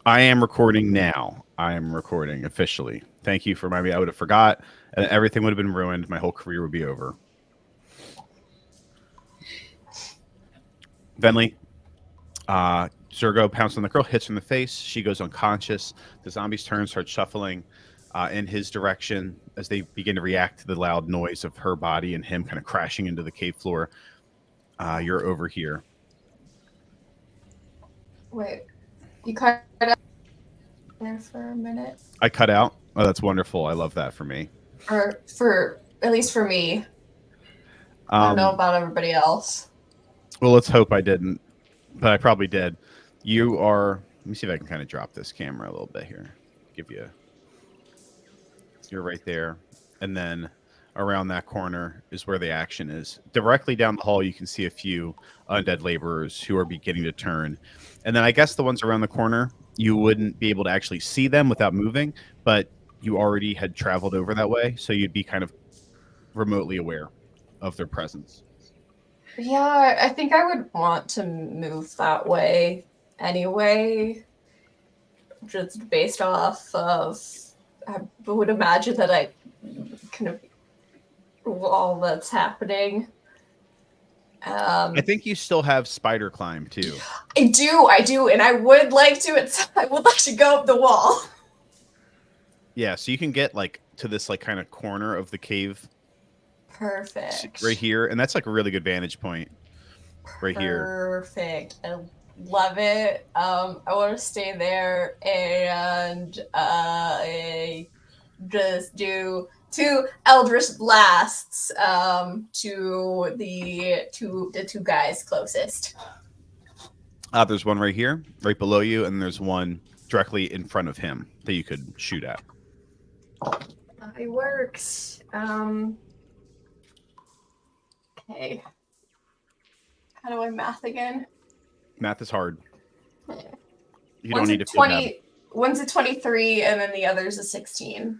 I am recording now. I am recording officially. Thank you for reminding me. I would have forgot, and everything would have been ruined. My whole career would be over. Venley, Zergo pounces on the girl, hits her in the face. She goes unconscious. The zombies turn, start shuffling in his direction as they begin to react to the loud noise of her body and him kind of crashing into the cave floor. You're over here. Wait, you cut out there for a minute? I cut out. Oh, that's wonderful. I love that for me. Or for, at least for me. I don't know Um, about everybody else. well, let's hope I didn't, but I probably did. You are. Let me see if I can kind of drop this camera a little bit here. Give you. You're right there, and then around that corner is where the action is. Directly down the hall, you can see a few undead laborers who are beginning to turn, and then I guess the ones around the corner you wouldn't be able to actually see them without moving, but you already had traveled over that way, so you'd be kind of remotely aware of their presence. Yeah, I think I would want to move that way anyway, just based off of. I would imagine that I kind of all that's happening. I think you still have spider climb too. I do, and I would like to. I would like to go up the wall. Yeah, so you can get like to this like kind of corner of the cave right Perfect. here, and that's like a really good vantage point right here. Perfect. I love it. I want to stay there and just do two Eldritch blasts to the two guys closest. There's one right here, right below you, and there's one directly in front of him that you could shoot at. It works. Okay. How do I math again? Math is hard. You don't One's a need to feel bad. 20. One's a 23, and then the other's a 16.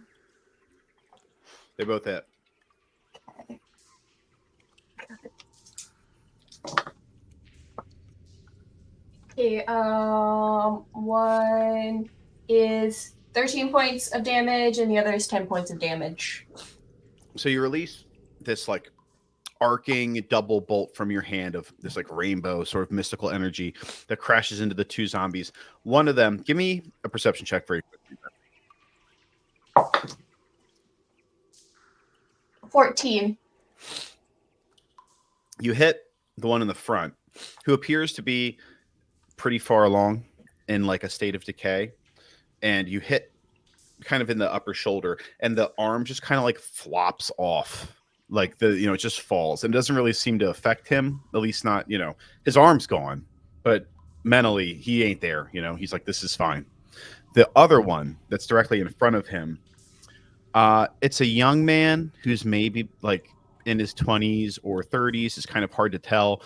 They both hit. Okay, one is 13 points of damage, and the other is 10 points of damage. So you release this like arcing double bolt from your hand of this like rainbow sort of mystical energy that crashes into the two zombies. One of them, give me a perception check very quickly. 14. You hit the one in the front, who appears to be pretty far along in like a state of decay, and you hit kind of in the upper shoulder, and the arm just kind of like flops off. Like it just falls and doesn't really seem to affect him, at least not, his arm's gone, but mentally he ain't there. He's like, this is fine. The other one that's directly in front of him, it's a young man who's maybe like in his 20s or 30s. It's kind of hard to tell.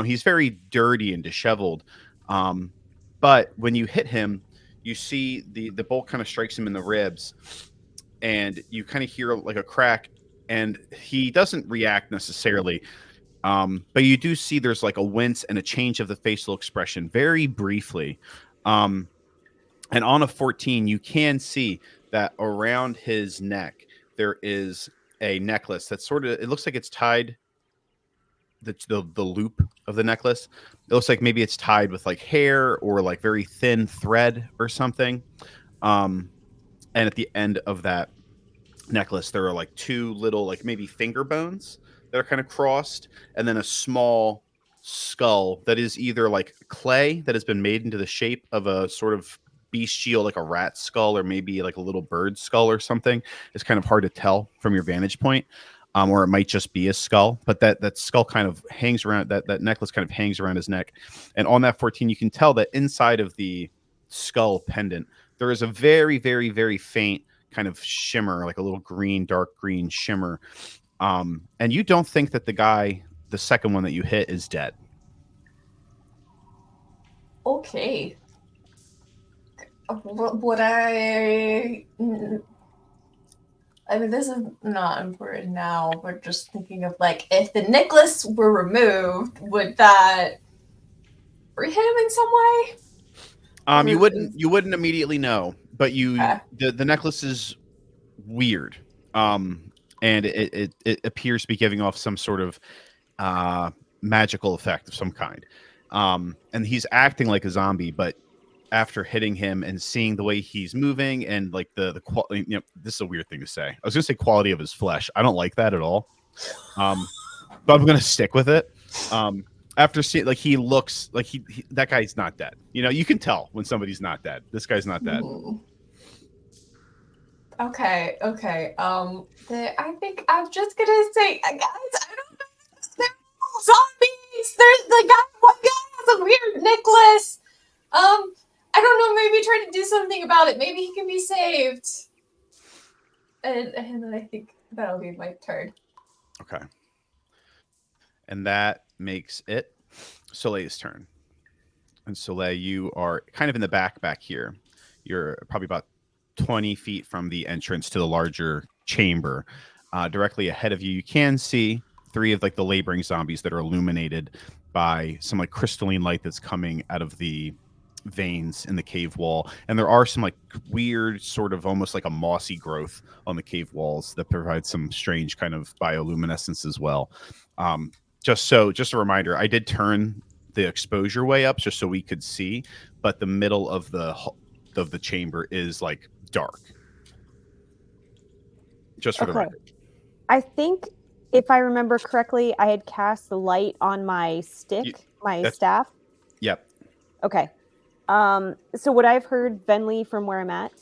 He's very dirty and disheveled. But when you hit him, you see the bolt kind of strikes him in the ribs, and you kind of hear like a crack, and he doesn't react necessarily. But you do see there's like a wince and a change of the facial expression very briefly. And on a 14, you can see that around his neck there is a necklace that's sort of, it looks like it's tied, the loop of the necklace, it looks like maybe it's tied with like hair or like very thin thread or something. And at the end of that necklace there are like two little like maybe finger bones that are kind of crossed, and then a small skull that is either like clay that has been made into the shape of a sort of bestial, like a rat skull or maybe like a little bird skull or something. It's kind of hard to tell from your vantage point. Or it might just be a skull, but that skull kind of hangs around, that necklace kind of hangs around his neck. And on that 14, you can tell that inside of the skull pendant, there is a very, very, very faint kind of shimmer, like a little green, dark green shimmer. And you don't think that the second one that you hit, is dead. Okay. Would I mean, this is not important now. We're just thinking of like, if the necklace were removed, would that free him in some way? You Or wouldn't is immediately know, but okay. the necklace is weird. Um, and it appears to be giving off some sort of uh magical effect of some kind. And he's acting like a zombie, but after hitting him and seeing the way he's moving and like the quality, this is a weird thing to say. I was gonna say quality of his flesh. I don't like that at all. Um, but I'm gonna stick with it. Um, After seeing like he looks like that guy's not dead. You can tell when somebody's not dead. This guy's not dead. Hmm. Okay, okay. I think I'm just gonna say, guys, I don't know. They're all zombies. There's the guy. One guy has a weird necklace. I don't know. Maybe try to do something about it. Maybe he can be saved. And then I think that'll be my turn. Okay, and that makes it Soleil's turn. And Soleil, you are kind of in the back here. You're probably about 20 feet from the entrance to the larger chamber. Directly ahead of you, you can see three of like the laboring zombies that are illuminated by some like crystalline light that's coming out of the veins in the cave wall. And there are some like weird, sort of almost like a mossy growth on the cave walls that provide some strange kind of bioluminescence as well. Um, just a reminder, I did turn the exposure way up just so we could see, but the middle of the chamber is like dark. Just for the Okay. record. I think if I remember correctly, I had cast the light on my You, stick, my that's staff. Yep. Okay. So would I have heard Venley from where I'm at?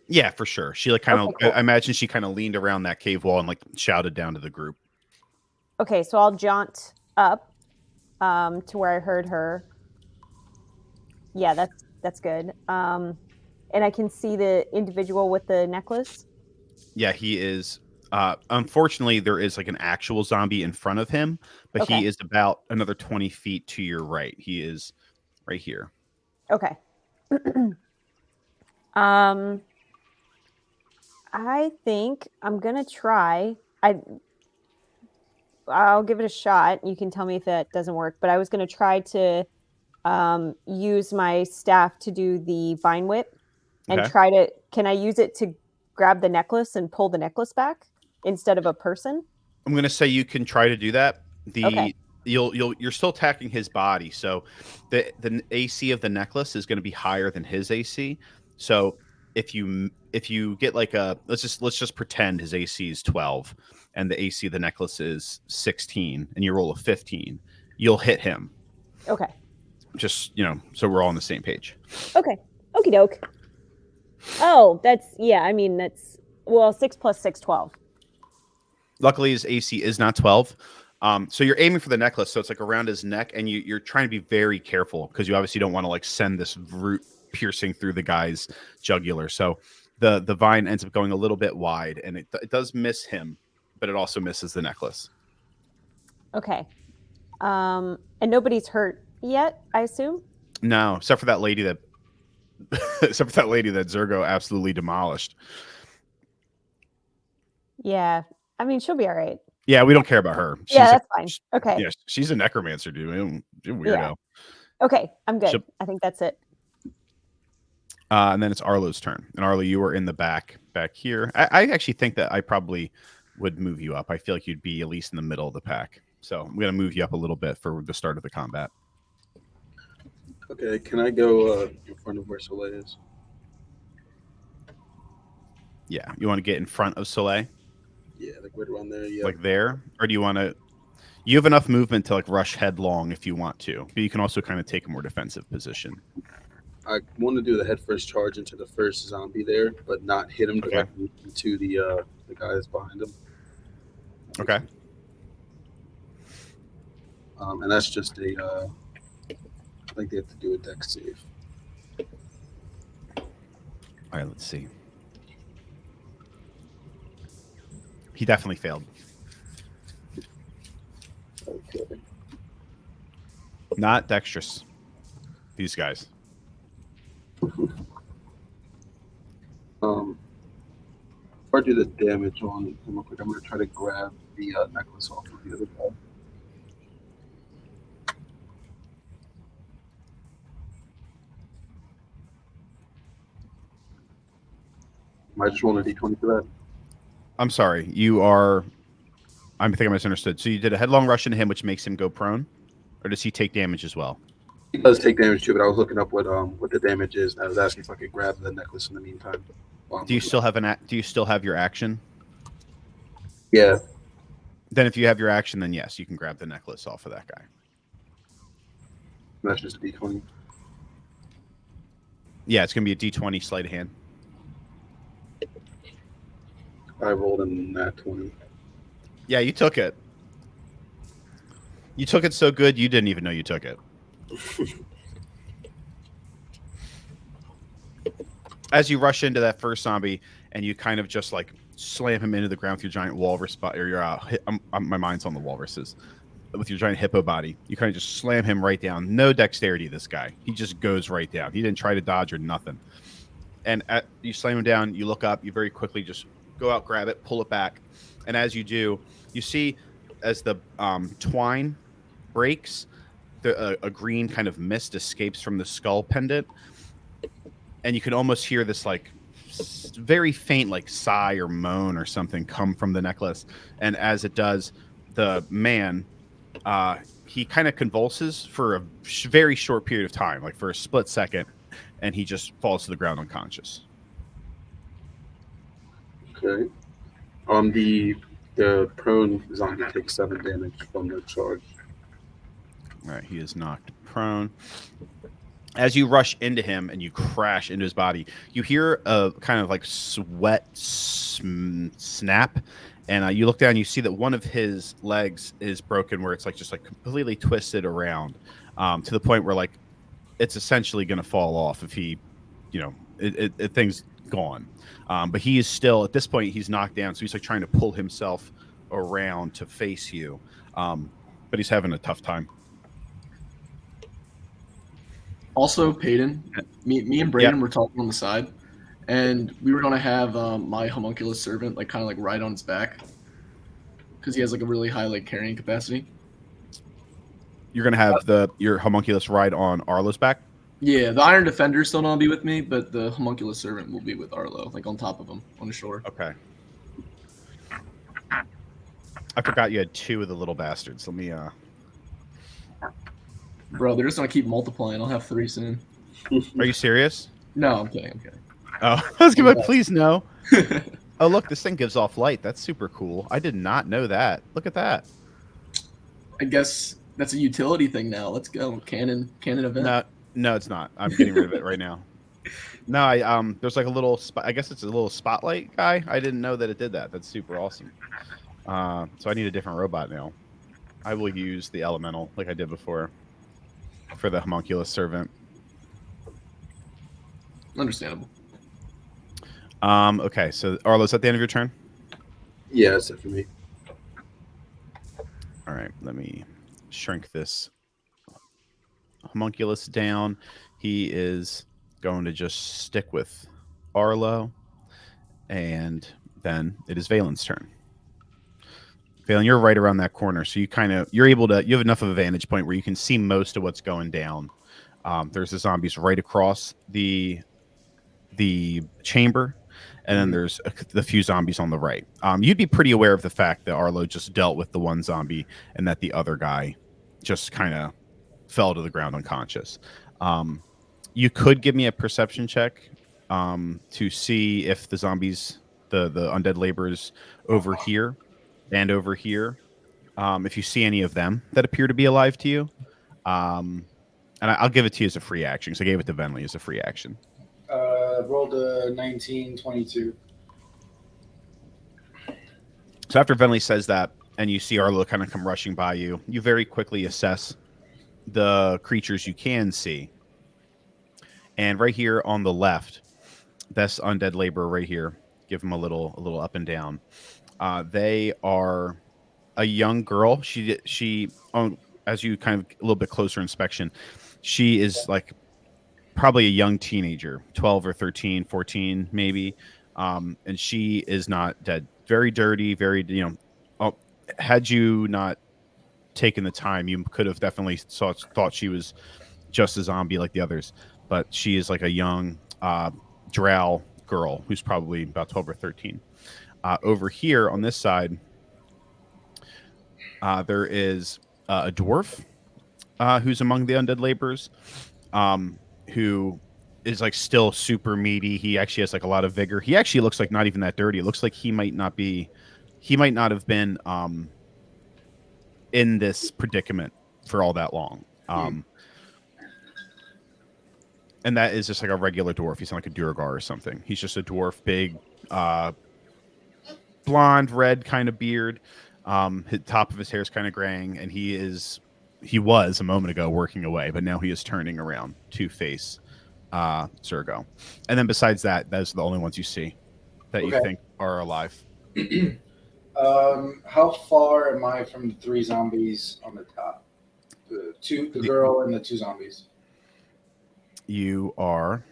Yeah, for sure. She like kind of Okay, cool. I imagine she kind of leaned around that cave wall and like shouted down to the group. Okay, so I'll jaunt up to where I heard her. Yeah, that's good. And I can see the individual with the necklace. Yeah, he is unfortunately there is like an actual zombie in front of him, but he Okay. is about another 20 feet to your right. He is right here. Okay. um I think I'm gonna try. I'll give it a shot. You can tell me if that doesn't work. But I was gonna try to use my staff to do the vine whip and Okay. try to. Can I use it to grab the necklace and pull the necklace back instead of a person? I'm gonna say you can try to do that. Okay. The you're still attacking his body, so the AC of the necklace is going to be higher than his AC. So if you get like a let's just pretend his AC is 12 and the AC of the necklace is 16 and you roll a 15, you'll hit him. Okay. Just so we're all on the same page. Okay. Okie doke. Oh, that's yeah. I mean, that's well, 6 + 6, 12. Luckily, his AC is not 12. So you're aiming for the necklace, so it's like around his neck, and you're trying to be very careful because you obviously don't want to like send this root piercing through the guy's jugular. So the vine ends up going a little bit wide, and it does miss him, but it also misses the necklace. Okay. And nobody's hurt yet, I assume. No, except for that lady that Zergo absolutely demolished. Yeah. I mean, she'll be all right. Yeah, we don't care about her. Yeah, She's a that's fine. Okay. yeah, she's a necromancer, dude. Yeah. Weirdo. Okay. I'm good. She'll, I think that's it. And then it's Arlo's turn. And Arlo, you were in the back here. I actually think that I probably would move you up. I feel like you'd be at least in the middle of the pack. So I'm going to move you up a little bit for the start of the combat. Okay, can I go in front of where Soleil is? Yeah. You want to get in front of Soleil? Yeah, like right around there. Yeah. Like there? Or do you want to... You have enough movement to like rush headlong if you want to. But you can also kind of take a more defensive position. I want to do the head first charge into the first zombie there, but not hit him Okay. directly into the guy that's behind him. Okay. And that's just a I think they have to do a dex save. All right, let's see. He definitely failed. Okay. Not dexterous. These guys. Before I do the damage on him real quick, I'm going to try to grab the necklace off of the other guy. I just rolled a d20 for that. I'm sorry. You are. I think I misunderstood. So you did a headlong rush into him, which makes him go prone, or does he take damage as well? He does take damage too, but I was looking up what the damage is, and I was asking if I could grab the necklace in the meantime. Do you still have Do you still have your action? Yeah. Then, if you have your action, then yes, you can grab the necklace off of that guy. That's just a d20. Yeah, it's gonna be a d20 sleight of hand. I rolled in that 20. Yeah, you took it. You took it so good, you didn't even know you took it. As you rush into that first zombie, and you kind of just like slam him into the ground with your giant walrus body, or your my mind's on the walruses. With your giant hippo body, you kind of just slam him right down. No dexterity, this guy. He just goes right down. He didn't try to dodge or nothing. And you slam him down. You look up. You very quickly just go out, grab it, pull it back, and as you do, you see as the twine breaks, a green kind of mist escapes from the skull pendant, and you can almost hear this like very faint like sigh or moan or something come from the necklace. And as it does, the man he kind of convulses for a very short period of time, like for a split second, and he just falls to the ground unconscious. Okay. The prone zombie takes 7 damage from the charge. All right, he is knocked prone. As you rush into him and you crash into his body, you hear a kind of like sweat snap, and you look down. And you see that one of his legs is broken, where it's like just like completely twisted around, to the point where like it's essentially going to fall off if he, thing's gone. But he is still at this point. He's knocked down, so he's like trying to pull himself around to face you, but he's having a tough time. Also, Peyton, me and Brayden were talking on the side, and we were gonna have my homunculus servant like kind of like ride on his back because he has like a really high like carrying capacity. You're gonna have your homunculus ride on Arlo's back. Yeah, the Iron Defender's still gonna be with me, but the homunculus servant will be with Arlo, like on top of him on the shore. Okay. I forgot you had 2 of the little bastards. Let me. Bro, they're just gonna keep multiplying. I'll have 3 soon. Are you serious? No, I'm kidding. Oh, I was gonna be like, please no. Oh, look, this thing gives off light. That's super cool. I did not know that. Look at that. I guess that's a utility thing now. Let's go. Canon event. No, it's not. I'm getting rid of it right now. No, there's like a little I guess it's a little spotlight guy. I didn't know that it did that. That's super awesome. So I need a different robot now. I will use the elemental like I did before for the homunculus servant. Understandable. Okay, so Arlo, is that the end of your turn? Yeah, that's it for me. All right, let me shrink this homunculus down. He is going to just stick with Arlo, and then it is Valen's turn. Valen, you're right around that corner, so you have enough of a vantage point where you can see most of what's going down. There's the zombies right across the chamber, and then there's the few zombies on the right. You'd be pretty aware of the fact that Arlo just dealt with the one zombie and that the other guy just kind of fell to the ground unconscious. You could give me a perception check to see if the zombies, the undead laborers over here and over here, if you see any of them that appear to be alive to you. And I'll give it to you as a free action, because I gave it to Venley as a free action. Rolled a 19, 22. So after Venley says that, and you see Arlo kind of come rushing by you, you very quickly assess the creatures you can see. And right here on the left, that's undead laborer right here. Give him a little up and down. They are a young girl. She as you kind of a little bit closer inspection, she is like probably a young teenager, 12 or 13, 14 maybe. And she is not dead. Very dirty, very, had you not taken the time, you could have definitely thought she was just a zombie like the others. But she is like a young drow girl who's probably about 12 or 13. Over here on this side, there is a dwarf who's among the undead laborers, who is like still super meaty. He actually has like a lot of vigor. He actually looks like not even that dirty. It looks like he might not have been in this predicament for all that long. And that is just like a regular dwarf. He's not like a Duergar or something. He's just a dwarf, big, blonde, red kind of beard. The top of his hair is kind of graying, and he was a moment ago working away, but now he is turning around to face Zergo. And then besides that, those are the only ones you see that you think are alive. How far am I from the 3 zombies on the top? The girl and the 2 zombies. You are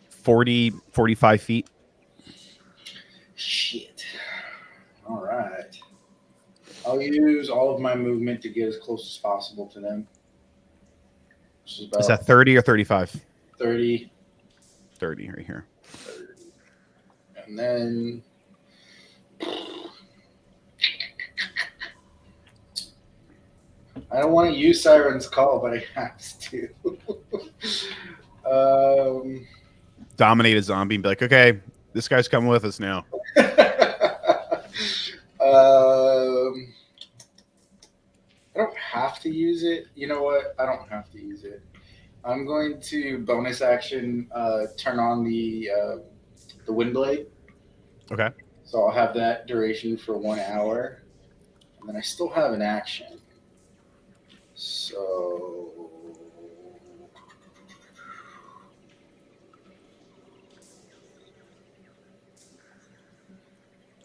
45 feet. Shit. All right. I'll use all of my movement to get as close as possible to them. Which is about Is that 30 or 35? 30. 30 right here. 30. And then I don't want to use Siren's Call, but I have to. Dominate a zombie and be like, okay, this guy's coming with us now. I don't have to use it. You know what? I don't have to use it. I'm going to bonus action turn on the wind blade. Okay. So I'll have that duration for 1 hour. And then I still have an action. So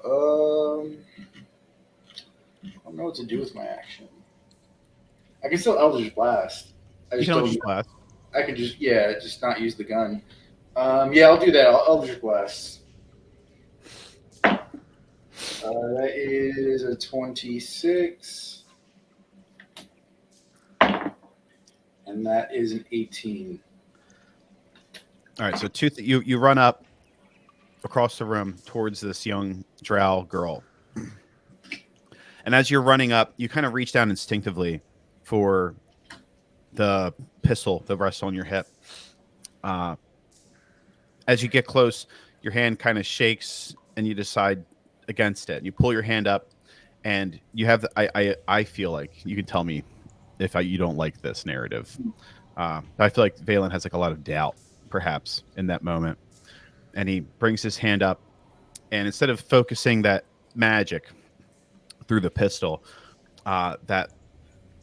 I don't know what to do with my action. I can still Eldritch Blast. You can Eldritch Blast. I could just not use the gun. Yeah, I'll do that. I'll Eldritch Blast. That is a 26. And that is an 18. All right, so you run up across the room towards this young drow girl. And as you're running up, you kind of reach down instinctively for the pistol that rests on your hip. As you get close, your hand kind of shakes and you decide against it. You pull your hand up and you have I feel like you can tell me if you don't like this narrative. I feel like Valen has like a lot of doubt perhaps in that moment. And he brings his hand up and instead of focusing that magic through the pistol, that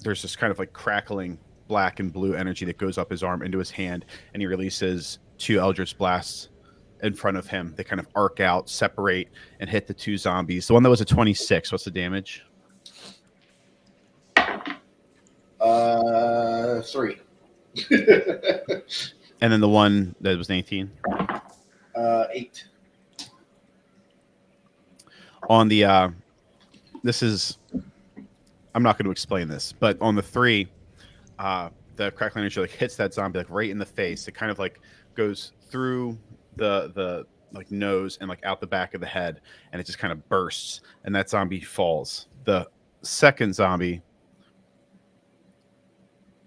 there's this kind of like crackling black and blue energy that goes up his arm into his hand, and he releases 2 Eldritch Blasts in front of him. They kind of arc out, separate, and hit the 2 zombies. The one that was a 26, what's the damage? 3. And then the one that was an 18? 8. On the this is, I'm not going to explain this, but on the 3, the crackling energy like hits that zombie like right in the face. It kind of like goes through the like nose and like out the back of the head, and it just kind of bursts, and that zombie falls. The second zombie,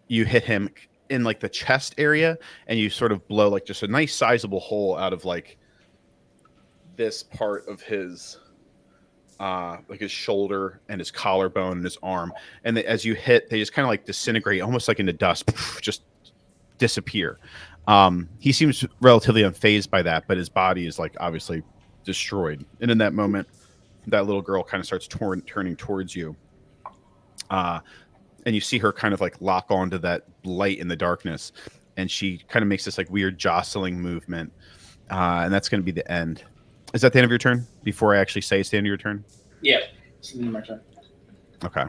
you hit him in like the chest area, and you sort of blow like just a nice sizable hole out of like this part of his like his shoulder and his collarbone and his arm, and as you hit, they just kind of like disintegrate almost like into dust, just disappear. He seems relatively unfazed by that, but his body is like obviously destroyed. And in that moment, that little girl kind of starts turning towards you, and you see her kind of like lock onto that light in the darkness, and she kind of makes this like weird jostling movement, and that's going to be the end. Is that the end of your turn? Before I actually say it's the end of your turn? Yeah, it's the end of my turn. Okay.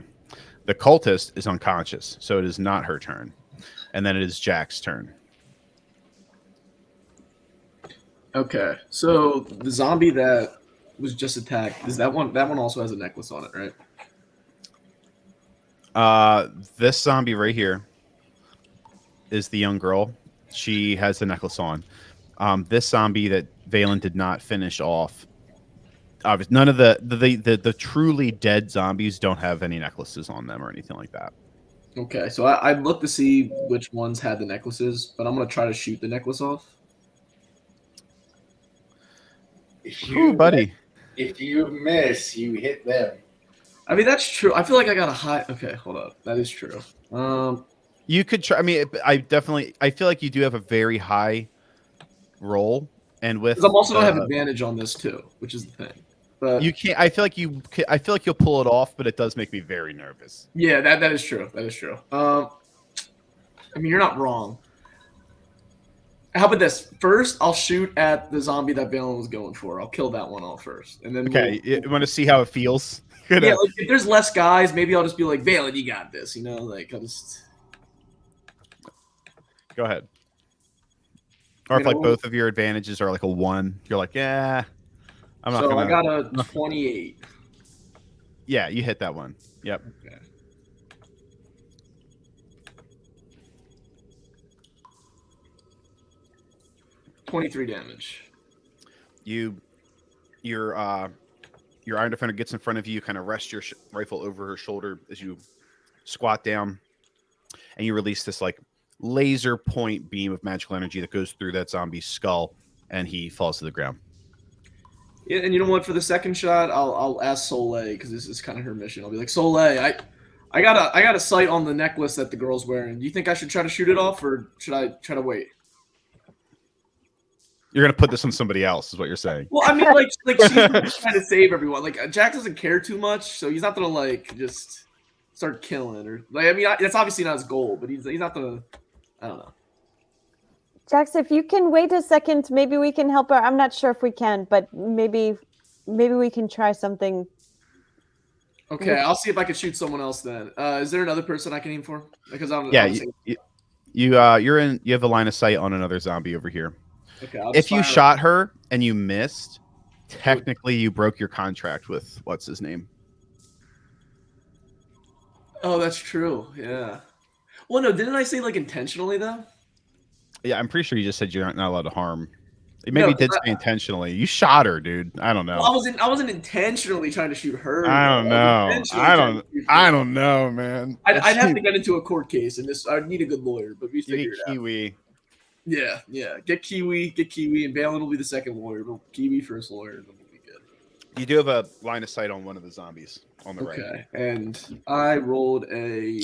The cultist is unconscious, so it is not her turn. And then it is Jack's turn. Okay, so the zombie that was just attacked, is that one? That one also has a necklace on it, right? This zombie right here is the young girl. She has the necklace on. This zombie that Valen did not finish off. Obviously, none of the truly dead zombies don't have any necklaces on them or anything like that. Okay, so I'd look to see which ones had the necklaces, but I'm gonna try to shoot the necklace off. Ooh, buddy. If you miss, you hit them. I mean, that's true. I feel like I got a high. Okay, hold up. That is true. You could try. I mean, I feel like you do have a very high roll, and with because I'm also gonna have advantage on this too, which is the thing. But you can't. I feel like you'll pull it off, but it does make me very nervous. yeah, that is true. That is true. I mean, you're not wrong. How about this? First, I'll shoot at the zombie that Valen was going for. I'll kill that one off first, and then Okay, you want to see how it feels? yeah, like if there's less guys, maybe I'll just be like, Valen, you got this. You know, like I'll just go ahead. Or if like both of your advantages are like a 1, you're like, yeah, I'm not gonna. So I got a 28. Yeah, you hit that one. Yep. Okay. $23 damage. Your Iron Defender gets in front of you, kind of rest your rifle over her shoulder as you squat down, and you release this like laser point beam of magical energy that goes through that zombie's skull, and he falls to the ground. Yeah, and you know what? For the second shot, I'll ask Soleil because this is kind of her mission. I'll be like, Soleil, I got a sight on the necklace that the girl's wearing. Do you think I should try to shoot it off, or should I try to wait? You're gonna put this on somebody else, is what you're saying. Well, I mean, like she's trying to save everyone. Like Jack doesn't care too much, so he's not gonna like just start killing or like. I mean, that's obviously not his goal, but he's not gonna. I don't know. Jax, if you can wait a second, maybe we can help her. I'm not sure if we can, but maybe we can try something. Okay, I'll see if I can shoot someone else then. Is there another person I can aim for? Because I'm you have a line of sight on another zombie over here. Okay, if you shot her and you missed, technically you broke your contract with what's his name. Oh, that's true. Yeah. Well, no, didn't I say like intentionally though? Yeah, I'm pretty sure you just said you're not allowed to harm. Maybe you did say intentionally. You shot her, dude. I don't know. Well, I wasn't intentionally trying to shoot her. I don't know. I don't know, man. I'd have to get into a court case, and I'd need a good lawyer. But we figure it out. Kiwi. Yeah. Get Kiwi, and Valen will be the second lawyer. But Kiwi first lawyer, and then we'll be good. You do have a line of sight on one of the zombies on the right. Okay, and I rolled a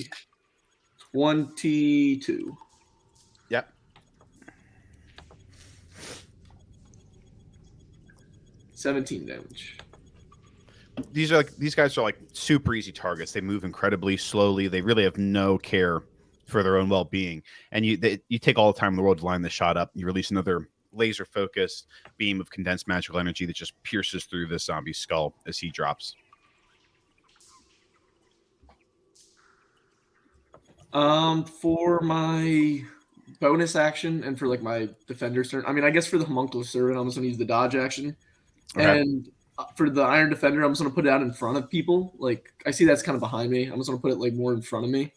22. Yep. $17 damage. These guys are like super easy targets. They move incredibly slowly. They really have no care for their own well-being. And you take all the time in the world to line the shot up. You release another laser-focused beam of condensed magical energy that just pierces through this zombie's skull as he drops. For my bonus action and for like my defender's turn, I mean, I guess for the homunculus servant, I'm just gonna use the dodge action. Okay. And for the Iron Defender, I'm just going to put it out in front of people. Like, I see that's kind of behind me. I'm just going to put it, like, more in front of me.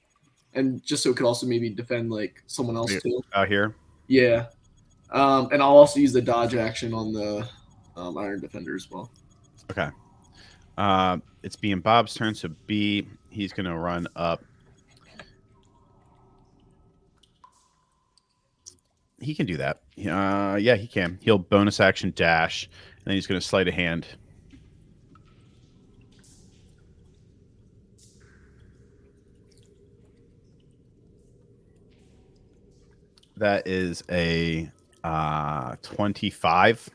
And just so it could also maybe defend, like, someone else, too. Out here? Yeah. And I'll also use the dodge action on the Iron Defender as well. Okay. It's B and Bob's turn, so B, he's going to run up. He can do that. Yeah, he can. He'll bonus action dash. And then he's going to sleight of hand. That is a 25.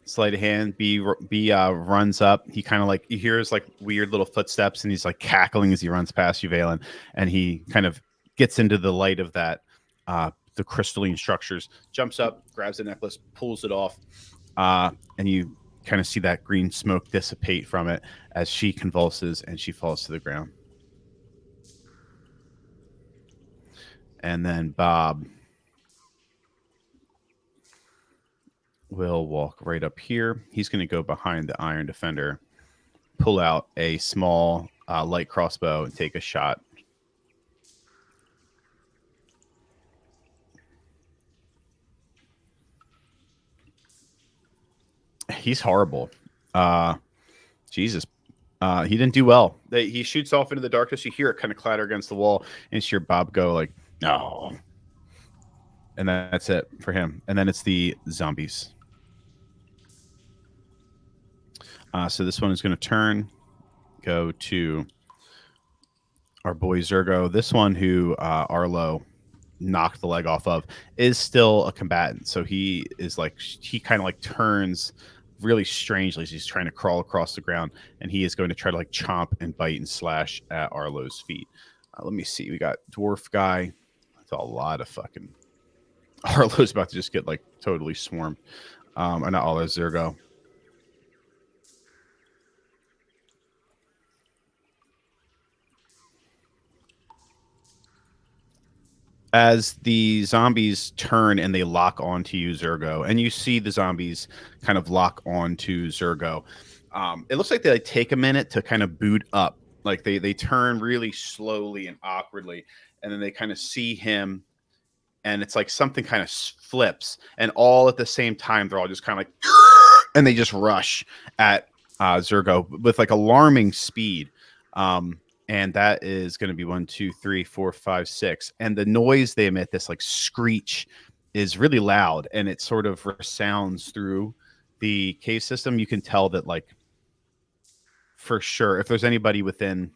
Sleight of hand. B runs up. He kind of like, you hear his like weird little footsteps, and he's like cackling as he runs past you, Valen. And he kind of gets into the light of that, the crystalline structures, jumps up, grabs the necklace, pulls it off. And you kind of see that green smoke dissipate from it as she convulses and she falls to the ground. And then Bob will walk right up here. He's going to go behind the Iron Defender, pull out a small light crossbow and take a shot. He's horrible. Jesus. He didn't do well. He shoots off into the darkness. You hear it kind of clatter against the wall, and you hear Bob go like, "No," and that's it for him. And then it's the zombies. So this one is going to go to our boy Zergo. This one who Arlo knocked the leg off of is still a combatant. So he kind of like turns really strangely as he's trying to crawl across the ground, and he is going to try to like chomp and bite and slash at Arlo's feet. Let me see. We got dwarf guy. That's a lot of fucking. Arlo's about to just get like totally swarmed. And not Arlo, Zergo. As the zombies turn and they lock onto you, Zergo, and you see the zombies kind of lock onto Zergo, it looks like they like, take a minute to kind of boot up. Like they turn really slowly and awkwardly, and then they kind of see him, and it's like something kind of flips, and all at the same time, they're all just kind of like, and they just rush at Zergo with like alarming speed. And that is going to be 1, 2, 3, 4, 5, 6. And the noise they emit, this like screech, is really loud, and it sort of resounds through the cave system. You can tell that, like, for sure, if there's anybody within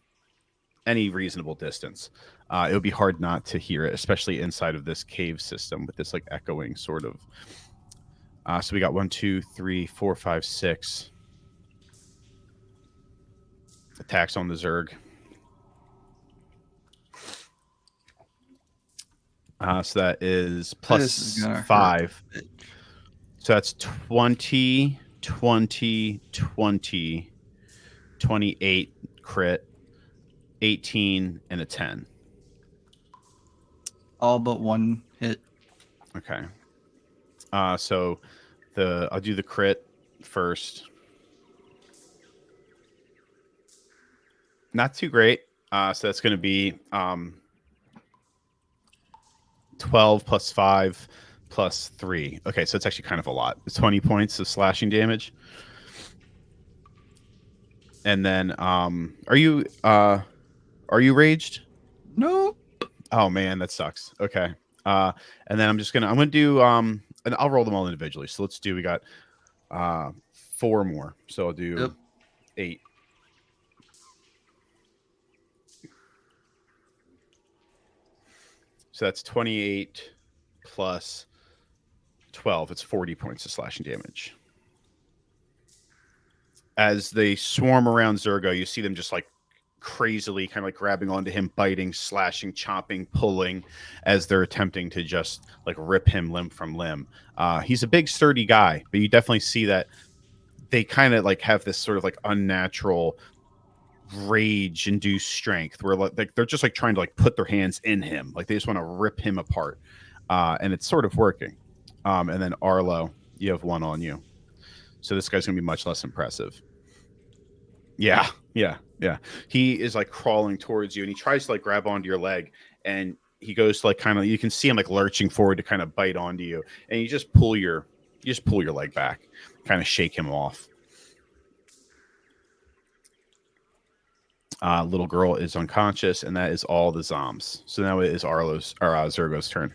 any reasonable distance, it would be hard not to hear it, especially inside of this cave system with this like echoing sort of. So we got 1, 2, 3, 4, 5, 6 attacks on the Zerg. So that is plus 5. So that's 20, 20, 20, 28 crit, 18, and a 10. All but one hit. Okay. So I'll do the crit first. Not too great. So that's going to be 12 plus 5 plus 3. Okay, so it's actually kind of a lot. It's 20 points of slashing damage. And then are you raged? No. Oh man, that sucks. Okay. And then I'm gonna do and I'll roll them all individually. So we got 4 more. So I'll do 8. So that's 28 plus 12. It's 40 points of slashing damage. As they swarm around Zergo, you see them just like crazily kind of like grabbing onto him, biting, slashing, chopping, pulling as they're attempting to just like rip him limb from limb. He's a big, sturdy guy, but you definitely see that they kind of like have this sort of like unnatural rage-induced strength where like they're just like trying to like put their hands in him, like they just want to rip him apart, and it's sort of working. And then Arlo, you have 1 on you, so this guy's gonna be much less impressive. Yeah. He is like crawling towards you, and he tries to like grab onto your leg, and he goes to like kind of, you can see him like lurching forward to kind of bite onto you, and you just pull your leg back, kind of shake him off. Little girl is unconscious, and that is all the zombs. So now it is Zergo's turn.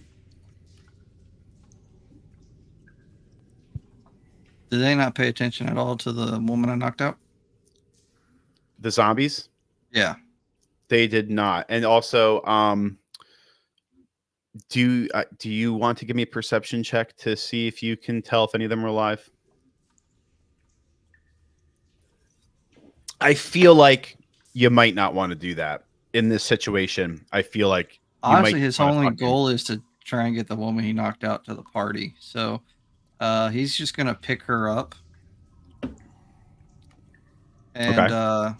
Did they not pay attention at all to the woman I knocked out? The zombies? Yeah. They did not. And also, do you want to give me a perception check to see if you can tell if any of them are alive? I feel like you might not want to do that in this situation. I feel like honestly, his only goal is to try and get the woman he knocked out to the party. So he's just gonna pick her up. And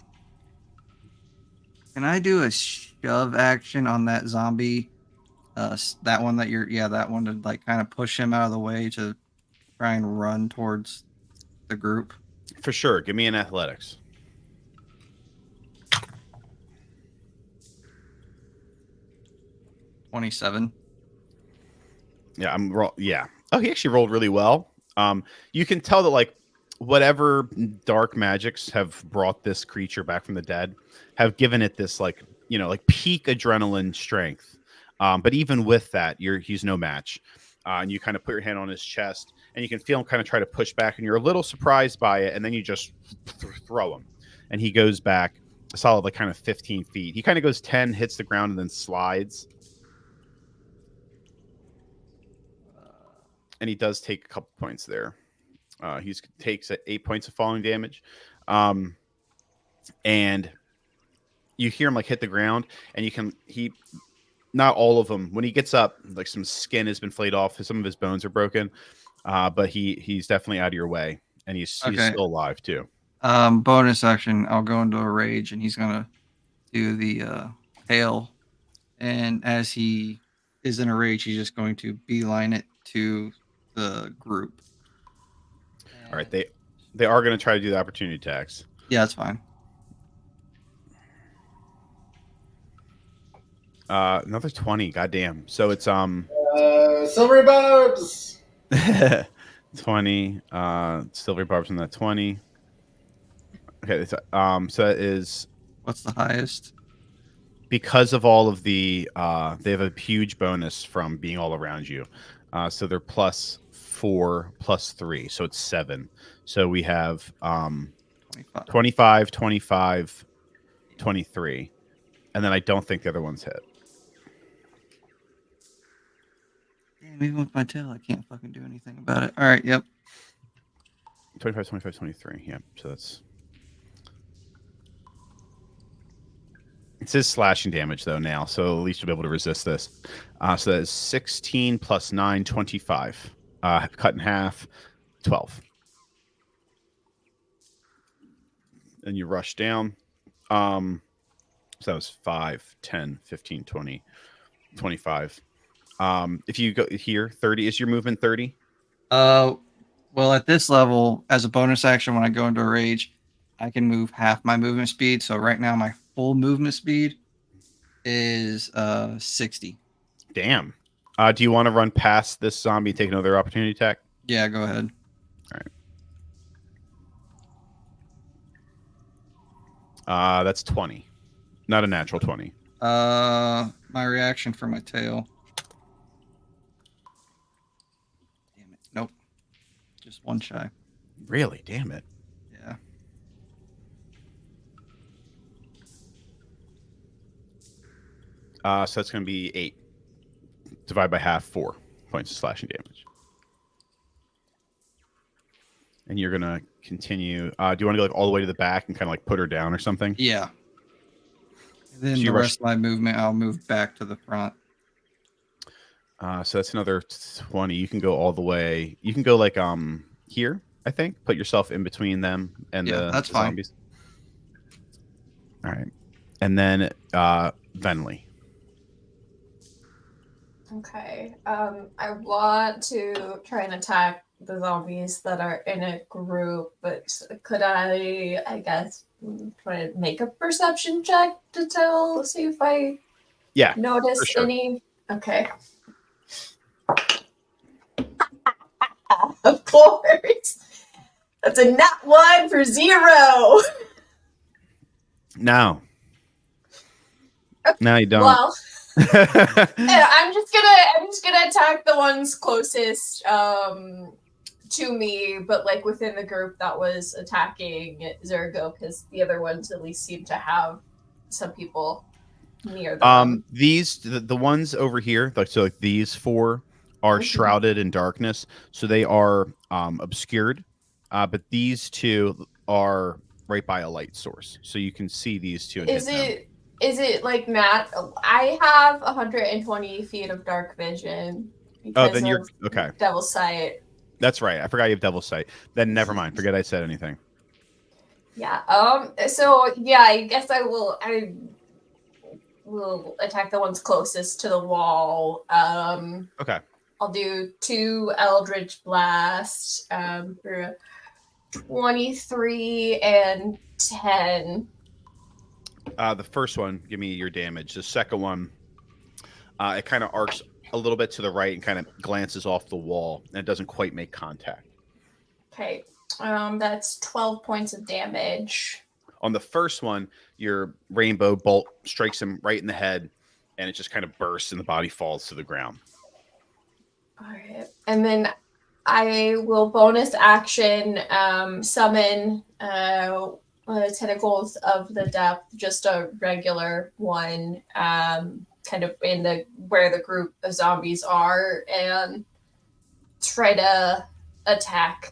can I do a shove action on that zombie? That one that one to like kind of push him out of the way to try and run towards the group. For sure. Give me an athletics. 27. Yeah, yeah. Oh, he actually rolled really well. You can tell that like whatever dark magics have brought this creature back from the dead have given it this like peak adrenaline strength. But even with that, he's no match. And you kind of put your hand on his chest, and you can feel him kind of try to push back, and you're a little surprised by it, and then you just throw him, and he goes back a solid like kind of 15 feet. He kind of goes 10, hits the ground, and then slides. And he does take a couple points there. He takes 8 points of falling damage, and you hear him like hit the ground, and he not all of them. When he gets up, like some skin has been flayed off, some of his bones are broken, but he's definitely out of your way, and he's still alive too. Bonus action, I'll go into a rage, and he's gonna do the hail, and as he is in a rage, he's just going to beeline it to the group. All right, they are going to try to do the opportunity attacks. Yeah, that's fine. Another 20. Goddamn. So it's Silvery Barbs. 20. Silvery Barbs on that 20. Okay, so that is What's the highest? because of all of the they have a huge bonus from being all around you. So they're +4 +3, so it's 7. So we have 25, 25, 23, and then I don't think the other one's hit. Damn, even with my tail, I can't fucking do anything about it. All right, yep. 25, 25, 23. Yeah, so that's... It says slashing damage, though, now, so at least you'll be able to resist this. So that is 16 + 9, 25. Cut in half, 12. And you rush down. So that was 5, 10, 15, 20, 25. If you go here, 30. Is your movement 30? Well, at this level, as a bonus action, when I go into a rage, I can move half my movement speed. So right now, my full movement speed is 60. Damn. Do you want to run past this zombie and take another opportunity attack? Yeah, go ahead. All right. That's 20. Not a natural 20. My reaction for my tail. Damn it. Nope. Just one shy. Really? Damn it. Yeah. So that's going to be 8. Divide by half, 4 points of slashing damage. And you're going to continue. Do you want to go like all the way to the back and kind of like put her down or something? Yeah. And then So the rest of my movement, I'll move back to the front. So that's another 20. You can go all the way. You can go like here, I think. Put yourself in between them and the fine. zombies. All right. And then Venley. Okay. I want to try and attack the zombies that are in a group, but could I guess, try to make a perception check to see if I notice sure. any? Okay. Of course. That's a nat 1 for 0. No. No, you don't. Well, yeah, I'm just gonna attack the ones closest to me, but like within the group that was attacking Zergo, because the other ones at least seem to have some people near them. The ones over here, like these 4 are shrouded in darkness, so they are obscured. But these 2 are right by a light source, so you can see these 2. And Is it like Matt? I have 120 feet of dark vision. Then you're okay. Devil's Sight. That's right. I forgot you have Devil's Sight. Then never mind. Forget I said anything. Yeah. So yeah, I guess I will attack the ones closest to the wall. Okay. I'll do 2 Eldritch Blasts for 23 and 10. The first one, give me your damage. The second one, it kind of arcs a little bit to the right and kind of glances off the wall, and it doesn't quite make contact. Okay. That's 12 points of damage. On the first one, your rainbow bolt strikes him right in the head, and it just kind of bursts, and the body falls to the ground. All right. And then I will bonus action summon tentacles of the depth, just a regular one, kind of in the where the group of zombies are, and try to attack.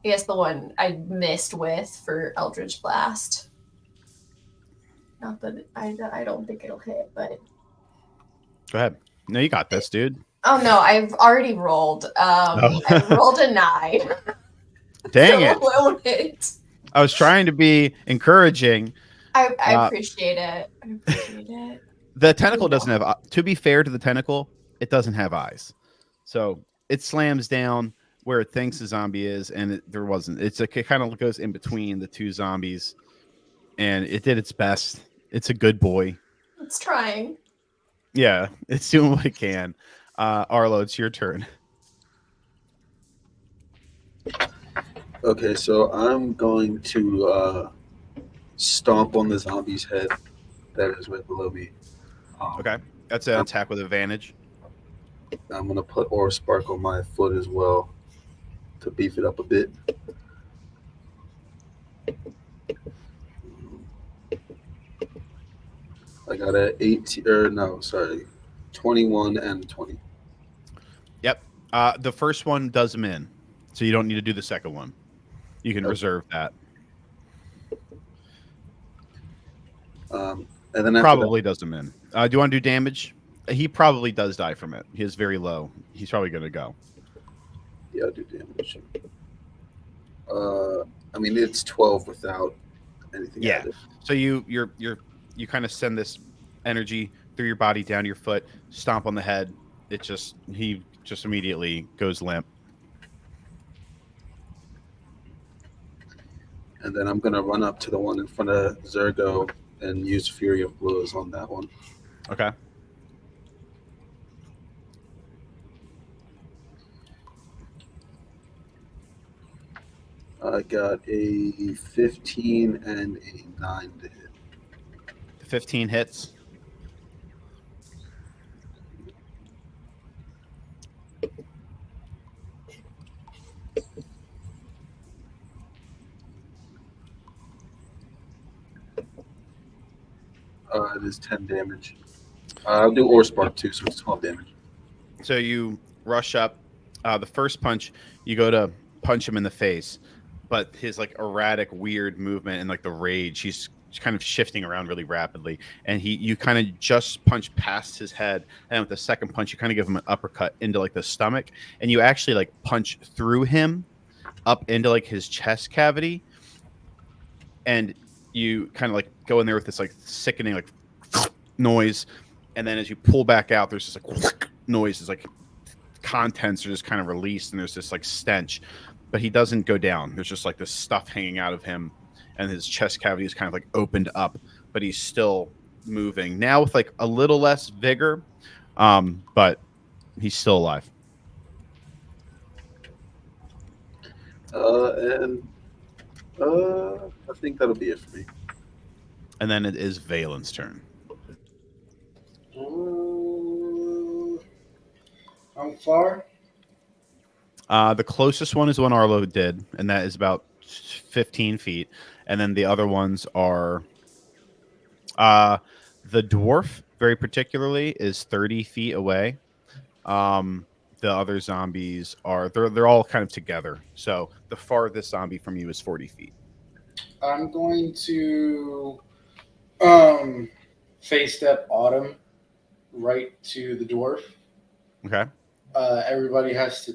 I guess the one I missed with for Eldritch Blast. Not that I don't think it'll hit, but Go ahead. No, you got this, dude. oh no, I've already rolled. Oh. I rolled a 9. Dang So it. it won't hit. I was trying to be encouraging. I appreciate it. I appreciate it. The tentacle doesn't have, to be fair to the tentacle, it doesn't have eyes. So it slams down where it thinks the zombie is, and there wasn't. It kind of goes in between the two zombies, and it did its best. It's a good boy. It's trying. Yeah, it's doing what it can. Arlo, it's your turn. Okay, so I'm going to stomp on the zombie's head that is right below me. Okay, that's an attack with advantage. I'm going to put Aura Spark on my foot as well to beef it up a bit. I got a 21 and 20. Yep. The first one does him in, so you don't need to do the second one. You can reserve that. And then Probably does him in. Do you want to do damage? He probably does die from it. He is very low. He's probably going to go. Yeah, I'll do damage. I mean, it's 12 without anything. Yeah. Added. So you kind of send this energy through your body down your foot, stomp on the head. He just immediately goes limp. And then I'm gonna run up to the one in front of Zergo and use Fury of Blows on that one. Okay. I got a 15 and a 9 to hit. 15 hits. It is 10 damage. I'll do Ore Spark too, so it's 12 damage. So you rush up. The first punch, you go to punch him in the face, but his like erratic, weird movement and like the rage, he's kind of shifting around really rapidly, and you kind of just punch past his head, and with the second punch, you kind of give him an uppercut into like the stomach, and you actually like punch through him up into like his chest cavity, and you kind of like go in there with this like sickening like noise, and then as you pull back out, there's this like noise. It's like contents are just kind of released, and there's this like stench, but he doesn't go down. There's just like this stuff hanging out of him, and his chest cavity is kind of like opened up, but he's still moving now with like a little less vigor, but he's still alive. I think that'll be it for me. And then it is Valen's turn. How far? The closest one is the one Arlo did, and that is about 15 feet. And then the other ones are the dwarf, very particularly, is 30 feet away. The other zombies they're all kind of together. So the farthest zombie from you is 40 feet. I'm going to face step Autumn right to the dwarf. Okay. Everybody has to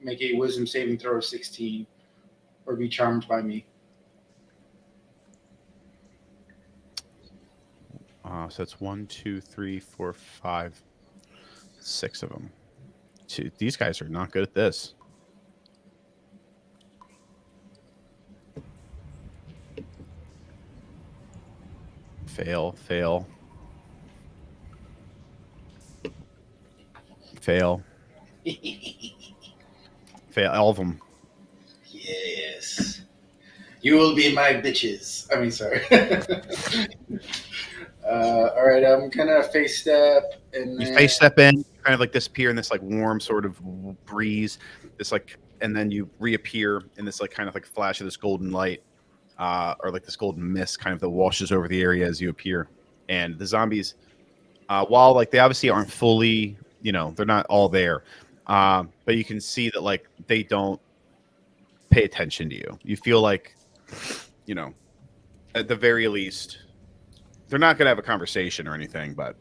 make a wisdom saving throw of 16 or be charmed by me. So it's 1, 2, 3, 4, 5, 6 of them. These guys are not good at this. Fail. Fail. All of them. You will be my bitches. I mean, sorry. All right, I'm gonna face step and You then. face step in, kind of like disappear in this like warm sort of breeze, this like, and then you reappear in this like kind of like flash of this golden light, or like this golden mist, kind of that washes over the area as you appear. And the zombies, while like they obviously aren't fully, they're not all there, but you can see that like they don't pay attention to you. You feel like, you know, at the very least, they're not gonna have a conversation or anything, but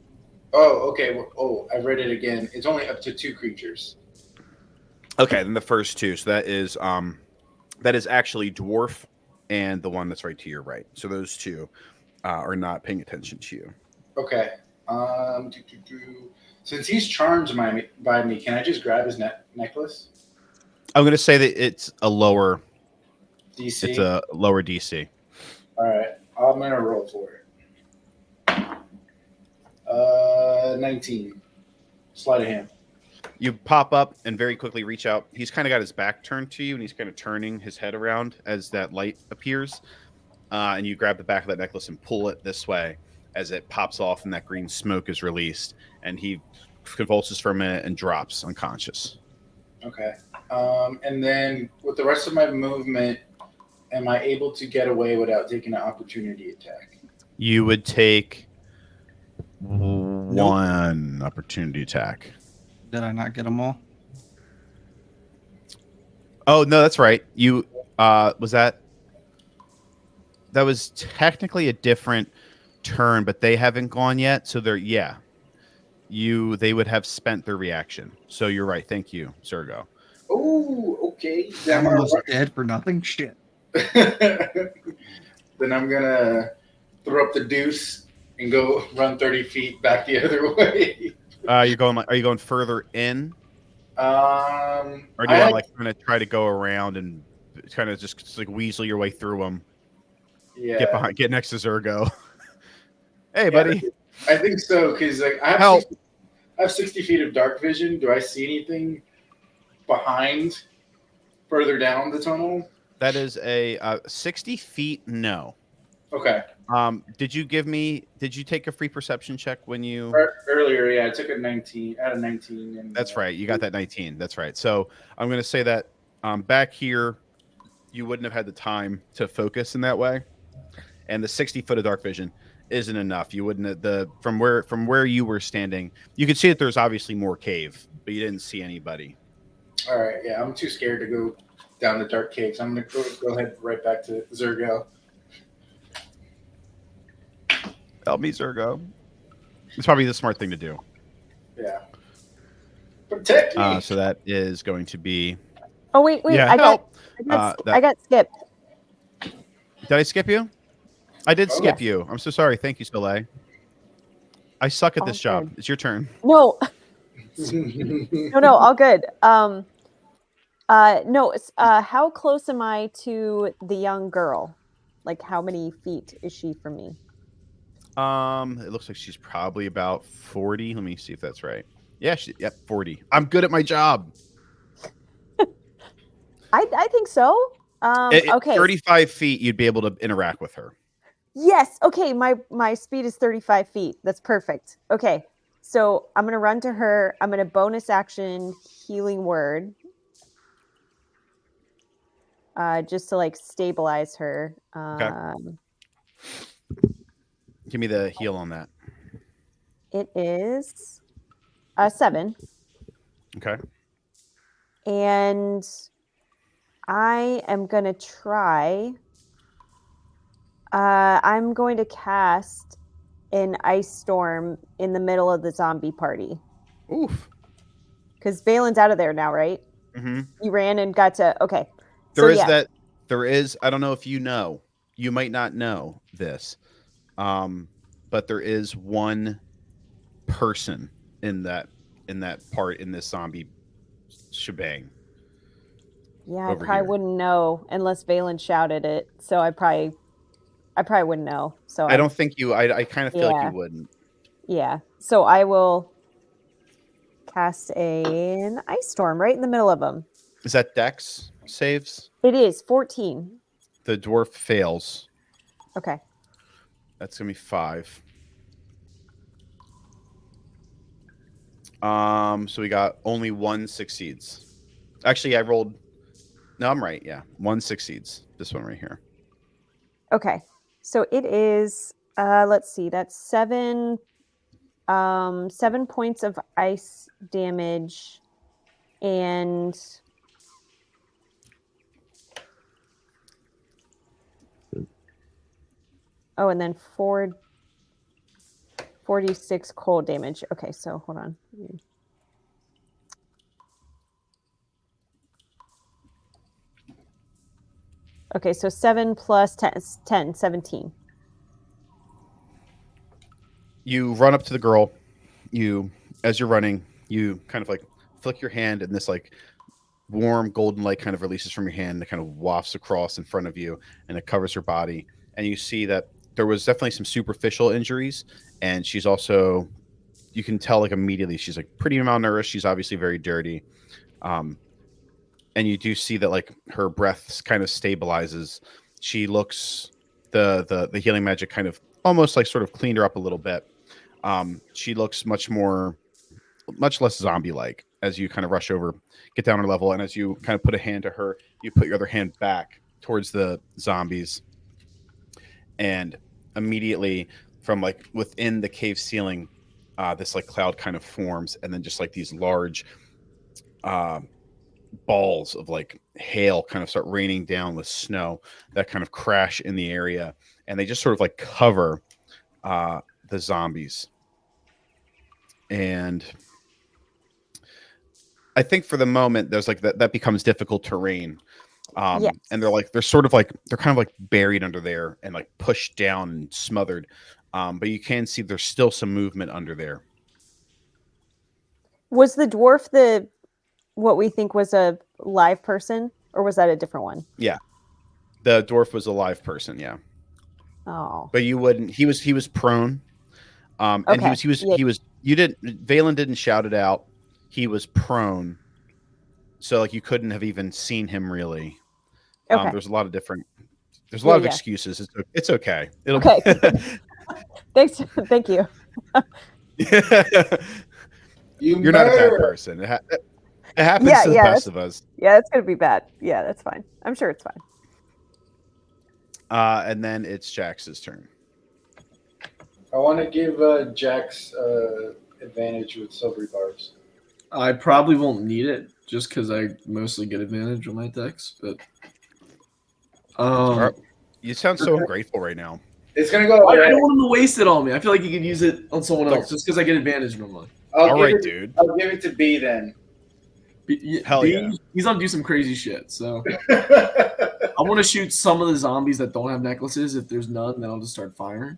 Oh, okay. Well, oh, I read it again. It's only up to 2 creatures. okay, then the first two. So that is actually dwarf and the one that's right to your right. So those two are not paying attention to you. Okay. Since he's charmed by me, can I just grab his necklace? I'm gonna say that it's a lower DC. DC. All right. I'm gonna roll for it. 19. Sleight of hand. You pop up and very quickly reach out. He's kind of got his back turned to you, and he's kind of turning his head around as that light appears. And you grab the back of that necklace and pull it this way as it pops off and that green smoke is released. And he convulses for a minute and drops unconscious. Okay. And then with the rest of my movement, am I able to get away without taking an opportunity attack? You would take one opportunity attack. Did I not get them all? Oh no, that's right. You was that was technically a different turn, but they haven't gone yet. So they would have spent their reaction. So you're right. Thank you, Sergo. Oh, okay. I'm almost dead for nothing. Shit. Then I'm gonna throw up the deuce and go run 30 feet back the other way. Are you going further in, or do you want to like kind of try to go around and kind of just like weasel your way through them? Yeah. Get next to Zergo. Hey, buddy. I think so because like I have 60 feet of dark vision. Do I see anything behind, further down the tunnel? That is a 60 feet. No. Okay. Did you take a free perception check when you earlier? Yeah, I took a 19 out of 19. And that's right. You got that 19. That's right. So I'm going to say that back here, you wouldn't have had the time to focus in that way, and the 60 foot of dark vision isn't enough. You wouldn't from where you were standing. You could see that there's obviously more cave, but you didn't see anybody. All right. Yeah, I'm too scared to go down the dark cave. So I'm gonna go ahead right back to Zergo. Help me, Zergo. It's probably the smart thing to do. Yeah. Protect me. So that is going to be. Oh wait! Yeah, I help. got skipped. Did I skip you? I did skip Yes. you. I'm so sorry. Thank you, Soleil. I suck at this job. Good. It's your turn. No, no, all good. No. How close am I to the young girl? Like, how many feet is she from me? It looks like she's probably about 40. Let me see if that's right. Yeah, 40. I'm good at my job. I think so. Okay. 35 feet, you'd be able to interact with her. Yes. Okay. My speed is 35 feet. That's perfect. Okay. So I'm gonna run to her. I'm gonna bonus action healing word. Just to like stabilize her. Okay. Give me the heal on that. It is 7. Okay. And I am going to try. I'm going to cast an ice storm in the middle of the zombie party. Oof. Because Valen's out of there now, right? Mm-hmm. You ran and got to. Okay. There is. I don't know if you know. You might not know this. But there is one person in that part in this zombie shebang. Yeah, I probably wouldn't know unless Valen shouted it. So I probably wouldn't know. So I don't think you. I kind of feel like you wouldn't. Yeah. So I will cast an ice storm right in the middle of them. Is that Dex saves? It is 14. The dwarf fails. Okay. That's gonna be 5. So we got only 1 succeeds. Actually, I rolled. No, I'm right. Yeah, 1 succeeds. This one right here. Okay. So it is. Let's see. That's 7. 7 points of ice damage, and and then 46 cold damage. Okay, so hold on. Okay, so 7 plus 10 is 10, 17. You run up to the girl. As you're running, you kind of like flick your hand, and this like warm golden light kind of releases from your hand that kind of wafts across in front of you, and it covers her body. And you see that there was definitely some superficial injuries, and she's also, you can tell like immediately she's like pretty malnourished. She's obviously very dirty. And you do see that like her breath kind of stabilizes. She looks, the healing magic kind of almost like sort of cleaned her up a little bit. She looks much less zombie like as you kind of rush over, get down her level, and as you kind of put a hand to her, you put your other hand back towards the zombies, and immediately from like within the cave ceiling, this like cloud kind of forms, and then just like these large uh, balls of like hail kind of start raining down with snow that kind of crash in the area, and they just sort of like cover the zombies. And I think for the moment there's like that becomes difficult terrain. Yes. And they're sort of like they're kind of like buried under there and like pushed down and smothered. But you can see there's still some movement under there. Was the dwarf what we think was a live person, or was that a different one? Yeah. The dwarf was a live person, yeah. Oh. But you wouldn't, he was prone. And Okay. he was you didn't Valen didn't shout it out. He was prone. So like you couldn't have even seen him really. Okay. There's a lot of Yeah. excuses. It's okay. It'll Okay. Thanks. Thank you. You're not a bad person. It happens to the best of us. Yeah, that's gonna be bad. Yeah, that's fine. I'm sure it's fine. And then it's Jax's turn. I want to give Jax advantage with silvery barbs. I probably won't need it just because I mostly get advantage on my attacks, but You sound so ungrateful right now. It's gonna go. I don't want him to waste it on me. I feel like you could use it on someone Look. else just because I get advantage normally. All right, dude. I'll give it to B then. Hell yeah. He's gonna do some crazy shit. So I want to shoot some of the zombies that don't have necklaces. If there's none, then I'll just start firing.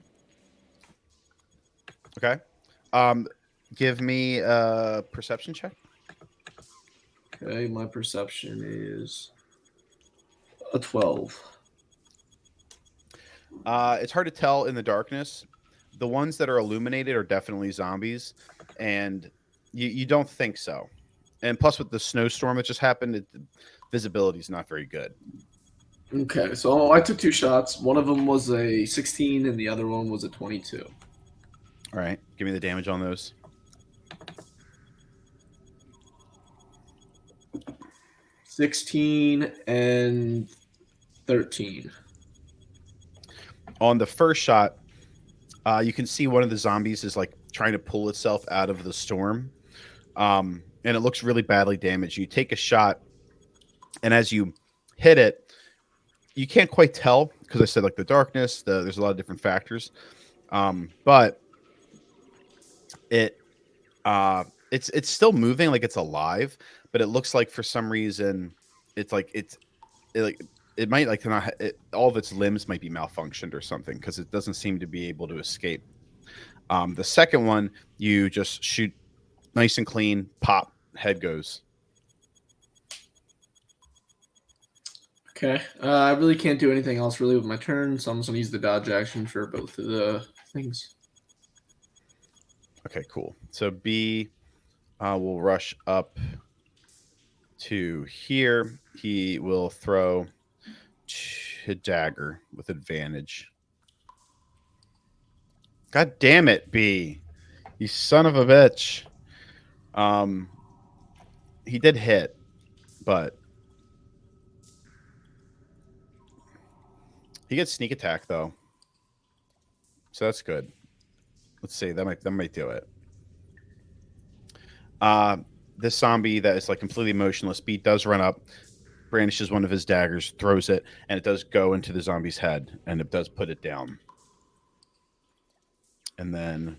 Okay. Give me a perception check. Okay, my perception is a 12. It's hard to tell in the darkness. The ones that are illuminated are definitely zombies, and you don't think so. And plus, with the snowstorm that just happened, visibility is not very good. Okay, so I took 2 shots. One of them was a 16, and the other one was a 22. All right, give me the damage on those. 16 and 13. On the first shot, you can see one of the zombies is like trying to pull itself out of the storm, and it looks really badly damaged. You take a shot, and as you hit it, you can't quite tell because I said like the darkness. There's a lot of different factors, but it's still moving, like it's alive, but it looks like for some reason it's like it might like not all of its limbs might be malfunctioned or something because it doesn't seem to be able to escape. The second one, you just shoot nice and clean, pop, head goes. Okay, I really can't do anything else really with my turn, so I'm just gonna use the dodge action for both of the things. Okay, cool. So B will rush up to here. He will throw hit dagger with advantage. God damn it, B. You son of a bitch. He did hit, but he gets sneak attack though. So that's good. Let's see. That might do it. This zombie that is like completely motionless, B does run up, brandishes one of his daggers, throws it, and it does go into the zombie's head, and it does put it down. And then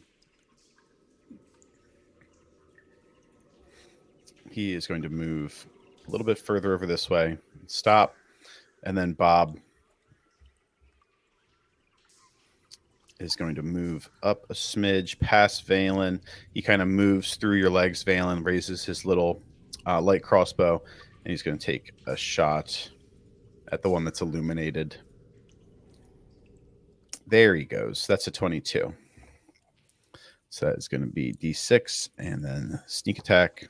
he is going to move a little bit further over this way, stop, and then Bob is going to move up a smidge past Valen. He kind of moves through your legs, Valen, raises his little light crossbow, and he's going to take a shot at the one that's illuminated. There he goes. That's a 22. So that is going to be D6 and then sneak attack.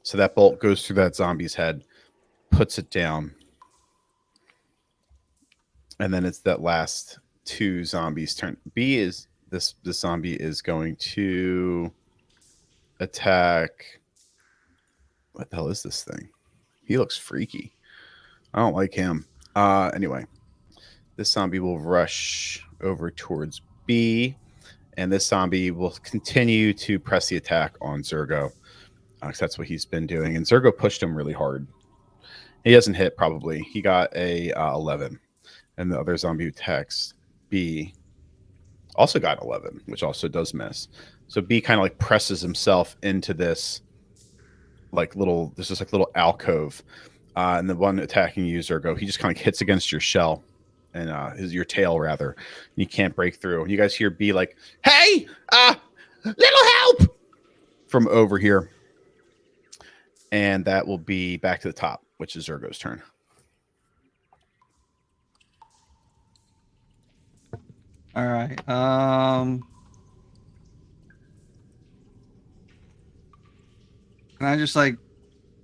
So that bolt goes through that zombie's head, puts it down. And then it's that last two zombies' turn. B is this zombie is going to attack. What the hell is this thing? He looks freaky. I don't like him. Anyway, this zombie will rush over towards B, and this zombie will continue to press the attack on Zergo. Because that's what he's been doing. And Zergo pushed him really hard. He hasn't hit, probably. He got a 11. And the other zombie who attacks B also got 11, which also does miss. So B kind of like presses himself into this like little, this is like little alcove. And the one attacking you, Zergo, he just kind of hits against your shell and your tail rather. And you can't break through. You guys hear B like, "Hey, little help!" from over here. And that will be back to the top, which is Zergo's turn. All right. Can I just like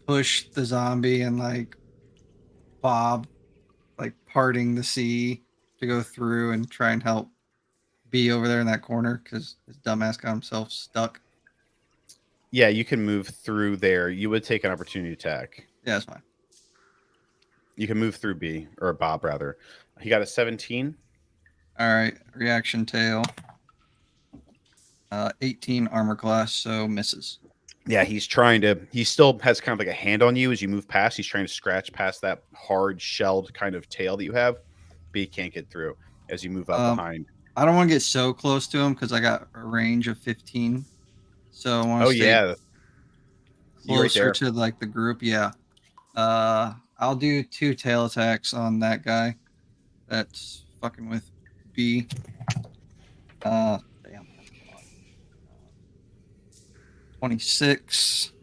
push the zombie and like Bob like parting the sea to go through and try and help B over there in that corner because his dumbass got himself stuck? Yeah, you can move through there. You would take an opportunity attack. Yeah, that's fine. You can move through B, or Bob rather. He got a 17. All right. Reaction tail. 18 armor class, so misses. Yeah, he still has kind of like a hand on you as you move past. He's trying to scratch past that hard shelled kind of tail that you have, but he can't get through as you move up behind. I don't want to get so close to him because I got a range of 15. So I want to stay closer right to like the group. Yeah. I'll do 2 tail attacks on that guy. That's fucking with B. Damn. 26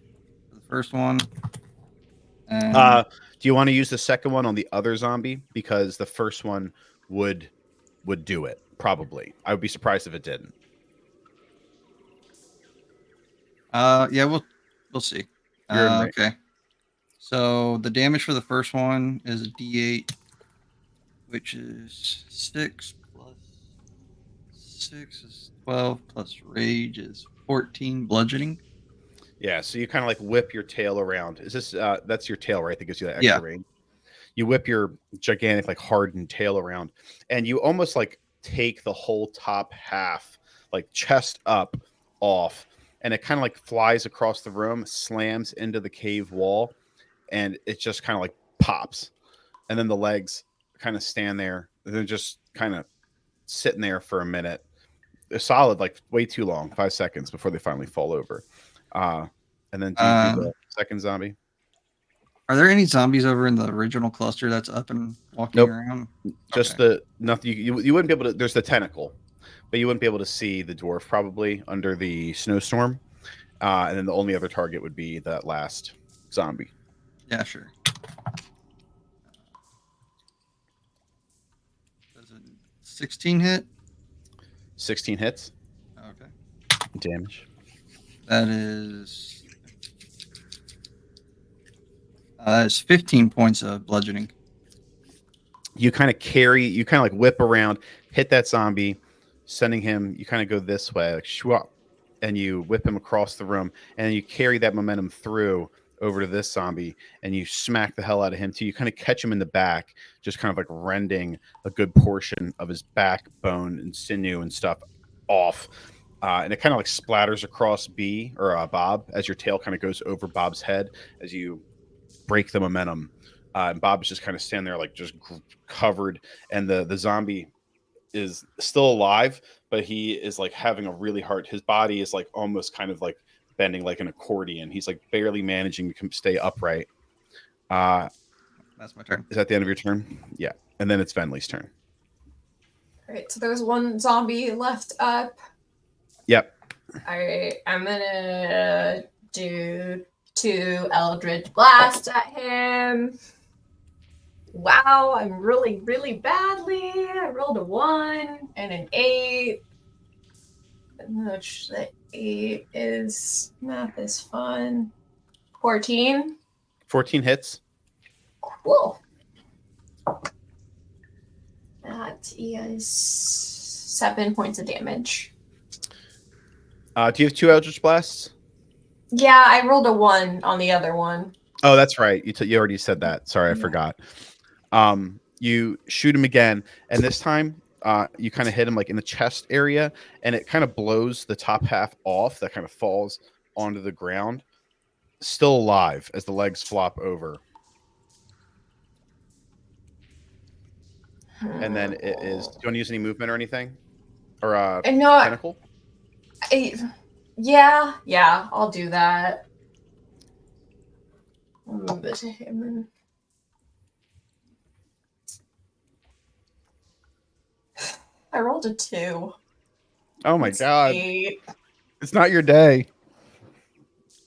for the first one. And Do you want to use the second one on the other zombie? Because the first one would do it, probably. I would be surprised if it didn't. yeah, we'll see. Okay. So the damage for the first one is a D8, which is 6 plus 6 is 12 plus rage is 14 bludgeoning. Yeah, so you kind of like whip your tail around. Is this that's your tail, right? That gives you that extra range. You whip your gigantic, like hardened tail around, and you almost like take the whole top half, like chest up, off, and it kind of like flies across the room, slams into the cave wall, and it just kind of like pops. And then the legs kind of stand there. They're just kind of sitting there for a minute. They're solid, like way too long, 5 seconds before they finally fall over. And then do you do the second zombie? Are there any zombies over in the original cluster that's up and walking around? Just the nothing. You wouldn't be able to. There's the tentacle, but you wouldn't be able to see the dwarf probably under the snowstorm. And then the only other target would be that last zombie. Yeah, sure. Does a 16 hit? 16 hits. Okay. Damage. That is It's 15 points of bludgeoning. You kind of like whip around, hit that zombie, sending him. You kind of go this way, like shwap, and you whip him across the room, and then you carry that momentum through over to this zombie, and you smack the hell out of him too. You kind of catch him in the back, just kind of like rending a good portion of his backbone and sinew and stuff off. And it kind of like splatters across Bob as your tail kind of goes over Bob's head as you break the momentum. And Bob's just kind of standing there, like just covered, and the zombie is still alive, but he is like having a really hard. His body is like almost kind of like bending like an accordion. He's like barely managing to stay upright. That's my turn. Is that the end of your turn? Yeah, and then it's Venley's turn. All right, so there's one zombie left up. Yep. All right, I'm gonna do 2 Eldritch Blast at him. Wow, I'm really, really badly. I rolled a 1 and an 8. Which the 8 is, math is fun. 14. 14 hits. Cool. That is 7 points of damage. Do you have 2 Eldritch Blasts? Yeah, I rolled a 1 on the other one. Oh, that's right. You already said that. Sorry, I Yeah. forgot. You shoot him again, and this time you kind of hit him like in the chest area, and it kind of blows the top half off. That kind of falls onto the ground, still alive as the legs flop over. And then it is. Do you want to use any movement or anything, or tentacle? Yeah, I'll do that. I'll move it to him. And... I rolled a 2. Oh my god! 8. It's not your day.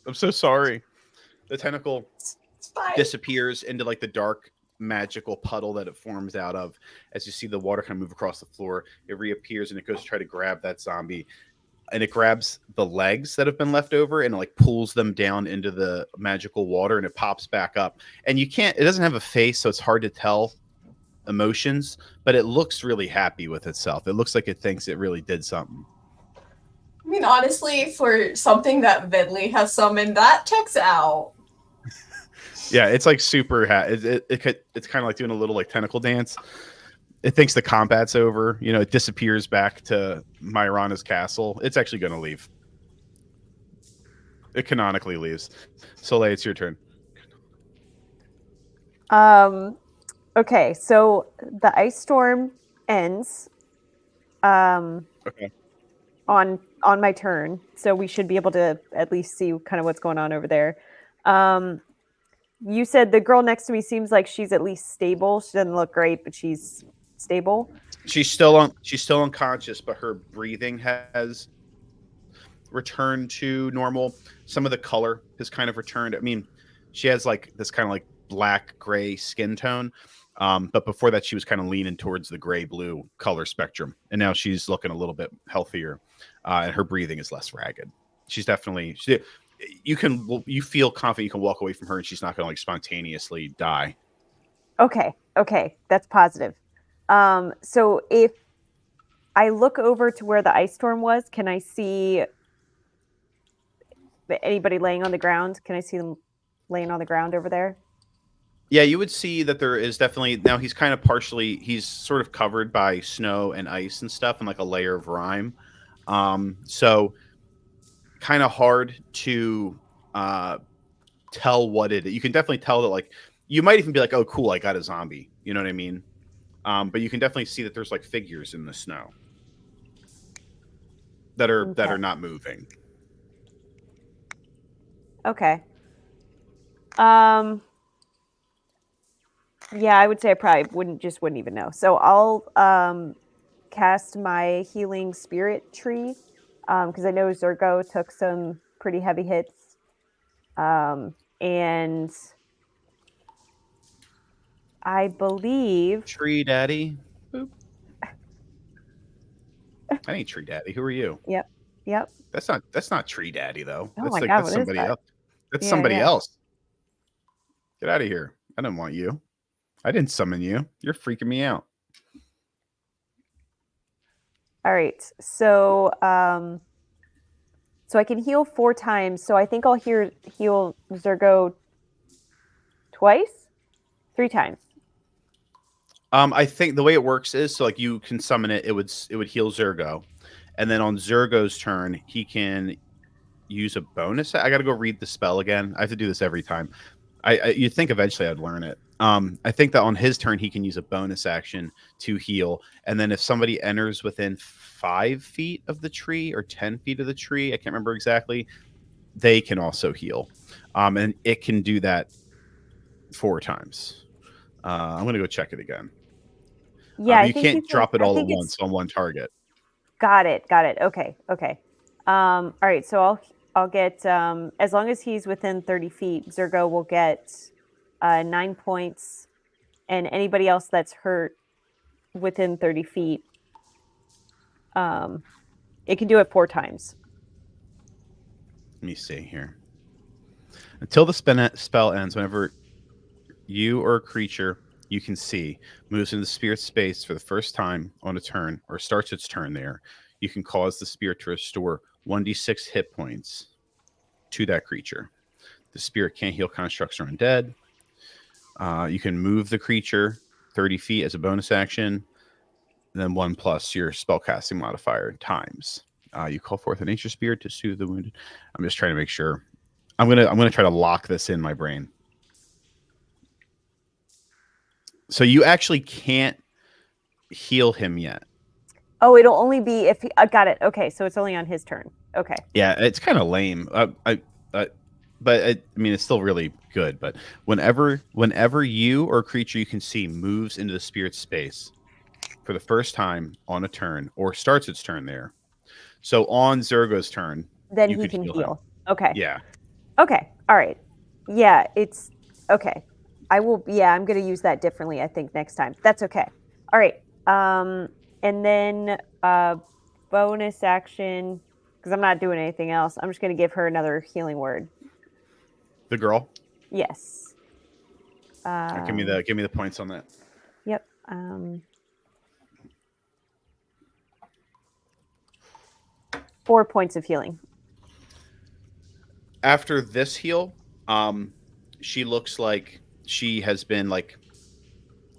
I'm so sorry. The tentacle It's fine. disappears into like the dark magical puddle that it forms out of. As you see the water kind of move across the floor, it reappears and it goes to try to grab that zombie, and it grabs the legs that have been left over and it like pulls them down into the magical water, and it pops back up. And it doesn't have a face, so it's hard to tell emotions, but it looks really happy with itself. It looks like it thinks it really did something. I mean, honestly, for something that Vidley has summoned, that checks out. Yeah, it's like super it's kind of like doing a little like tentacle dance. It thinks the combat's over. It disappears back to Myrana's castle. It's actually going to leave. It canonically leaves. Soleil, it's your turn. Okay, so the ice storm ends. Okay. On my turn, so we should be able to at least see kind of what's going on over there. You said the girl next to me seems like she's at least stable. She doesn't look great, but she's stable. She's still unconscious, but her breathing has returned to normal. Some of the color has kind of returned. I mean, she has like this kind of like black gray skin tone. But before that, she was kind of leaning towards the gray blue color spectrum, and now she's looking a little bit healthier, and her breathing is less ragged. She's definitely. You feel confident you can walk away from her, and she's not going to like spontaneously die. Okay, that's positive. So if I look over to where the ice storm was, can I see anybody laying on the ground? Can I see them laying on the ground over there? Yeah, you would see that there is definitely, now he's kind of he's sort of covered by snow and ice and stuff and like a layer of rime. So kind of hard to tell what it is. You can definitely tell that like, you might even be like, oh, cool, I got a zombie. You know what I mean? But you can definitely see that there's like figures in the snow that are not moving. Okay. Yeah, I would say I probably wouldn't even know. So I'll cast my healing spirit tree because I know Zergo took some pretty heavy hits. And I believe Tree Daddy. Boop. I ain't Tree Daddy. Who are you? Yep. That's not Tree Daddy though. Oh That's my like God, that's what is somebody that? else. That's Yeah, somebody yeah. else. Get out of here. I didn't want you. I didn't summon you. You're freaking me out. All right. So so I can heal 4 times. So I think I'll heal Zergo twice? 3 times. I think the way it works is so like you can summon it. It would heal Zergo, and then on Zergo's turn, he can use a bonus. I got to go read the spell again. I have to do this every time. You'd think eventually I'd learn it. I think that on his turn he can use a bonus action to heal, and then if somebody enters within 5 feet of the tree or 10 feet of the tree, I can't remember exactly, they can also heal, and it can do that 4 times. I'm gonna go check it again. Yeah, But I you think you can't can. drop it I all at think it's once on one target. got it. Got it. Okay. Okay. All right. So I'll get as long as he's within 30 feet, Zergo will get 9 points, and anybody else that's hurt within 30 feet, it can do it 4 times. Let me see here. Until the spell ends, whenever you or a creature you can see moves into the spirit space for the first time on a turn or starts its turn there, you can cause the spirit to restore 1d6 hit points to that creature. The spirit can't heal constructs or undead. You can move the creature 30 feet as a bonus action, then 1 plus your spellcasting modifier times. You call forth a nature spirit to soothe the wounded. I'm just trying to make sure. I'm gonna try to lock this in my brain. So you actually can't heal him yet. Oh, it'll only be if he. Got it. Okay, so it's only on his turn. Okay. Yeah, it's kind of lame. But I mean, it's still really good. But whenever you or a creature you can see moves into the spirit space for the first time on a turn or starts its turn there, so on Zergo's turn, Then you he could can heal him. heal. Okay. Yeah. Okay. All right. Yeah, it's okay. I will. Yeah, I'm going to use that differently, I think, next time. That's okay. All right. And then bonus action, because I'm not doing anything else. I'm just going to give her another healing word. The girl. Yes. Give me the points on that. Yep. 4 points of healing. After this heal, she looks like she has been like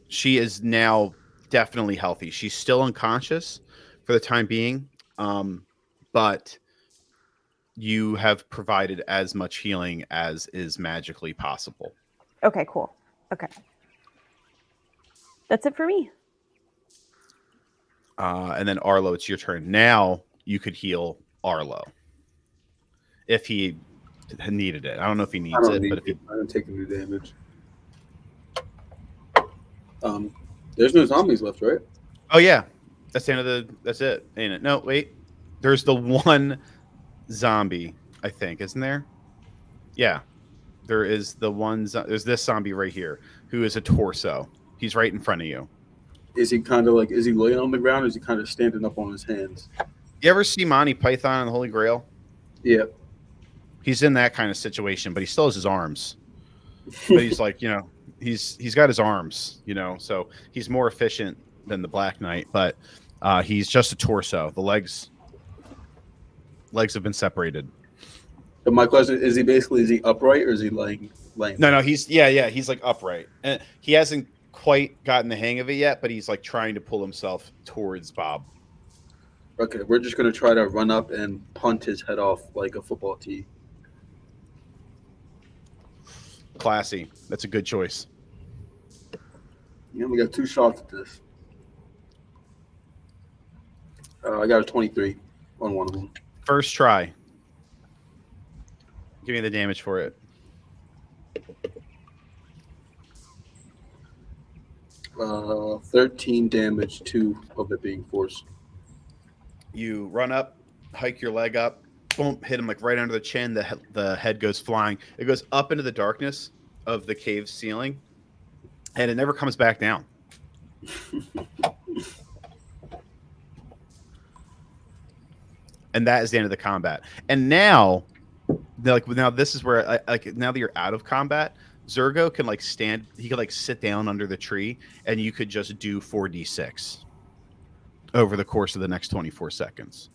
she is now definitely healthy. She's still unconscious for the time being, but you have provided as much healing as is magically possible. Okay, cool. Okay. That's it for me. And then Arlo, it's your turn. Now you could heal Arlo if he needed it. I don't know if he I needs don't it, need but if he... it. I don't take any damage. There's no zombies left, right? Oh yeah, that's the end of the. That's it, ain't it? No, wait. There's the one zombie, I think, isn't there? Yeah, there is the one. There's this zombie right here who is a torso. He's right in front of you. Is he kind of like, is he laying on the ground or is he kind of standing up on his hands? You ever see Monty Python and the Holy Grail? Yeah. He's in that kind of situation, but he still has his arms. But he's like, he's got his arms, so he's more efficient than the Black Knight, but he's just a torso. The legs have been separated. But my question is he upright or is he laying? No, he's like upright. And he hasn't quite gotten the hang of it yet, but he's like trying to pull himself towards Bob. Okay, we're just gonna try to run up and punt his head off like a football tee. Classy. That's a good choice. Yeah, we got 2 shots at this. I got a 23 on one of them. First try. Give me the damage for it. 13 damage, 2 of it being force. You run up, hike your leg up, boom, hit him like right under the chin. The head goes flying. It goes up into the darkness of the cave ceiling, and it never comes back down. And that is the end of the combat. And now this is where now that you're out of combat, Zergo can like stand. He could like sit down under the tree, and you could just do 4d6 over the course of the next 24 seconds.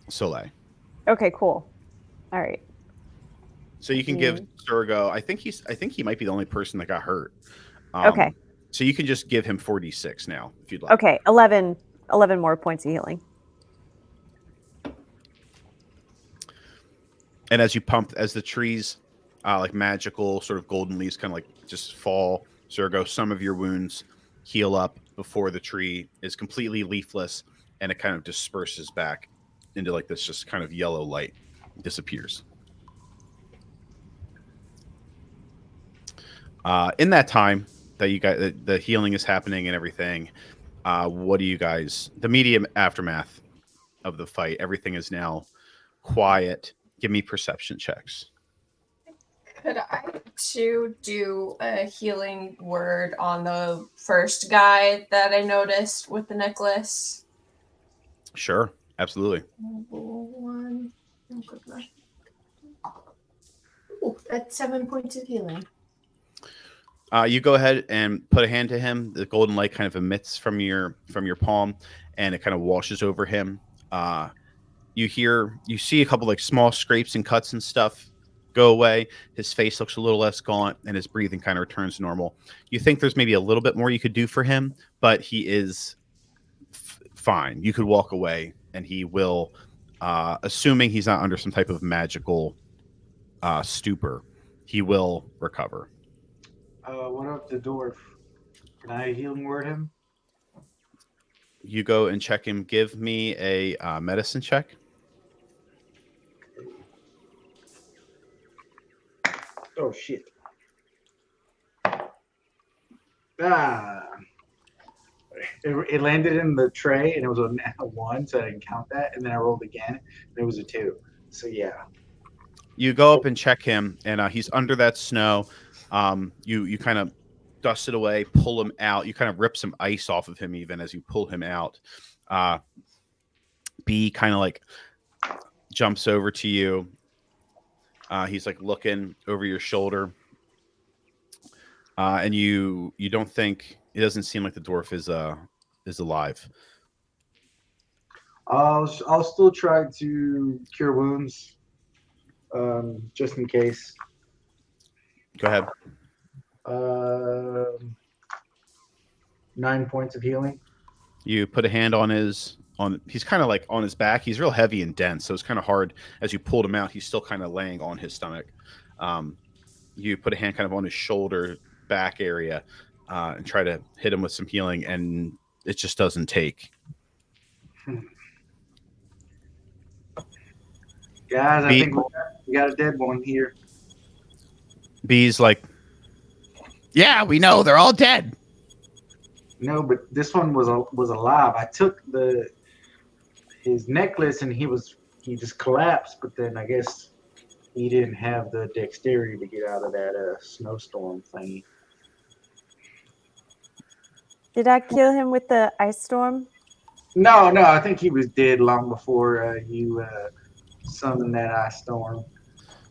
Soleil. Okay, cool. All right. So you can give Zergo. I think he might be the only person that got hurt. Okay. So you can just give him 4d6 now if you'd like. Okay, 11 more points of healing. And as you pump, as the trees, like magical sort of golden leaves, kind of like just fall, Zergo, some of your wounds heal up before the tree is completely leafless, and it kind of disperses back into like this just kind of yellow light, disappears. In that time that you guys, the healing is happening and everything, what do you guys? The medium aftermath of the fight, everything is now quiet. Give me perception checks. Could I too do a healing word on the first guy that I noticed with the necklace? Sure, absolutely. One. Ooh, that's 7 points of healing. You go ahead and put a hand to him. The golden light kind of emits from your palm, and it kind of washes over him. You see a couple like small scrapes and cuts and stuff go away. His face looks a little less gaunt, and his breathing kind of returns to normal. You think there's maybe a little bit more you could do for him, but he is fine. You could walk away, and he will, assuming he's not under some type of magical stupor, he will recover. What up, the dwarf? Can I healing word him? You go and check him. Give me a medicine check. Oh shit! Ah, it landed in the tray and it was a 1, so I didn't count that. And then I rolled again, and it was a 2. So yeah. You go up and check him, and he's under that snow. You kind of dust it away, pull him out. You kind of rip some ice off of him even as you pull him out. B kind of like jumps over to you. He's like looking over your shoulder, and you don't think it doesn't seem like the dwarf is alive. I'll still try to cure wounds, just in case. Go ahead. 9 points of healing. You put a hand on he's kind of like on his back. He's real heavy and dense, so it's kind of hard as you pulled him out. He's still kind of laying on his stomach. You put a hand kind of on his shoulder back area and try to hit him with some healing, and it just doesn't take. Guys, I think we got a dead one here. B's like, yeah, we know they're all dead. No, but this one was alive. I took his necklace and he just collapsed. But then I guess he didn't have the dexterity to get out of that snowstorm thingy. Did I kill him with the ice storm? No, I think he was dead long before you summoned that ice storm.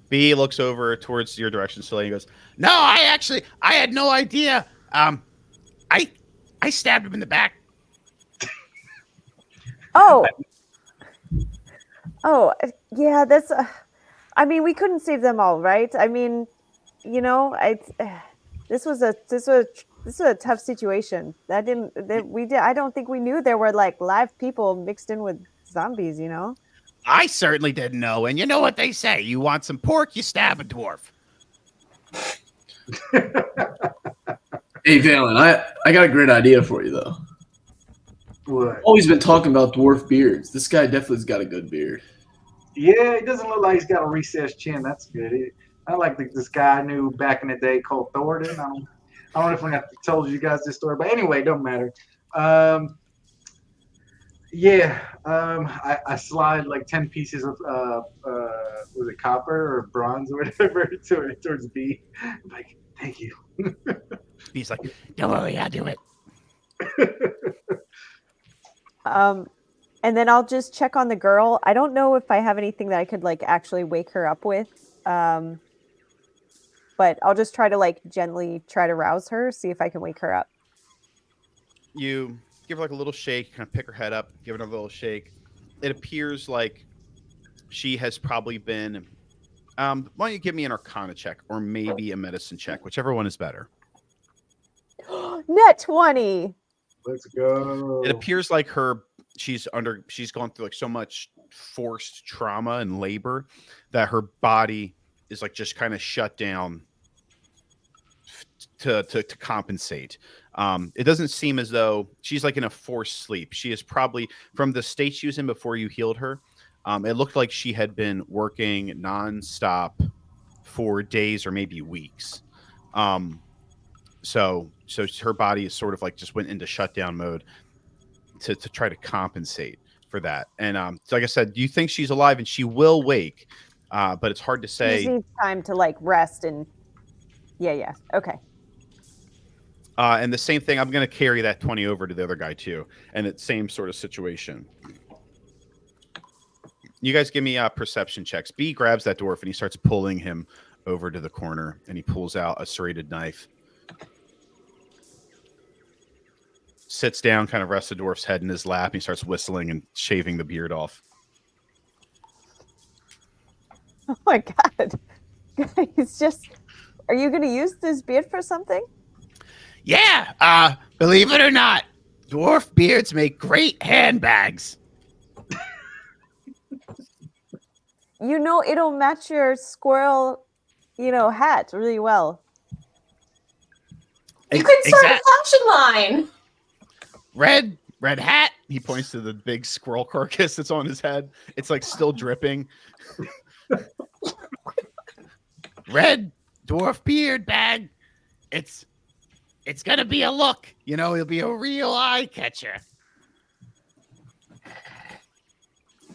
B looks over towards your direction, so he goes, no, I had no idea. I stabbed him in the back. Oh, yeah. That's. I mean, we couldn't save them all, right? I mean, this was a tough situation. I don't think we knew there were like live people mixed in with zombies. I certainly didn't know. And you know what they say: you want some pork, you stab a dwarf. Hey, Valen, I got a great idea for you, though. What? Always been talking about dwarf beards. This guy definitely's got a good beard. Yeah, it doesn't look like he's got a recessed chin. That's good. I like this guy I knew back in the day called Thornton. I don't know if I told you guys this story, but anyway, it don't matter. I slide like 10 pieces of was it copper or bronze or whatever towards B. I'm like, thank you. He's like, don't worry, I'll do it. And then I'll just check on the girl. I don't know if I have anything that I could like actually wake her up with. but I'll just try to like gently try to rouse her, see if I can wake her up. You give her like a little shake, kind of pick her head up, give her a little shake. It appears like she has probably been. Why don't you give me an Arcana check or maybe a medicine check, whichever one is better. Net 20. Let's go. It appears like she's gone through like so much forced trauma and labor that her body is like just kind of shut down to compensate. It doesn't seem as though she's like in a forced sleep. She is probably from the state she was in before you healed her. It looked like she had been working nonstop for days or maybe weeks. So her body is sort of like just went into shutdown mode to try to compensate for that. And so like I said, you think she's alive and she will wake, but it's hard to She say. just needs time to like rest and yeah. Okay. And the same thing, I'm going to carry that 20 over to the other guy too. And it's same sort of situation. You guys give me perception checks. B grabs that dwarf and he starts pulling him over to the corner and he pulls out a serrated knife. Sits down, kind of rests the dwarf's head in his lap. And he starts whistling and shaving the beard off. Oh my God. He's just, are you going to use this beard for something? Yeah, believe it or not, dwarf beards make great handbags. You know, it'll match your squirrel, hat really well. You could start a fashion line. Red hat. He points to the big squirrel carcass that's on his head. It's like still dripping. Red dwarf beard bag. It's gonna be a look. It'll be a real eye catcher.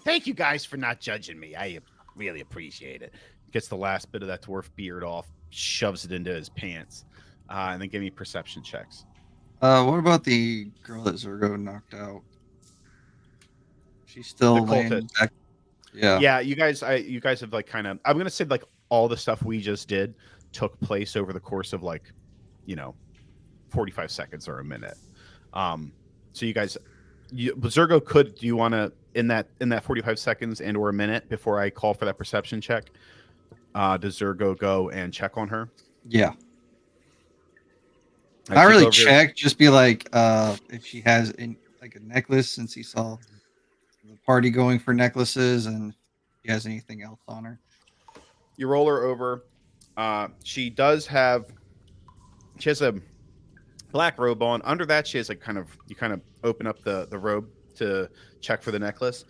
Thank you guys for not judging me. I really appreciate it. Gets the last bit of that dwarf beard off, shoves it into his pants, and then give me perception checks. What about the girl that Zergo knocked out? She's still laying back. Yeah. You guys have like kind of. I'm gonna say like all the stuff we just did took place over the course of like, 45 seconds or a minute. So you guys, Zergo could. Do you want to in that 45 seconds and or a minute before I call for that perception check? Does Zergo go and check on her? Yeah. Not really check, just be like, if she has like a necklace, since he saw the party going for necklaces, and if she has anything else on her. You roll her over. She has a black robe on. Under that, she has like you kind of open up the robe to check for the necklace.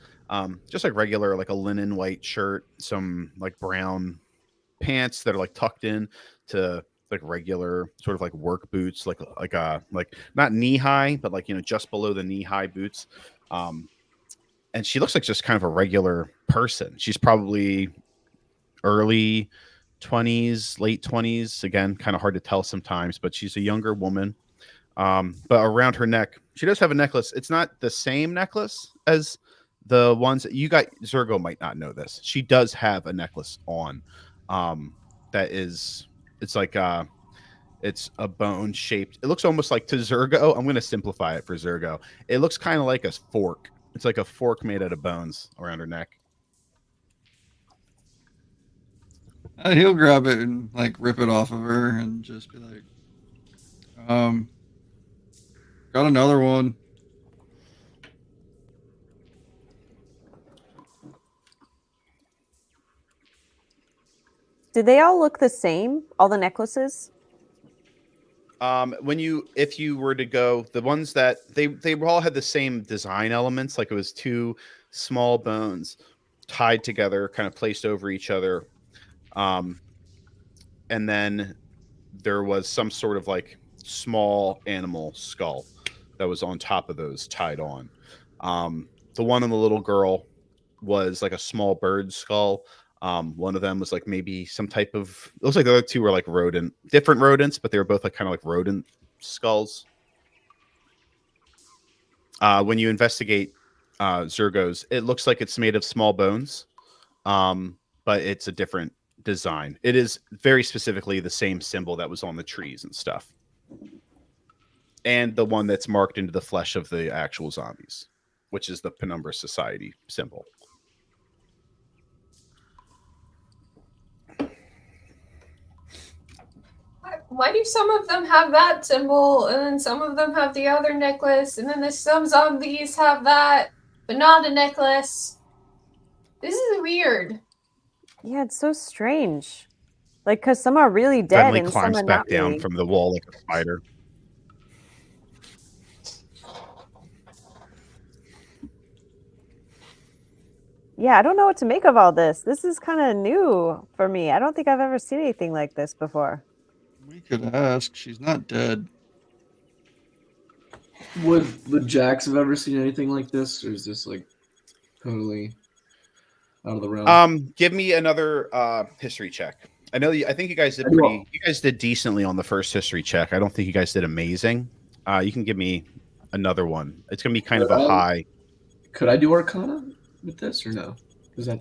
Just like regular, like a linen white shirt, some like brown pants that are like tucked in to like regular sort of like work boots, like not knee high, but like just below the knee high boots. And she looks like just kind of a regular person. She's probably early 20s, late 20s. Again, kind of hard to tell sometimes, but she's a younger woman. But around her neck, she does have a necklace. It's not the same necklace as the ones that you got. Zergo might not know this. She does have a necklace on. That is, it's like it's a bone shaped. It looks almost like to Zergo. I'm going to simplify it for Zergo. It looks kind of like a fork. It's like a fork made out of bones around her neck. He'll grab it and like rip it off of her and just be like, got another one. Do they all look the same? All the necklaces? If you were to go, the ones that they all had the same design elements, like it was two small bones tied together, kind of placed over each other. And then there was some sort of like small animal skull that was on top of those tied on. The one on the little girl was like a small bird skull. One of them was like maybe some type of. It looks like the other two were like different rodents, but they were both like kind of like rodent skulls. When you investigate Zergo's, it looks like it's made of small bones, but it's a different design. It is very specifically the same symbol that was on the trees and stuff. And the one that's marked into the flesh of the actual zombies, which is the Penumbra Society symbol. Why do some of them have that symbol, and then some of them have the other necklace, and then there's some zombies have that, but not a necklace? This is weird. Yeah, it's so strange. Like, because some are really dead Suddenly and some climbs are back not down really. from the wall like a spider. Yeah, I don't know what to make of all this. This is kind of new for me. I don't think I've ever seen anything like this before. We could ask. She's not dead. Would Jax have ever seen anything like this, or is this like totally out of the realm? Give me another history check. I know. I think you guys did I do all- pretty. You guys did decently on the first history check. I don't think you guys did amazing. You can give me another one. It's gonna be kind of a high. Could I do Arcana with this or no? Is that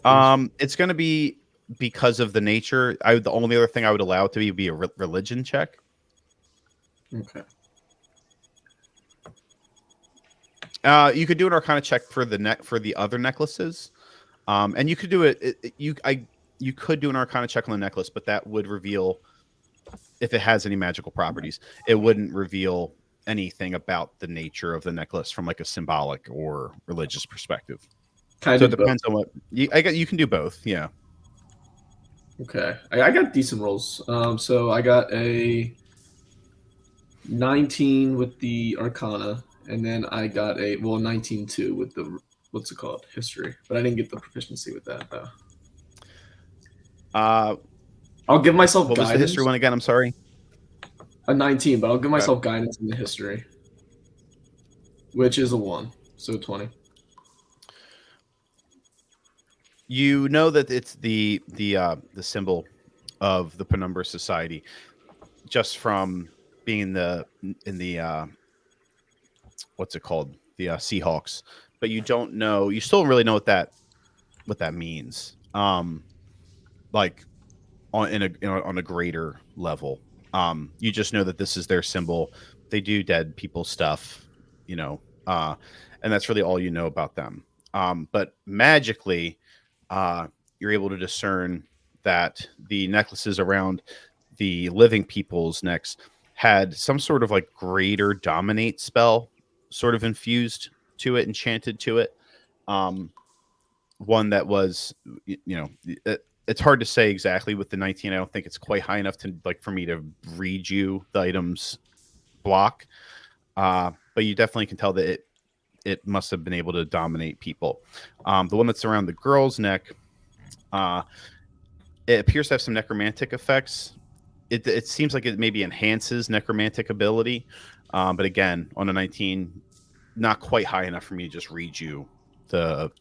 It's gonna be because of the nature. The only other thing I would allow it to be would be a religion check. okay? You could do an Arcana check for the other necklaces, and you could do it. You could do an Arcana check on the necklace, but that would reveal if it has any magical properties. It wouldn't reveal anything about the nature of the necklace from like a symbolic or religious perspective. So it depends on what you can do both. Yeah. Okay, I got decent rolls. So I got a 19 with the Arcana, and then I got a 19 too with the what's it called, history. But I didn't get the proficiency with that though. I'll give myself what guidance. Was the history one again? I'm sorry. A 19, but I'll give myself guidance in the history, which is a 1, so 20. You know that it's the symbol of the Penumbra Society, just from being in the what's it called, the Seahawks, but you don't know. You still don't really know what that means. Like on a greater level. You just know that this is their symbol. They do dead people stuff, and that's really all you know about them. But magically, you're able to discern that the necklaces around the living people's necks had some sort of like greater dominate spell sort of infused to it, enchanted to it. One that was, it's hard to say exactly with the 19. I don't think it's quite high enough to like for me to read you the item's block. But you definitely can tell that it must have been able to dominate people. The one that's around the girl's neck, it appears to have some necromantic effects. It seems like it maybe enhances necromantic ability. But again, on a 19, not quite high enough for me to just read you the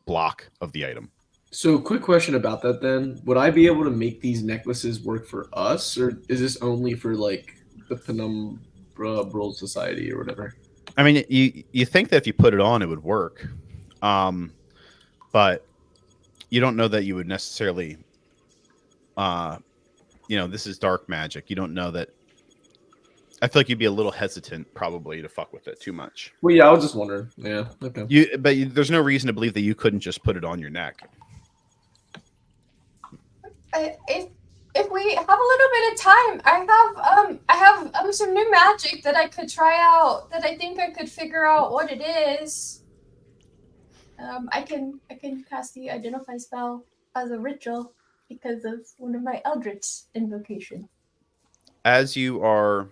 block of the item. So, quick question about that then. Would I be able to make these necklaces work for us, or is this only for like the Penumbra Society or whatever? I mean, you think that if you put it on, it would work. But you don't know that you would necessarily, this is dark magic. You don't know that. I feel like you'd be a little hesitant probably to fuck with it too much. Well, yeah, I was just wondering. Yeah, okay. There's no reason to believe that you couldn't just put it on your neck. If we have a little bit of time, I have some new magic that I could try out. That I think I could figure out what it is. I can cast the identify spell as a ritual because of one of my eldritch invocation. As you are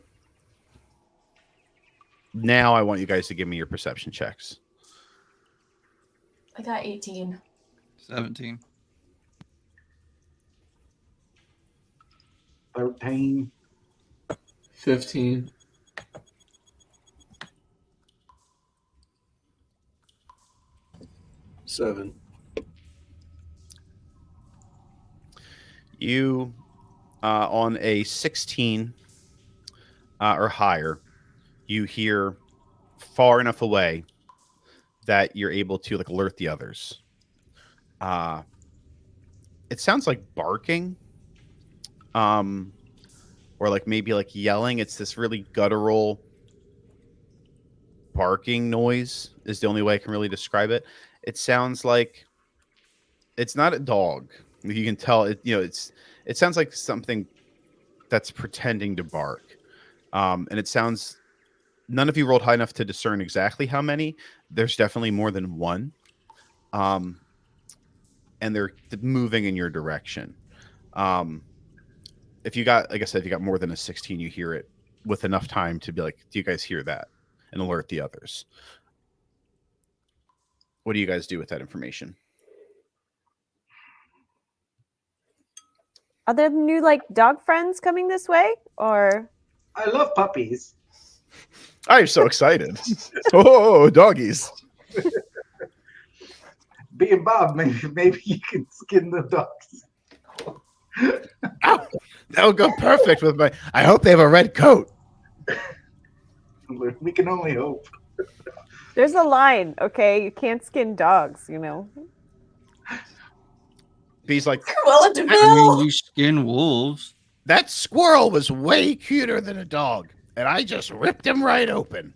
now, I want you guys to give me your perception checks. I got 18. 17. 13. 15. 7. You, on a 16 or higher, you hear far enough away that you're able to like alert the others. it sounds like barking, or like maybe like yelling. It's this really guttural barking noise is the only way I can really describe it. It sounds like it's not a dog. You can tell it. It sounds like something that's pretending to bark. And it sounds. None of you rolled high enough to discern exactly how many. There's definitely more than one. Um, and they're moving in your direction. Um, if you got, like I said, if you got more than a 16, you hear it with enough time to be like, do you guys hear that? And alert the others. What do you guys do with that information? Are there new like dog friends coming this way, or? I love puppies. I'm so excited. Oh, doggies. B and Bob, maybe you can skin the dogs. Ow, that would go perfect with my. I hope they have a red coat. We can only hope. There's a line, okay? You can't skin dogs, you know. B's like, Cruella de I mean, Vil. you skin wolves. that squirrel was way cuter than a dog, and I just ripped him right open.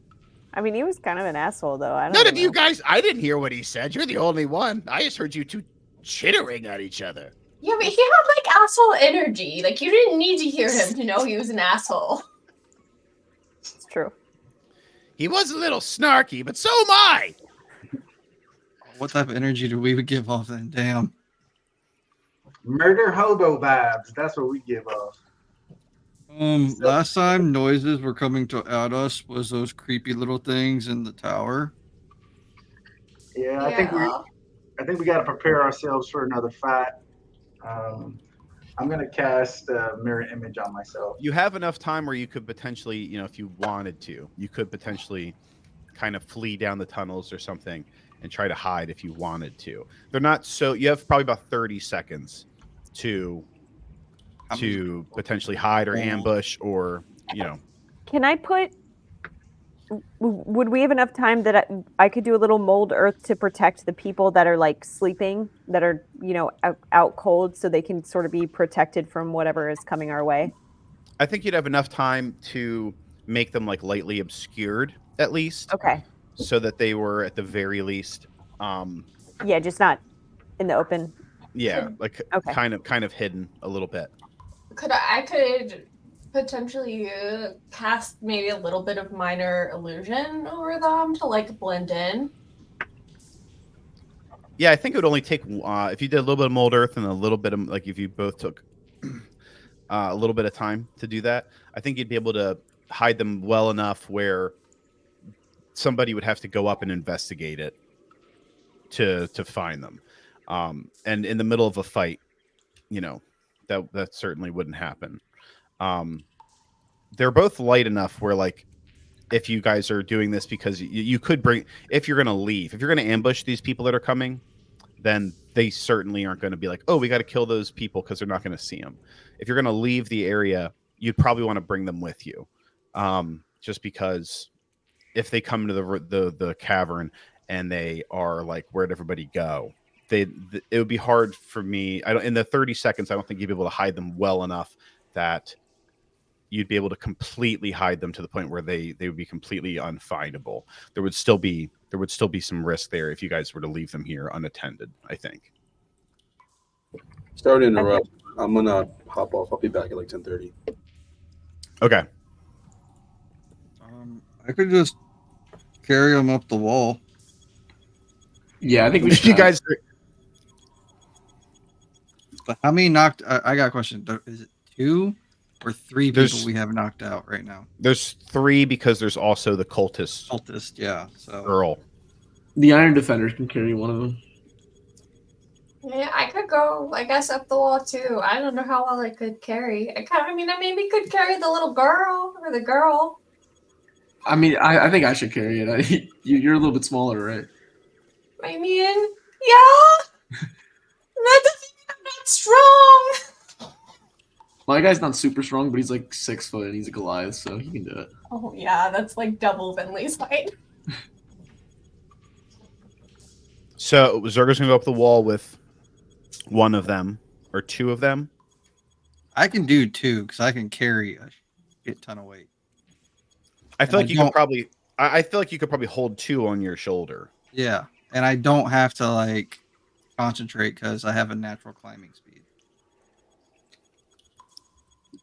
I mean, he was kind of an asshole, though. I don't None of know. you guys, I didn't hear what he said. You're the only one. I just heard you two chittering at each other. Yeah, but he had like asshole energy. Like you didn't need to hear him to know he was an asshole. It's true. He was a little snarky, but so am I. What type of energy do we give off then? Damn. Murder hobo vibes. That's what we give off. Last time noises were coming at us was those creepy little things in the tower. Yeah, I think we got to prepare ourselves for another fight. I'm gonna cast a mirror image on myself. You have enough time where you could potentially, if you wanted to, you could potentially kind of flee down the tunnels or something and try to hide if you wanted to. They're not so. You have probably about 30 seconds to potentially hide or ambush or Can I put? Would we have enough time that I could do a little mold earth to protect the people that are like sleeping, that are out cold, so they can sort of be protected from whatever is coming our way? I think you'd have enough time to make them like lightly obscured at least. Okay. So that they were at the very least. Yeah, just not in the open. Yeah, like Okay. kind of hidden a little bit. I could potentially cast maybe a little bit of minor illusion over them to like blend in. Yeah, I think it would only take if you did a little bit of mold earth and a little bit of like if you both took a little bit of time to do that, I think you'd be able to hide them well enough where somebody would have to go up and investigate it to find them. And in the middle of a fight, that certainly wouldn't happen. They're both light enough where like if you guys are doing this because you could bring, if you're going to leave, if you're going to ambush these people that are coming, then they certainly aren't going to be like, oh, we got to kill those people because they're not going to see them. If you're going to leave the area, you'd probably want to bring them with you, just because if they come to the cavern and they are like, where'd everybody go? It would be hard for me. In the 30 seconds, I don't think you'd be able to hide them well enough that you'd be able to completely hide them to the point where they would be completely unfindable. There would still be some risk there if you guys were to leave them here unattended, I think. Sorry to interrupt. I'm gonna hop off. I'll be back at like 10:30. Okay. I could just carry them up the wall. Yeah, I think we If should. you guys, But how many knocked? I got a question. Is it 2 or 3 There's- people we have knocked out right now? there's 3 because there's also the cultist Cultist, yeah. So Earl. The Iron Defenders can carry one of them. Yeah, I could go, I guess, up the wall too. I don't know how well I could carry. I maybe could carry the little girl or the girl. I mean, I think I should carry it. You're a little bit smaller, right? I mean, yeah. That doesn't mean I'm not strong. My guy's not super strong, but he's like 6 foot and he's a Goliath, so he can do it. Oh yeah, that's like double Vinley's height. So Zerga's gonna go up the wall with one of them. or 2 of them? I can do 2 because I can carry a shit ton of weight. I And feel I like you could don't- probably. I feel like you could probably hold 2 on your shoulder. Yeah, and I don't have to like concentrate because I have a natural climbing speed.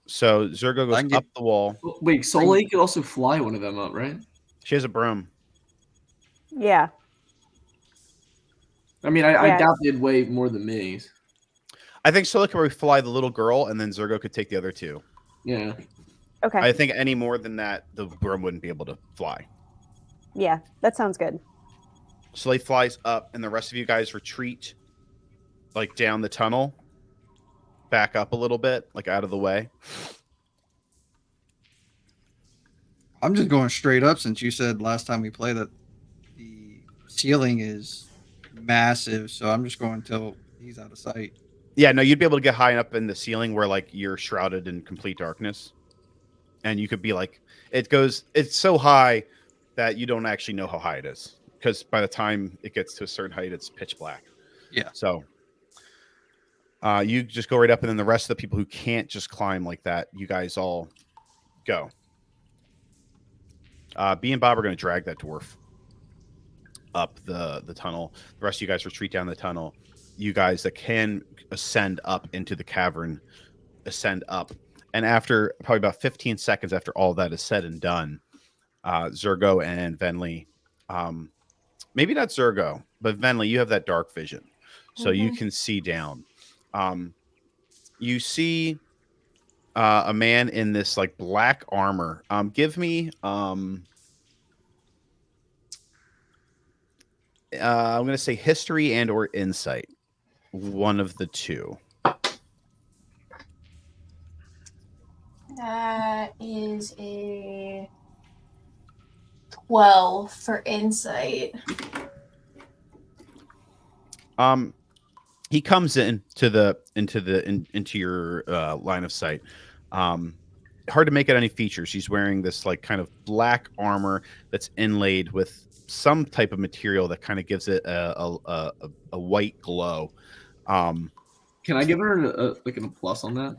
So Zergo I goes can get- up the wall. Wait, Soleil could also fly one of them up, right? She has a broom. Yeah. I mean, I Yeah. doubt they'd weigh more than me. I think Sola could probably fly the little girl, and then Zergo could take the other 2. Yeah. Okay. I think any more than that, the broom wouldn't be able to fly. Yeah, that sounds good. Soleil flies up, and the rest of you guys retreat, like down the tunnel, back up a little bit, like out of the way. I'm just going straight up since you said last time we played that the ceiling is massive, so I'm just going until he's out of sight. Yeah, no, you'd be able to get high up in the ceiling where like you're shrouded in complete darkness, and you could be like, it's so high that you don't actually know how high it is because by the time it gets to a certain height, it's pitch black. Yeah. So you just go right up, and then the rest of the people who can't just climb like that, you guys all go. B and Bob are going to drag that dwarf up the tunnel. The rest of you guys retreat down the tunnel. You guys that can ascend up into the cavern, ascend up. And after probably about 15 seconds after all that is said and done, Zergo and Venli, maybe not Zergo, but Venli, you have that dark vision. So you can see down. You see a man in this like black armor. Give me I'm going to say history and or insight. One of the 2. That is a 12 for insight. He comes into your line of sight. Hard to make out any features. He's wearing this like kind of black armor that's inlaid with some type of material that kind of gives it a white glow. Can I give her like a plus on that?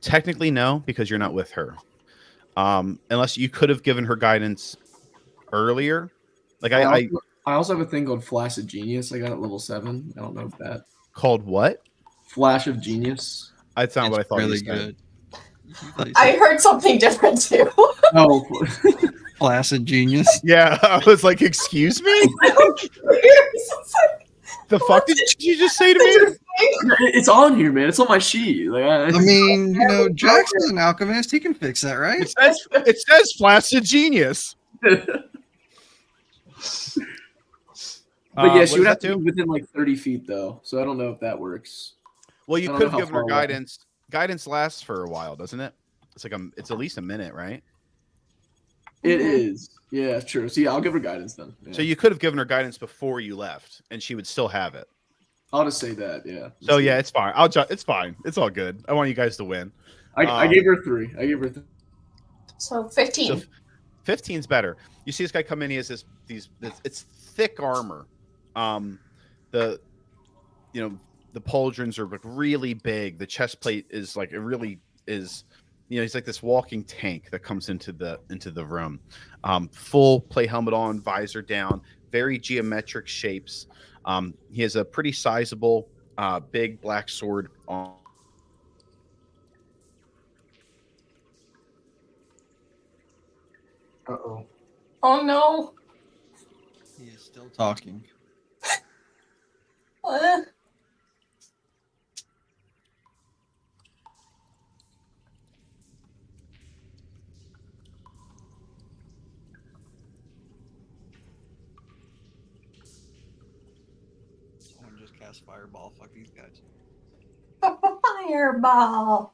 Technically, no, because you're not with her. Unless you could have given her guidance earlier. Like I also have a thing called Flash of Genius. I got at level 7. I don't know if that. Called what? Flash of Genius. That's not what I thought. Really you said. good. I heard something different too. Oh, Placid genius. Yeah, I was like, excuse me? The fuck did you just say to me? it's on here, man. It's on my sheet. Like, I mean, you know, Jackson's an alchemist. He can fix that, right? It says flaccid genius. But yeah, she what would does have that to do? be within like 30 feet though. So I don't know if that works. Well, you I don't could know have how given her far away. guidance. Guidance lasts for a while, doesn't it? It's at least a minute, right? It is. Yeah, true. So yeah, I'll give her guidance then. Yeah. So you could have given her guidance before you left, and she would still have it. I'll just say that. Yeah. So yeah, it's fine. It's fine. It's all good. I want you guys to win. I gave her 3. I gave her 3. So 15. So 15's better. You see this guy come in. He has it's thick armor. The pauldrons are like really big. The chest plate is like it really is. He's like this walking tank that comes into the room. Full plate helmet on, visor down, very geometric shapes. He has a pretty sizable, big black sword on. Uh-oh. Oh no. He is still talking. What? Someone just cast fireball. Fuck these guys. Fireball.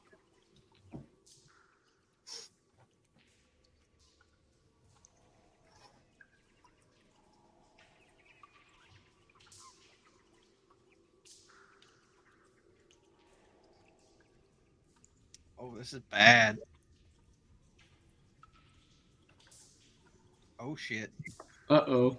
Oh, this is bad. Oh shit. Uh-oh.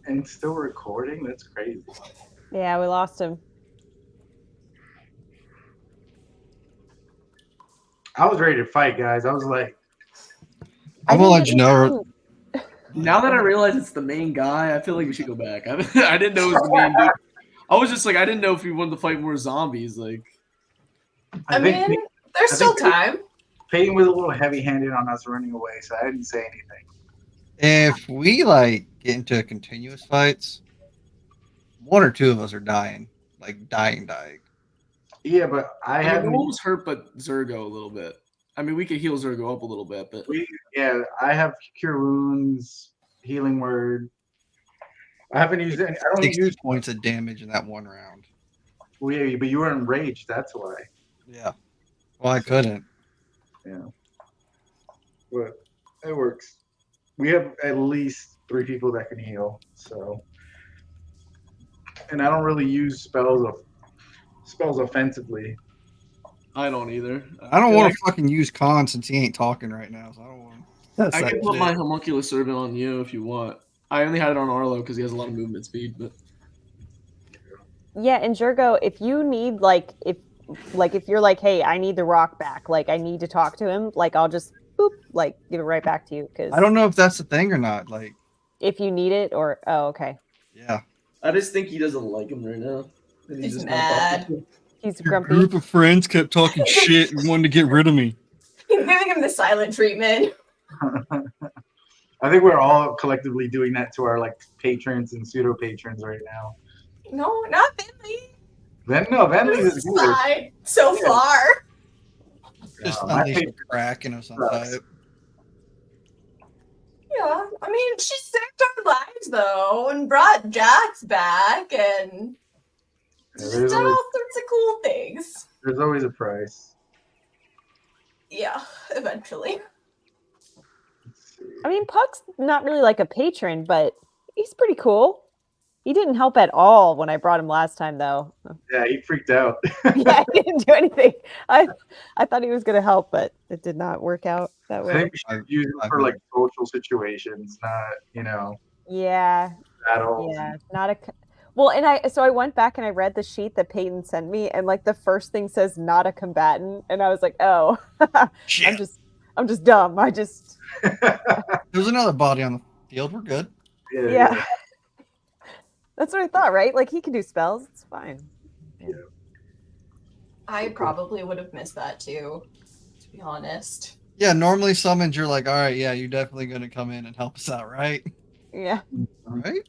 And still recording? That's crazy. Yeah, we lost him. I was ready to fight, guys. I was like, I will let you know. Now that I realize it's the main guy, I feel like we should go back. I didn't know it was the main dude. I was just like, I didn't know if we wanted to fight more zombies. Like, I think mean, there's still time. Peyton was a little heavy-handed on us running away, so I didn't say anything. If we like get into continuous fights, one or two of us are dying, like dying. Yeah, but I mean, haven't. no one was hurt but Zergo a little bit. I mean, we could heal Zergo up a little bit, but I have cure wounds, healing word. I haven't used any. I don't 60 use. points of damage in that one round. Well, yeah, but you were enraged. That's why. Yeah. Well, I couldn't. Yeah. But it works. We have at least 3 people that can heal. So, and I don't really use spells offensively. I don't either. I don't feel want like to fucking use Khan since he ain't talking right now, so I don't want. I can put my homunculus servant on you if you want. I only had it on Arlo because he has a lot of movement speed, but Yeah, and Jurgo, if you need like if you're like, hey, I need the rock back, like I need to talk to him, like I'll just boop, like give it right back to you because I don't know if that's the thing or not. Like, if you need it or okay, yeah, I just think he doesn't like him right now. And He's just mad. he's your grumpy. group of friends kept talking shit and wanted to get rid of me. He's giving him the silent treatment. I think we're all collectively doing that to our like patrons and pseudo patrons right now. No, not Bentley. Bentley is good. Fine so far. Just my unleash a patron crack in us on sucks. type. Yeah, I mean, she saved our lives though, and brought Jax back, and she's there's done always- all sorts of cool things. There's always a price. Yeah, eventually. Let's see. I mean, Puck's not really like a patron, but he's pretty cool. He didn't help at all when I brought him last time, though. Yeah, he freaked out. Yeah, he didn't do anything. I thought he was going to help, but it did not work out that I way. think we should use it I've for like heard. social situations, not Yeah, battles. yeah, not a. Well, and I went back and I read the sheet that Peyton sent me, and like the first thing says not a combatant, and I was like, oh, Shit. I'm just dumb. I just There's another body on the field. We're good. yeah. That's what I thought, right? Like he can do spells. It's fine. I probably would have missed that too, to be honest. Yeah, normally summons, you're like, all right, yeah, you're definitely going to come in and help us out, right? Yeah. Right?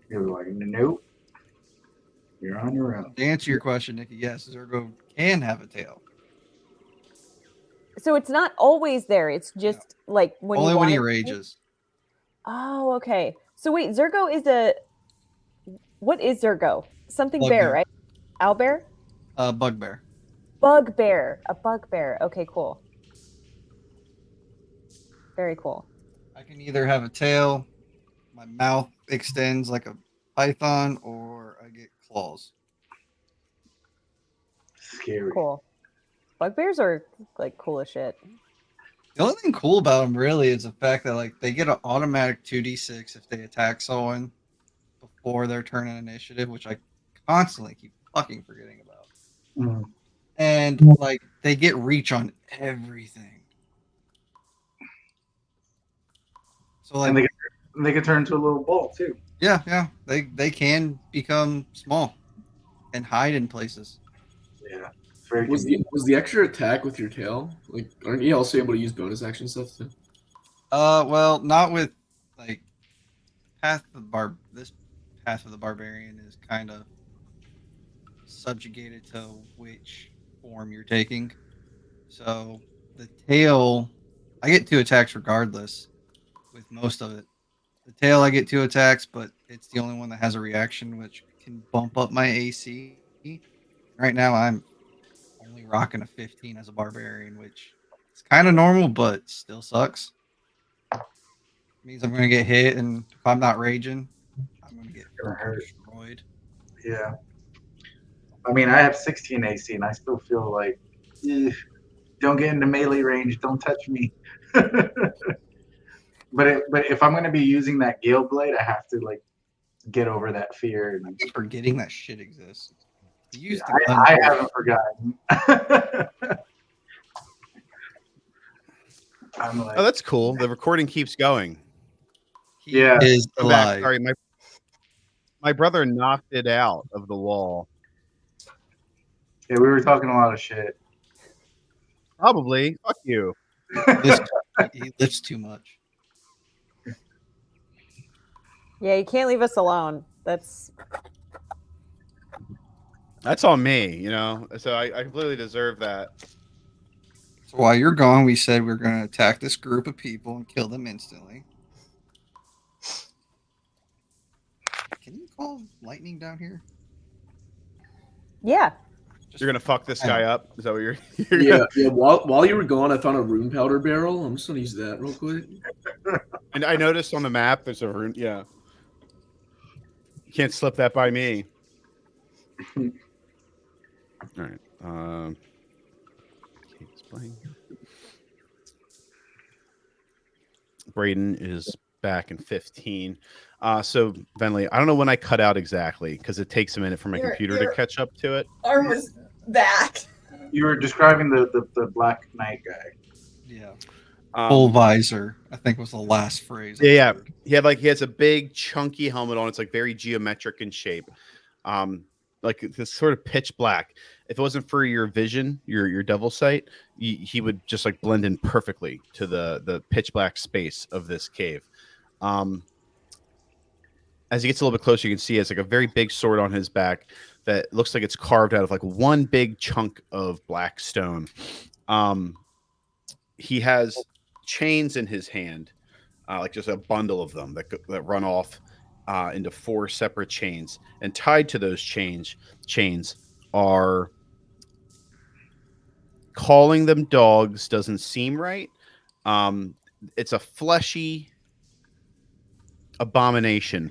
You're like, nope. You're on your own. To answer your question, Nikki, yes, Zergo can have a tail. So it's not always there. It's just like when Only you when want he it to be? rages. Oh, okay. So wait, Zergo is what is Zergo? Something Bugbear. bear, right? Owlbear? Bugbear. Bugbear. A bugbear. Okay, cool. Very cool. I can either have a tail, my mouth extends like a python, or I get claws. Scary. Cool. Bugbears are like cool as shit. The only thing cool about them really is the fact that like they get an automatic 2d6 if they attack someone before their turn in initiative, which I constantly keep fucking forgetting about. Mhm. And like they get reach on everything. So like And they can turn into a little ball too. yeah, they can become small and hide in places. Yeah. It's very was the extra attack with your tail? Like, aren't you also able to use bonus action stuff too? Well, not with like this path of the barbarian is kind of subjugated to which form you're taking. So the tail, I get 2 attacks regardless with most of it. The tail, I get 2 attacks, but it's the only one that has a reaction, which can bump up my AC. Right now, I'm only rocking a 15 as a barbarian, which is kind of normal, but still sucks. Means I'm going to get hit, and if I'm not raging, I'm going to get Gonna hurt. destroyed. Yeah. I mean, I have 16 AC, and I still feel like, don't get into melee range. Don't touch me. but if I'm gonna be using that Gale Blade, I have to like get over that fear. And I keep forgetting that shit exists. You used the I, gun. I haven't forgotten. I'm like, Oh, that's cool. The recording keeps going. He Yeah. is I'm back. alive. Sorry, my brother knocked it out of the wall. yeah, we were talking a lot of shit. Probably. Fuck you. He lifts too much. Yeah, you can't leave us alone. That's on me, you know. So I completely deserve that. So while you're gone, we said we're going to attack this group of people and kill them instantly. Can you call lightning down here? yeah. You're gonna fuck this guy up. Is that what you're? Yeah, yeah. While you were gone, I found a rune powder barrel. I'm just gonna use that real quick. And I noticed on the map there's a rune. Yeah. You can't slip that by me. All right. Kate's playing. Braden is back in 15. So Venley, I don't know when I cut out exactly because it takes a minute for my computer to catch up to it. Arm was back. You were describing the Black Knight guy. Yeah. Full visor, I think was the last phrase. Yeah. He has a big chunky helmet on. It's like very geometric in shape. Like this sort of pitch black. If it wasn't for your vision, your devil sight, he would just like blend in perfectly to the pitch black space of this cave. As he gets a little bit closer, you can see he has like a very big sword on his back that looks like it's carved out of like one big chunk of black stone. He has chains in his hand, like just a bundle of them that run off into 4 separate chains, and tied to those chains are, calling them dogs doesn't seem right. It's a fleshy abomination.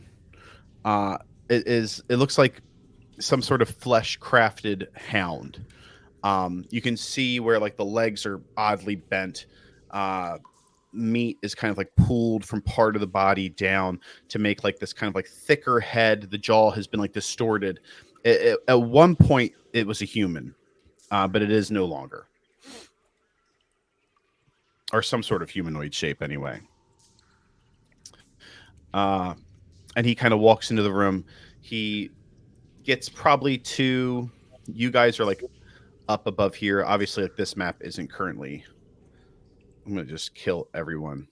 It looks like some sort of flesh crafted hound. You can see where like the legs are oddly bent. Meat is kind of like pulled from part of the body down to make like this kind of like thicker head. The jaw has been like distorted. At one point, it was a human, but it is no longer, or some sort of humanoid shape anyway. And he kind of walks into the room. He gets probably to, you guys are like up above here. Obviously, like this map isn't currently. I'm gonna just kill everyone.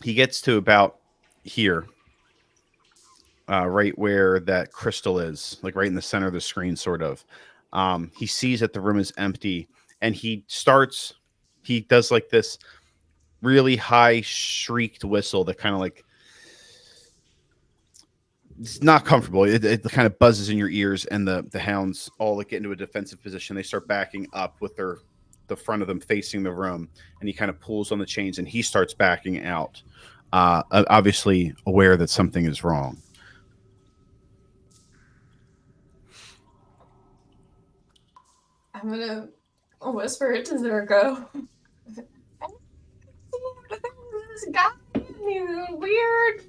He gets to about here, right where that crystal is, like right in the center of the screen, sort of. He sees that the room is empty, and he does like this really high shrieked whistle that kind of like, it's not comfortable. It kind of buzzes in your ears, and the hounds all like get into a defensive position. They start backing up with the front of them facing the room, and he kind of pulls on the chains, and he starts backing out, obviously aware that something is wrong. I'm gonna whisper it to Zergo. This guy, these weird,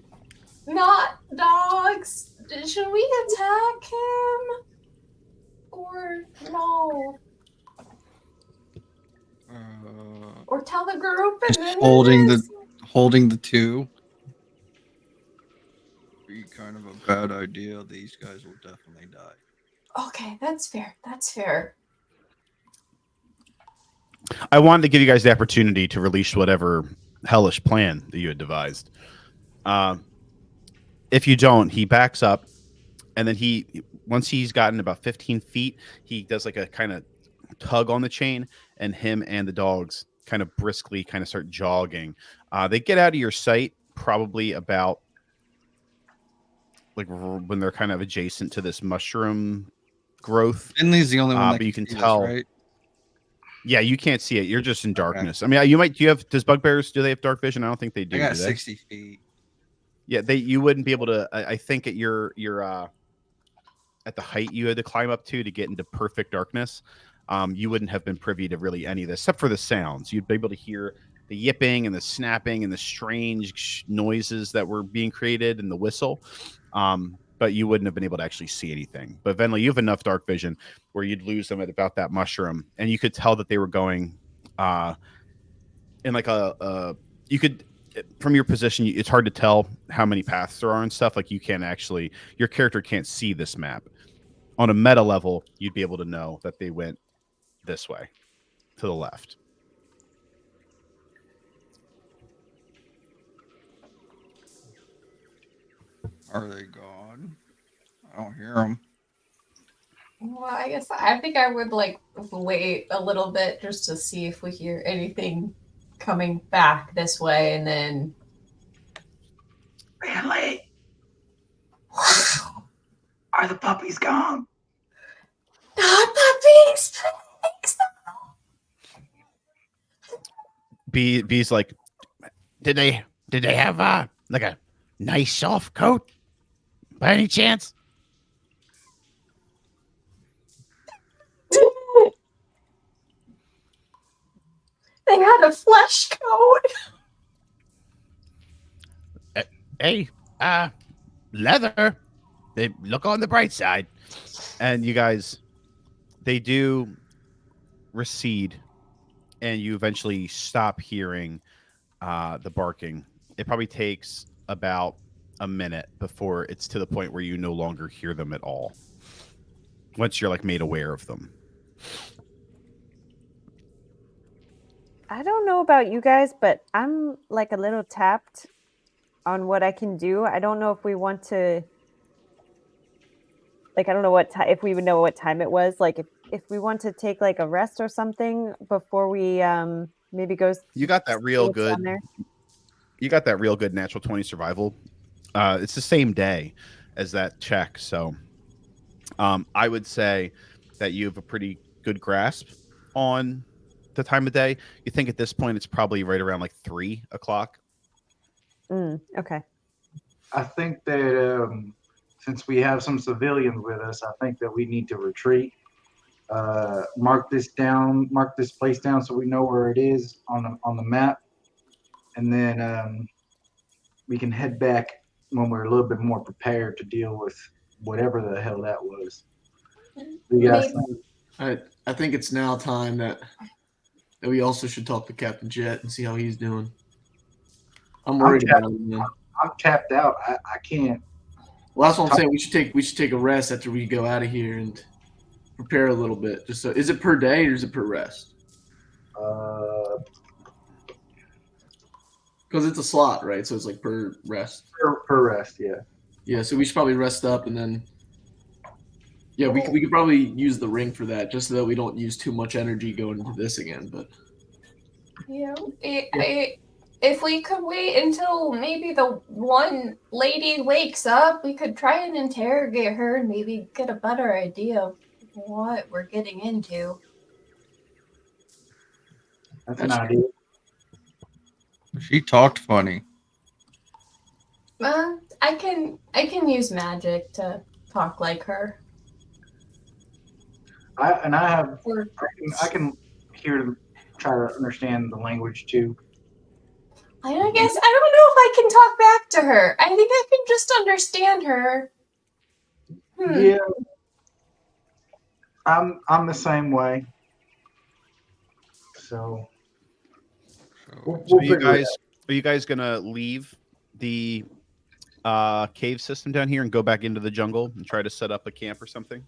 not dogs. Should we attack him? Or no? Or tell the group and then holding the two. Be kind of a bad idea. These guys will definitely die. Okay, that's fair. That's fair. I wanted to give you guys the opportunity to release whatever hellish plan that you had devised. If you don't, he backs up, and then once he's gotten about 15 feet, he does like a kind of tug on the chain, and him and the dogs kind of briskly kind of start jogging. They get out of your sight probably about like when they're kind of adjacent to this mushroom growth. Finley's the only one that but you can see tell, this, right? Yeah, you can't see it. You're just in Okay. darkness. I mean, you might. Does bugbears, do they have dark vision? I don't think they do. I got do they? 60 feet. Yeah, you wouldn't be able to. I think at your at the height you had to climb up to get into perfect darkness. you wouldn't have been privy to really any of this, except for the sounds. You'd be able to hear the yipping and the snapping and the strange noises that were being created and the whistle. But you wouldn't have been able to actually see anything. But Venli, you have enough dark vision where you'd lose them at about that mushroom, and you could tell that they were going in like you could, from your position, it's hard to tell how many paths there are and stuff. Like you can't actually, your character can't see this map. On a meta level, you'd be able to know that they went this way to the left. Are they gone? I don't hear them. Well, I think I would like wait a little bit just to see if we hear anything coming back this way, and then. Really? Are the puppies gone? Not puppies! B's like, did they have like a nice soft coat by any chance? They had a flesh coat. Hey, leather. They look on the bright side. And you guys, they do recede, and you eventually stop hearing the barking. It probably takes about a minute before it's to the point where you no longer hear them at all. Once you're like made aware of them. I don't know about you guys, but I'm like a little tapped on what I can do. I don't know if we want to, like, I don't know what time, if we would know what time it was. Like, if we want to take like a rest or something before we maybe go. You got that real good. You got that real good natural 20 survival. It's the same day as that check, so I would say that you have a pretty good grasp on the time of day. You think at this point it's probably right around like 3 o'clock. Okay. I think that since we have some civilians with us, I think that we need to retreat. Mark this place down so we know where it is on the map, and then we can head back when we're a little bit more prepared to deal with whatever the hell that was. You guys think? I think it's now time that we also should talk to Captain Jet and see how he's doing. I'm worried about him, man. I'm tapped out. I can't. Well, that's what I'm saying. We should take a rest after we go out of here and prepare a little bit. Just so, is it per day or is it per rest? Because it's a slot, right? So it's like per rest. Per rest, yeah. Yeah. So we should probably rest up and then. Yeah, we could probably use the ring for that, just so that we don't use too much energy going into this again. But You know, if we could wait until maybe the one lady wakes up, we could try and interrogate her and maybe get a better idea of what we're getting into. That's an idea. She talked funny. I can use magic to talk like her. I can hear, try to understand the language too. I guess I don't know if I can talk back to her. I think I can just understand her. Yeah, I'm the same way. So So you guys gonna leave the cave system down here and go back into the jungle and try to set up a camp or something?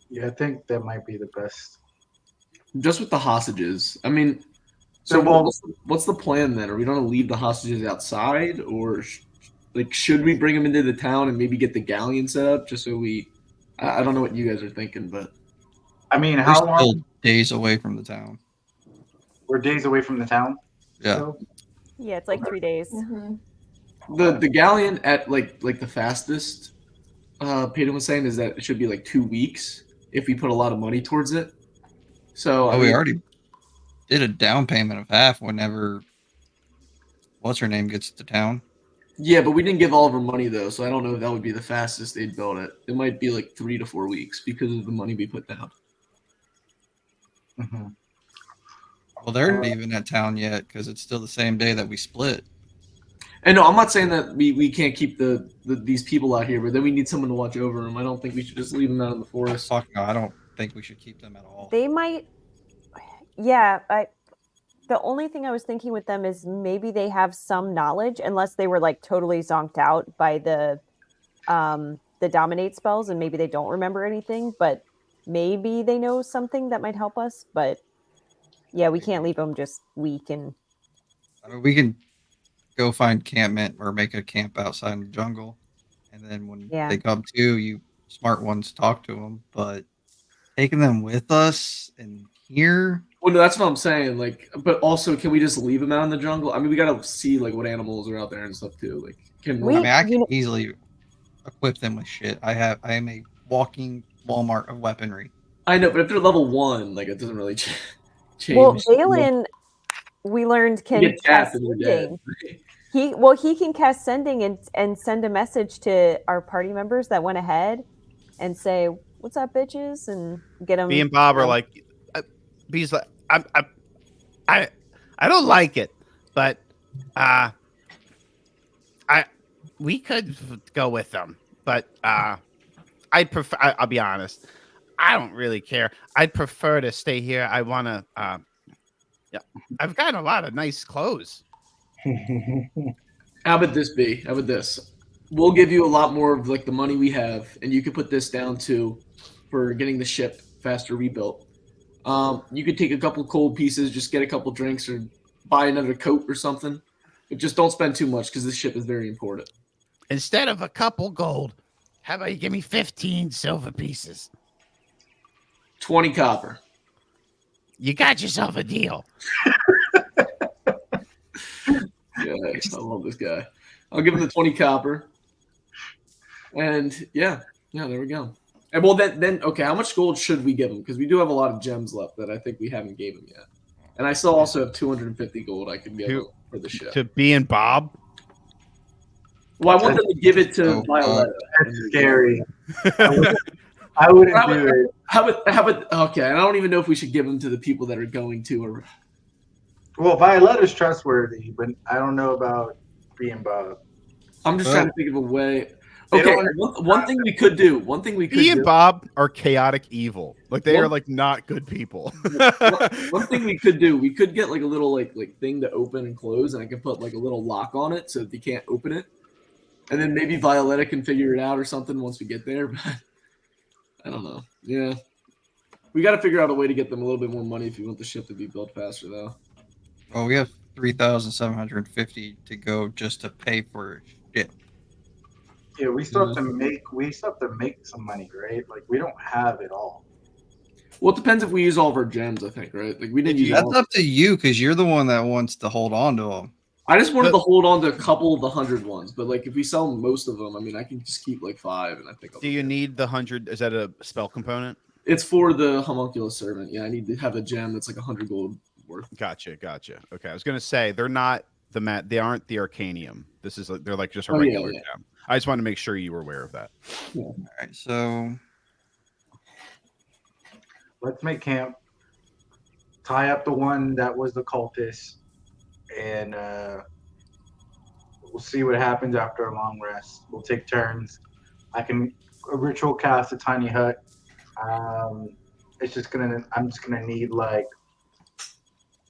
yeah, I think that might be the best. just with the hostages, I mean, so what's the plan then? Are we going to leave the hostages outside, or should we bring them into the town and maybe get the galleon set up just so I don't know what you guys are thinking, but I mean, We're how still long? days away from the town. We're days away from the town. Yeah. So, Yeah, it's like 3 days. the galleon at like the fastest, Peyton was saying, is that it should be like 2 weeks if we put a lot of money towards it. So We already did a down payment of half whenever what's her name gets to town. Yeah, but we didn't give all of our money though, so I don't know if that would be the fastest they'd build it. It might be like 3 to 4 weeks because of the money we put down. Mhm. Well, they're not even at town yet because it's still the same day that we split. And no, I'm not saying that we can't keep these people out here, but then we need someone to watch over them. I don't think we should just leave them out in the forest. Fuck no, I don't think we should keep them at all. They might. Yeah, the only thing I was thinking with them is maybe they have some knowledge, unless they were like totally zonked out by the dominate spells, and maybe they don't remember anything. But maybe they know something that might help us. But yeah, we can't leave them just weak and. I mean, we can go find campment or make a camp outside in the jungle, and then when Yeah. they come to, you smart ones talk to them. But taking them with us and here, Well, no, that's what I'm saying. Like, but also, can we just leave them out in the jungle? I mean, we gotta see like what animals are out there and stuff too. Like, can We- I mean, I you can know- easily equip them with shit. I am a walking Walmart of weaponry. I know, but if they're level 1, like it doesn't really change. Well, Balin, we learned You can get tapped cast and you're dead. sending. He can cast sending and send a message to our party members that went ahead and say, "What's up, bitches?" and get them. Me and Bob are like, B's like, I don't like it, but we could go with them, but I'd prefer. I'll be honest, I don't really care. I'd prefer to stay here. I want to. Yeah, I've got a lot of nice clothes. How about this, B? How about this? We'll give you a lot more of like the money we have, and you could put this down to for getting the ship faster rebuilt. You could take a couple cold pieces, just get a couple drinks, or buy another coat or something. But just don't spend too much because this ship is very important. Instead of a couple gold, how about you give me 15 silver pieces? 20 copper. You got yourself a deal. Yeah, I love this guy. I'll give him the 20 copper. And yeah, there we go. And well, then okay, how much gold should we give him? Because we do have a lot of gems left that I think we haven't gave him yet. And I still also have 250 gold I could give him for the ship. To B and Bob? Well, I want them to give it to Violetta. That's scary. I wouldn't do it. How about okay, I don't even know if we should give them to the people that are going to or Well, Violetta's trustworthy, but I don't know about being Bob. I'm just trying to think of a way. They Okay, don't- one thing we could do. B and Bob are chaotic evil. Like they are like not good people. One thing we could do, we could get like a little like thing to open and close, and I can put like a little lock on it so that they can't open it. And then maybe Violetta can figure it out or something once we get there. But I don't know. Yeah, we got to figure out a way to get them a little bit more money if you want the ship to be built faster, though. Well, we have 3,750 to go just to pay for shit. Yeah, we still have to make some money, right? Like we don't have it all. Well, it depends if we use all of our gems. I think, right? Like we didn't use. That's up to you because you're the one that wants to hold on to them. I just wanted to hold on to a couple of the 100 ones, but like if we sell most of them, I mean, I can just keep like 5, and I think. Do you need the 100? Is that a spell component? It's for the homunculus servant. Yeah, I need to have a gem that's like 100 gold worth. Gotcha. Okay, I was gonna say they're not they aren't the Arcanium. This is they're like just a regular gem. I just wanted to make sure you were aware of that. Yeah. All right, so Let's make camp. Tie up the one that was the cultist, and we'll see what happens after a long rest. We'll take turns. I can ritual cast a tiny hut. I'm just gonna need like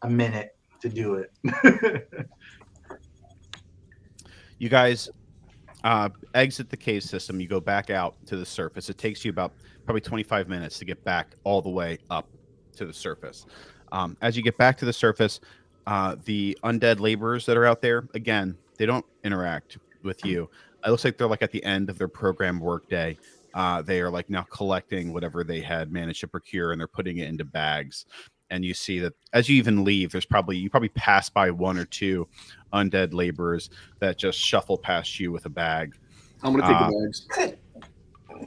a minute to do it. You guys exit the cave system. You go back out to the surface. It takes you about probably 25 minutes to get back all the way up to the surface. As you get back to the surface, the undead laborers that are out there, again, they don't interact with you. It looks like they're like at the end of their programmed workday. They are like now collecting whatever they had managed to procure, and they're putting it into bags. And you see that as you even leave, you probably pass by 1 or 2 undead laborers that just shuffle past you with a bag. I'm gonna take the bags.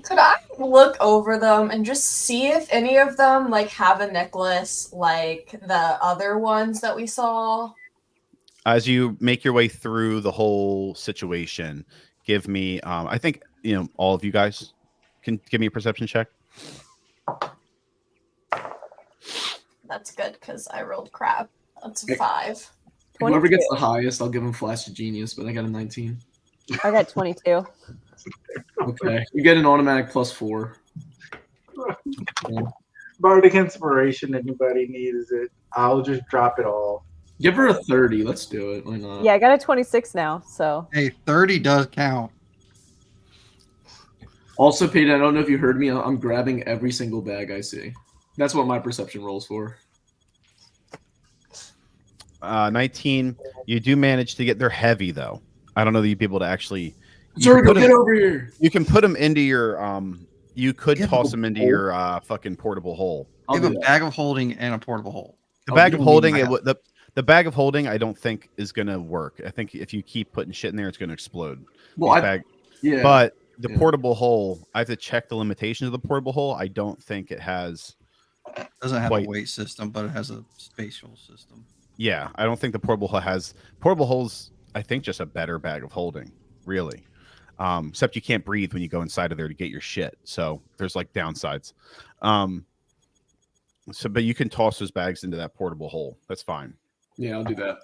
Could I look over them and just see if any of them like have a necklace like the other ones that we saw? As you make your way through the whole situation, give me. I think all of you guys can give me a perception check. That's good because I rolled crap. That's a Okay. 5. Whoever 22. gets the highest, I'll give him Flash of Genius, but I got a 19. I got 22. Okay. You get an automatic +4. Bardic inspiration. Anybody needs it? I'll just drop it all. Give her a 30. Let's do it. Why not? Yeah, I got a 26 now. So Hey, 30 does count. Also, Peyton, I don't know if you heard me. I'm grabbing every single bag I see. That's what my perception rolls for. 19. You do manage to get. They're heavy though. I don't know that you'd be able to actually. Zergo, get over here. You can put them into your. You could Give toss a them into hole. your fucking portable hole. I'll You have do a that. bag of holding and a portable hole. The Oh, bag you of don't holding, need the bag of holding, I don't think is gonna work. I think if you keep putting shit in there, it's gonna explode. Well, yeah. But the Yeah. portable hole, I have to check the limitations of the portable hole. I don't think it has. Doesn't have Quite. a weight system, but it has a spatial system. Yeah, I don't think the portable hole has portable holes. I think just a better bag of holding, really. Except you can't breathe when you go inside of there to get your shit. So there's like downsides. But you can toss those bags into that portable hole. That's fine. Yeah, I'll do that.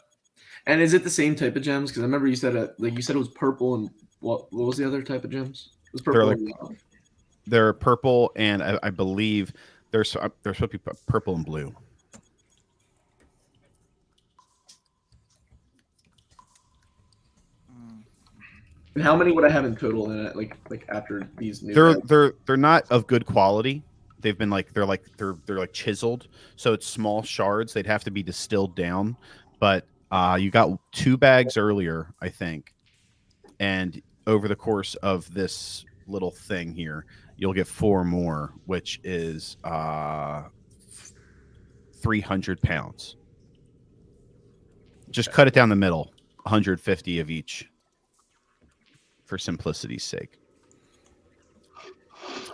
And is it the same type of gems? Because I remember you said it was purple and what was the other type of gems? It was purple. They're purple, and I believe they're supposed to be purple and blue. And how many would I have in total in it? Like after these new. They're not of good quality. They've been they're chiseled, so it's small shards. They'd have to be distilled down. But you got 2 bags earlier, I think, and over the course of this little thing here, you'll get 4 more, which is 300 pounds. Just cut it down the middle, 150 of each, for simplicity's sake.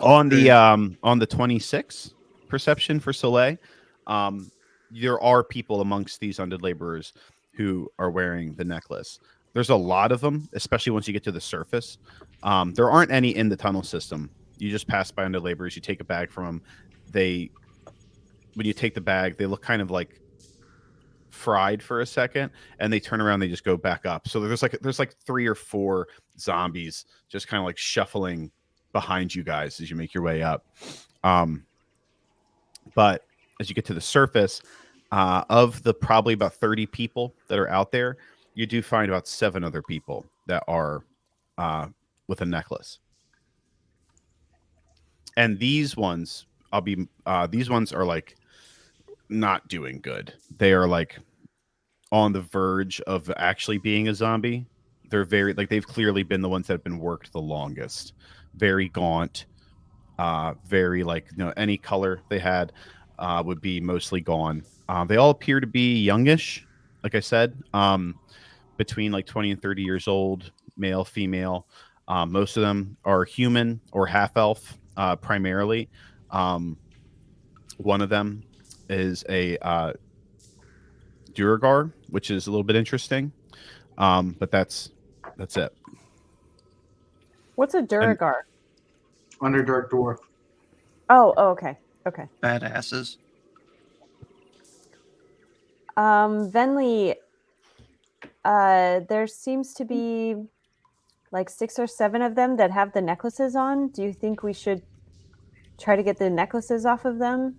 On the 26 perception for Soleil, there are people amongst these undead laborers who are wearing the necklace. There's a lot of them, especially once you get to the surface. There aren't any in the tunnel system. You just pass by undead laborers. You take a bag from them. When you take the bag, they look kind of like fried for a second, and they turn around. They just go back up. So there's like 3 or 4 zombies just kind of like shuffling behind you guys as you make your way up. But as you get to the surface, of the probably about 30 people that are out there, you do find about 7 other people that are with a necklace. And these ones, these ones are like not doing good. They are like on the verge of actually being a zombie. They're they've clearly been the ones that have been worked the longest. Very gaunt, very any color they had would be mostly gone. They all appear to be youngish, like I said, between like 20 and 30 years old, male, female. Most of them are human or half elf, primarily. One of them is a Duragar, which is a little bit interesting. But that's it. what's a Duragar? Underdark dwarf. Oh, okay. Badasses. Venli, there seems to be like 6 or 7 of them that have the necklaces on. Do you think we should try to get the necklaces off of them?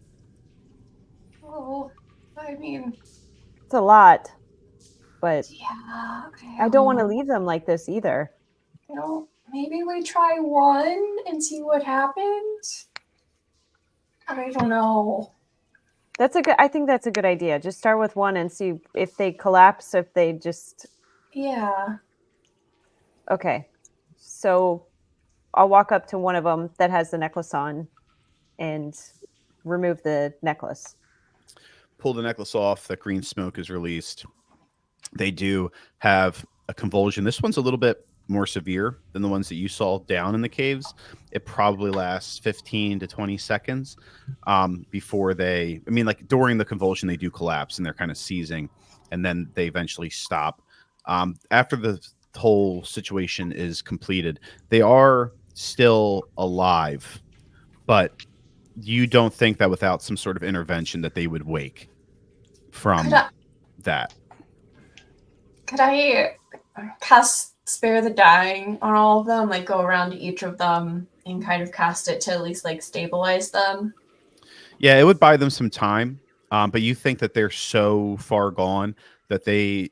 Oh, I mean, It's a lot, but yeah. Okay, I don't want to leave them like this either. Maybe we try one and see what happens. I don't know. I think that's a good idea. Just start with one and see if they collapse, if they just. Yeah. Okay. So I'll walk up to one of them that has the necklace on and remove the necklace. Pull the necklace off. The green smoke is released. They do have a convulsion. This one's a little bit more severe than the ones that you saw down in the caves. It probably lasts 15 to 20 seconds before during the convulsion, they do collapse and they're kind of seizing, and then they eventually stop. After the whole situation is completed, they are still alive, but you don't think that without some sort of intervention that they would wake Could from I, that. could I cast Spare the Dying on all of them? Like go around to each of them and kind of cast it to at least like stabilize them? Yeah, it would buy them some time, but you think that they're so far gone that that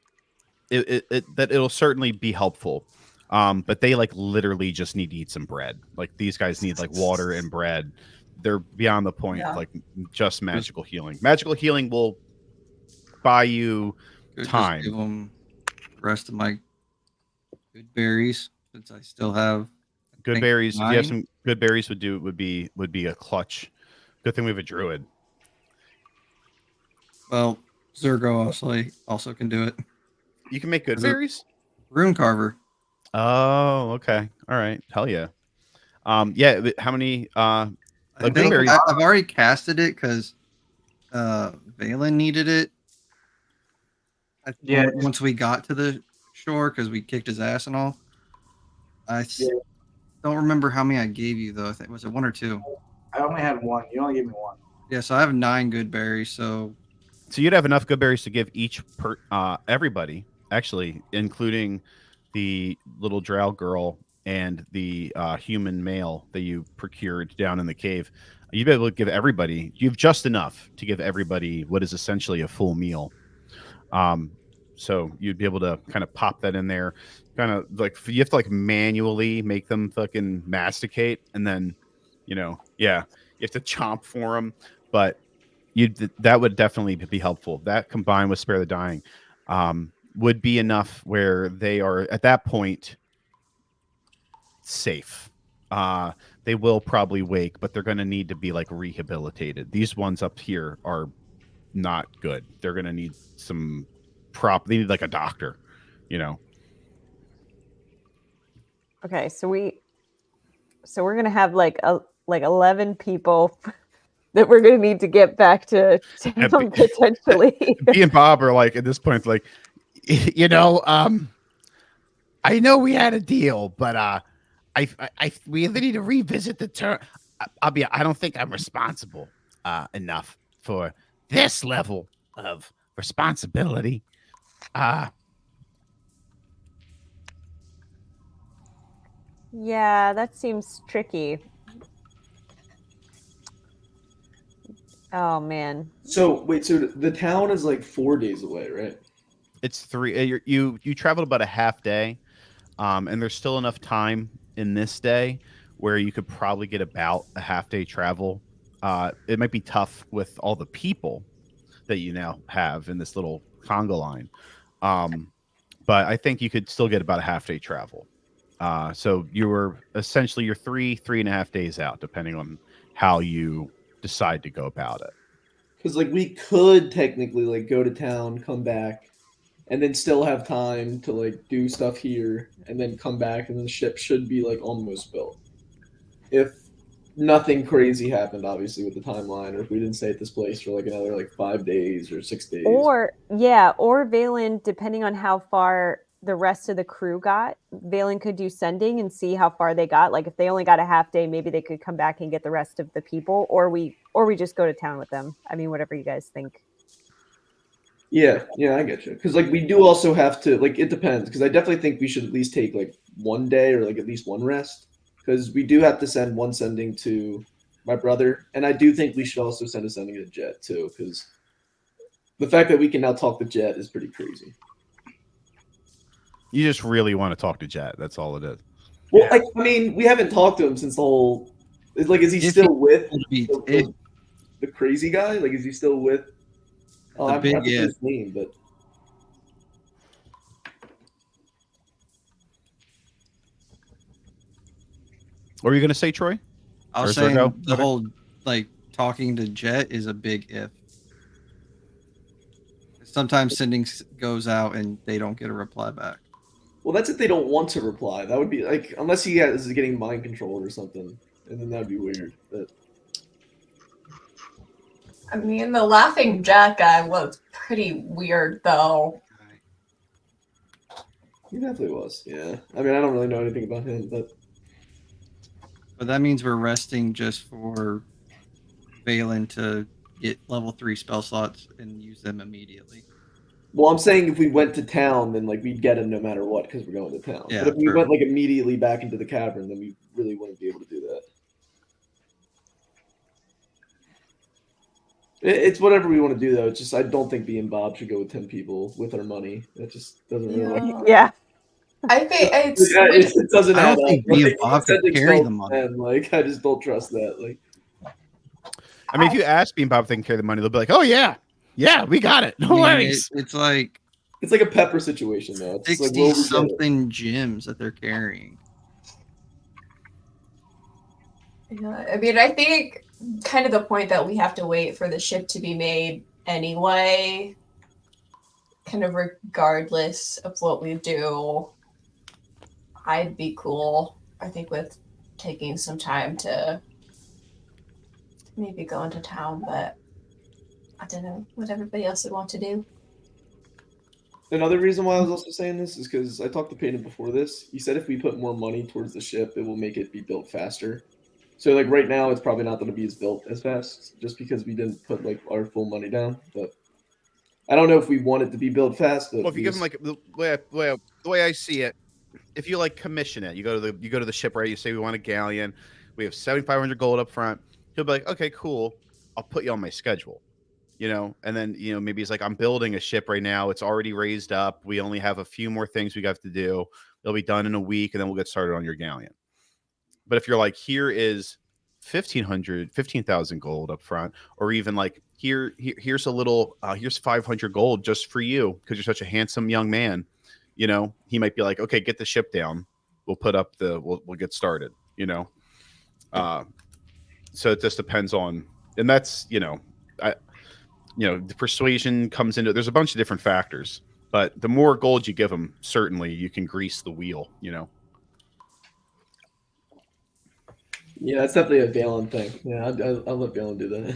it'll certainly be helpful. But they like literally just need to eat some bread. Like these guys need like water and bread. They're beyond the point of Yeah. like just magical healing. Magical healing will buy you Could just give time. them the rest of my good berries since I still have. I Good think berries. If you have 9. some good berries, would be a clutch. Good thing we have a druid. Well, Zergo also can do it. You can make good Is it berries. Rune Carver? Oh, okay. All right. Hell yeah. Yeah. How many? I Good think berries. I've already casted it because Valen needed it. Yeah, Once we got to the shore because we kicked his ass and all. Yeah. Don't remember how many I gave you though. I think was it 1 or 2? I only had one. You only gave me one. Yeah, so I have 9 good berries. So So you'd have enough good berries to give everybody, actually, including the little drow girl and the human male that you procured down in the cave. You'd be able to give everybody. You have just enough to give everybody what is essentially a full meal. Um, so you'd be able to kind of pop that in there, kind of like you have to like manually make them fucking masticate, and then, yeah, you have to chomp for them, but that would definitely be helpful. That combined with Spare the Dying would be enough where they are at that point safe. They will probably wake, but they're going to need to be like rehabilitated. These ones up here are not good. They're going to need some they need like a doctor, you know. Okay, so we're gonna have like 11 people that we're gonna need to get back to town potentially. Me and Bob are like at this point, like, I know we had a deal, but we either need to revisit the term. I don't think I'm responsible enough for this level of responsibility. Yeah, that seems tricky. Oh man. So wait, so the town is like 4 days away, right? It's 3. You traveled about a half day, and there's still enough time in this day where you could probably get about a half day travel. It might be tough with all the people that you now have in this little conga line, but I think you could still get about a half day travel. So you were essentially you're 3.5 days out, depending on how you decide to go about it. Because like we could technically like go to town, come back, and then still have time to like do stuff here, and then come back, and then the ship should be like almost built. If nothing crazy happened, obviously with the timeline, or if we didn't stay at this place for like another like 5 days or 6 days. Or Valen, depending on how far the rest of the crew got, Valen could do sending and see how far they got. Like if they only got a half day, maybe they could come back and get the rest of the people, or we just go to town with them. I mean, whatever you guys think. Yeah, I get you. Because like we do also have to like it depends. Because I definitely think we should at least take like 1 day or like at least one rest. Because we do have to send one sending to my brother, and I do think we should also send a sending to Jet too. Because the fact that we can now talk to Jet is pretty crazy. You just really want to talk to Jet. That's all it is. Well, like I mean, we haven't talked to him since the whole. It's like, is he still with the crazy guy? Like, is he still with? Oh, I forgot his name, but. What were you going to say, Troy? I was saying the whole like talking to Jet is a big if. Sometimes sending goes out and they don't get a reply back. Well, that's if they don't want to reply. That would be like unless he is getting mind controlled or something, and then that'd be weird. But I mean, the laughing Jack guy was pretty weird, though. He definitely was. Yeah. I mean, I don't really know anything about him, but that means we're resting just for Valen to get level 3 spell slots and use them immediately. well, I'm saying if we went to town, then like we'd get him no matter what because we're going to town. Yeah, but if we true. went like immediately back into the cavern, then we really wouldn't be able to do that. It's whatever we want to do, though. It's just I don't think B and Bob should go with 10 people with our money. That just doesn't really. Yeah. Yeah. I think It doesn't I add don't up. think B and Like, Bob could sending carry spells the to money. 10, like I just don't trust that. Like I mean, if you ask Bean Bob if they can carry the money, they'll be like, "Oh yeah, we got it. No I mean, worries." it's like it's like a Pepper situation, though. It's 60 like, will we get it? something gems that they're carrying. Yeah, I mean, I think kind of the point that we have to wait for the ship to be made anyway, kind of regardless of what we do, I'd be cool, I think, with taking some time to maybe go into town, but I don't know what everybody else would want to do. Another reason why I was also saying this is because I talked to Peyton before this. He said if we put more money towards the ship, it will make it be built faster. So like right now, it's probably not going to be as built as fast, just because we didn't put like our full money down. But I don't know if we want it to be built fast. But Well, if you give them like the way I see it, if you like commission it, you go to the shipwright, you say we want a galleon, we have 7,500 gold up front. He'll be like, okay, cool, I'll put you on my schedule, and then maybe he's like, I'm building a ship right now, it's already raised up, we only have a few more things we have to do, it'll be done in a week, and then we'll get started on your galleon. But if you're like, here is 15,000 gold up front, or even like here's a little here's 500 gold just for you because you're such a handsome young man, he might be like, okay, get the ship down, we'll put up we'll get started. So it just depends on, and that's the persuasion comes into, there's a bunch of different factors, but the more gold you give them, certainly you can grease the wheel. yeah, that's definitely a Valen thing. Yeah, I'll let Valen do that.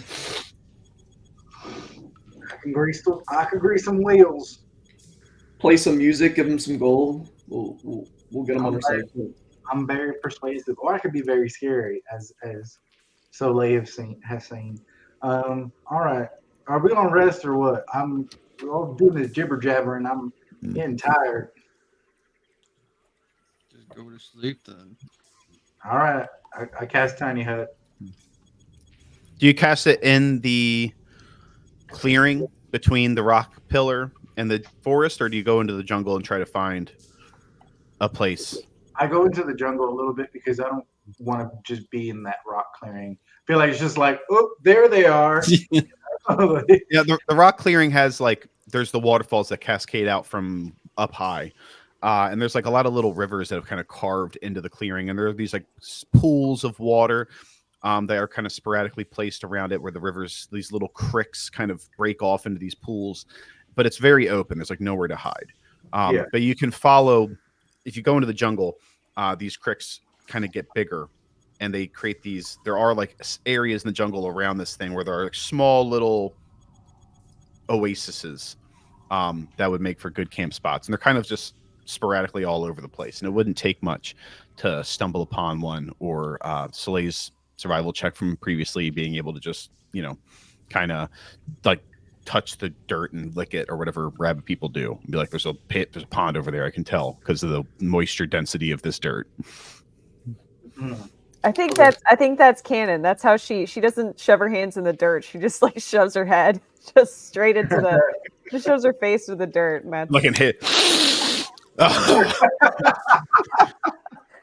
I can grease some wheels. Play some music, give him some gold. We'll get him on our side. I'm very persuasive, or I could be very scary, as Soleil has seen. All right, are we gonna rest or what? We're all doing this jibber jabber, and I'm getting tired. Just go to sleep then. All right, I cast Tiny Hut. Do you cast it in the clearing between the rock pillar and the forest, or do you go into the jungle and try to find a place? I go into the jungle a little bit because I don't want to just be in that rock clearing. I feel like it's just like, oh, there they are. Yeah, the rock clearing has there's the waterfalls that cascade out from up high. And there's like a lot of little rivers that have kind of carved into the clearing. And there are these like pools of water that are kind of sporadically placed around it, where the rivers, these little cricks kind of break off into these pools. But it's very open. There's like nowhere to hide. But you can follow, if you go into the jungle, these cricks kind of get bigger. And they create these, there are like areas in the jungle around this thing where there are like small little oases that would make for good camp spots. And they're kind of just sporadically all over the place. And it wouldn't take much to stumble upon one, or Soleil's survival check from previously being able to just, kind of like touch the dirt and lick it, or whatever rabbit people do. And be like, there's a pond over there, I can tell because of the moisture density of this dirt. I think that's canon. That's how she doesn't shove her hands in the dirt. She just like shoves her head just straight into the just shoves her face with the dirt, man. Like an hit.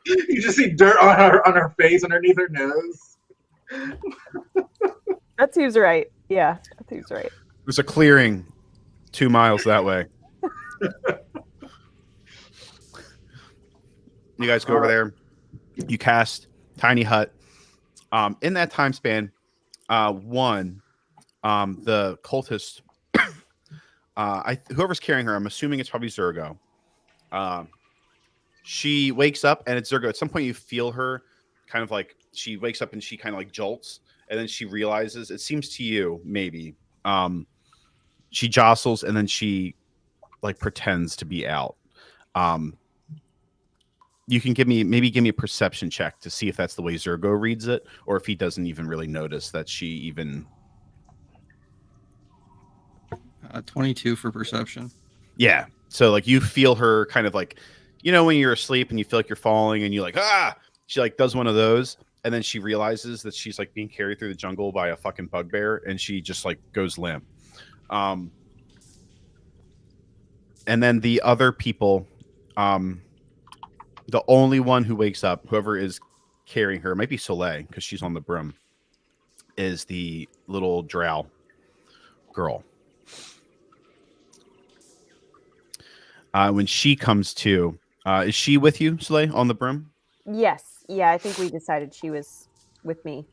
You just see dirt on her face underneath her nose. That seems right. Yeah, that seems right. There's a clearing 2 miles that way. You guys go over there. You cast Tiny Hut. In that time span, the cultist, whoever's carrying her, I'm assuming it's probably Zergo. She wakes up and it's Zergo. At some point, you feel her kind of like, she wakes up and she kind of like jolts, and then she realizes, it seems to you maybe, she jostles and then she like pretends to be out. Um, you can give me a perception check to see if that's the way Zergo reads it, or if he doesn't even really notice that she even. 22 for perception. Yeah. So like you feel her kind of like, when you're asleep and you feel like you're falling and you like, ah, she like does one of those. And then she realizes that she's like being carried through the jungle by a fucking bugbear, and she just like goes limp. Um, and then the other people, the only one who wakes up, whoever is carrying her, it might be Soleil because she's on the broom, is the little drow girl. When she comes to, is she with you, Soleil, on the broom? Yes. Yeah, I think we decided she was with me.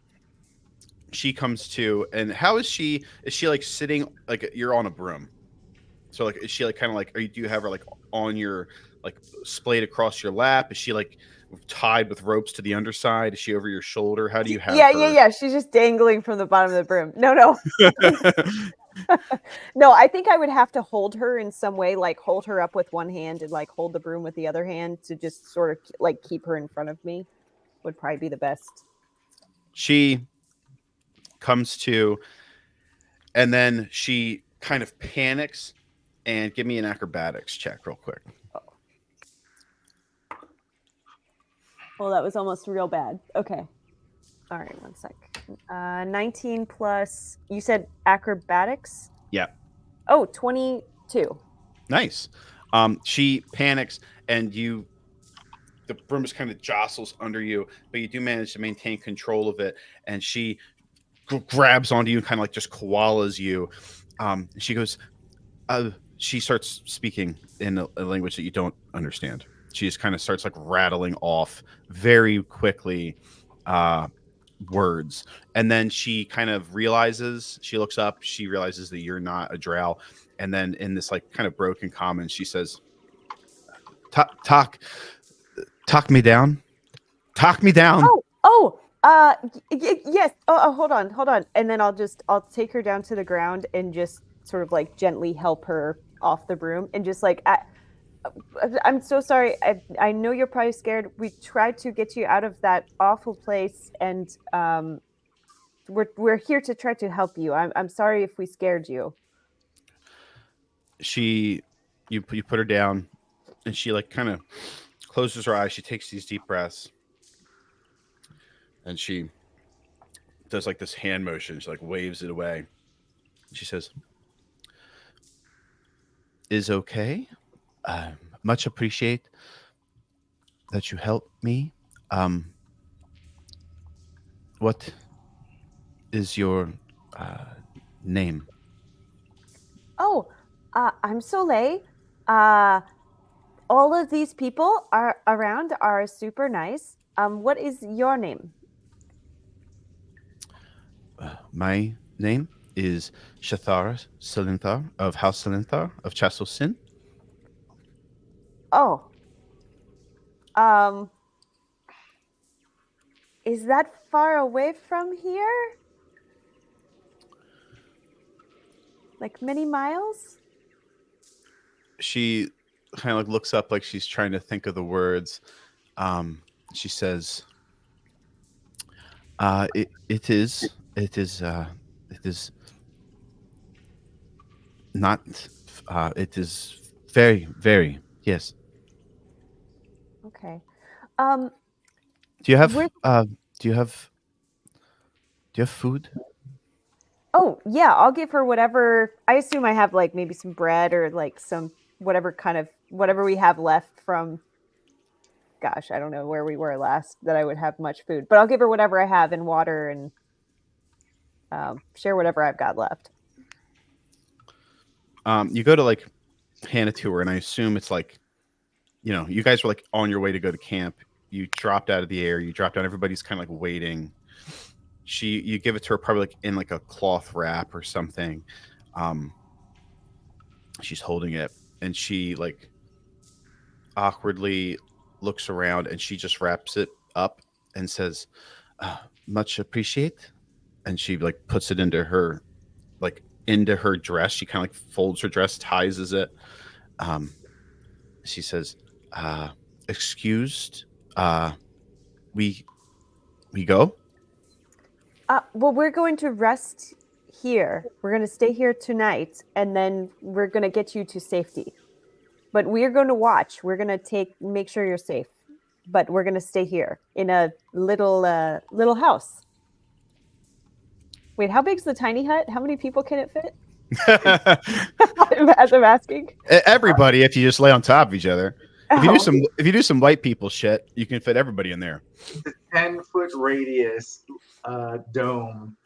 She comes to, and how is she? Is she like sitting like you're on a broom? So like, is she like kind of like? Do you have her like on your like splayed across your lap? Is she like tied with ropes to the underside? Is she over your shoulder? How do you have her? Yeah. She's just dangling from the bottom of the broom. No. No, I think I would have to hold her in some way, like hold her up with one hand and like hold the broom with the other hand to just sort of like keep her in front of me would probably be the best. She comes to, and then she kind of panics, and give me an acrobatics check real quick. Well, that was almost real bad. Okay. All right, 1 sec. 19 plus, you said acrobatics? Yeah. Oh, 22. Nice. She panics, and the broom just kind of jostles under you, but you do manage to maintain control of it. And she grabs onto you and kind of like just koalas you. She goes, she starts speaking in a language that you don't understand. She just kind of starts like rattling off very quickly words. And then she kind of realizes, she looks up, she realizes that you're not a drow. And then in this like kind of broken common, she says, talk me down. Talk me down. Yes. Hold on. And then I'll take her down to the ground and just sort of like gently help her off the broom and just like, I'm so sorry. I know you're probably scared. We tried to get you out of that awful place, and we're here to try to help you. I'm sorry if we scared you. You put her down, and she like kind of closes her eyes. She takes these deep breaths, and she does like this hand motion. She like waves it away. She says, "Is okay. Much appreciate that you helped me. What is your name?" Oh, I'm Soleil. Uh, all of these people are around are super nice. What is your name? My name is Shathar Salinthar of House Salinthar of Chassel Sin. Oh, is that far away from here? Like many miles? She kind of like looks up like she's trying to think of the words. She says, it is not, it is very, very, yes. Okay. Do you have, We're- do you have, do you have food? Oh, yeah, I'll give her whatever. I assume I have like maybe some bread or like some whatever we have left from, gosh, I don't know where we were last that I would have much food, but I'll give her whatever I have and water and share whatever I've got left. You go to like hand it to her, and I assume it's like, you guys were like on your way to go to camp. You dropped out of the air. You dropped down. Everybody's kind of like waiting. You give it to her probably like in like a cloth wrap or something. She's holding it, and she like awkwardly looks around, and she just wraps it up and says, much appreciate and she like puts it into her dress. She kind of like folds her dress, ties it. She says, "Excused, uh, we go." Well, we're going to rest here. We're going to stay here tonight, and then we're going to get you to safety. But we're going to watch. We're going to make sure you're safe. But we're going to stay here in a little house. Wait, how big's the tiny hut? How many people can it fit? As I'm asking. Everybody, if you just lay on top of each other. If Oh. you do some white people shit, you can fit everybody in there. It's a 10-foot radius dome.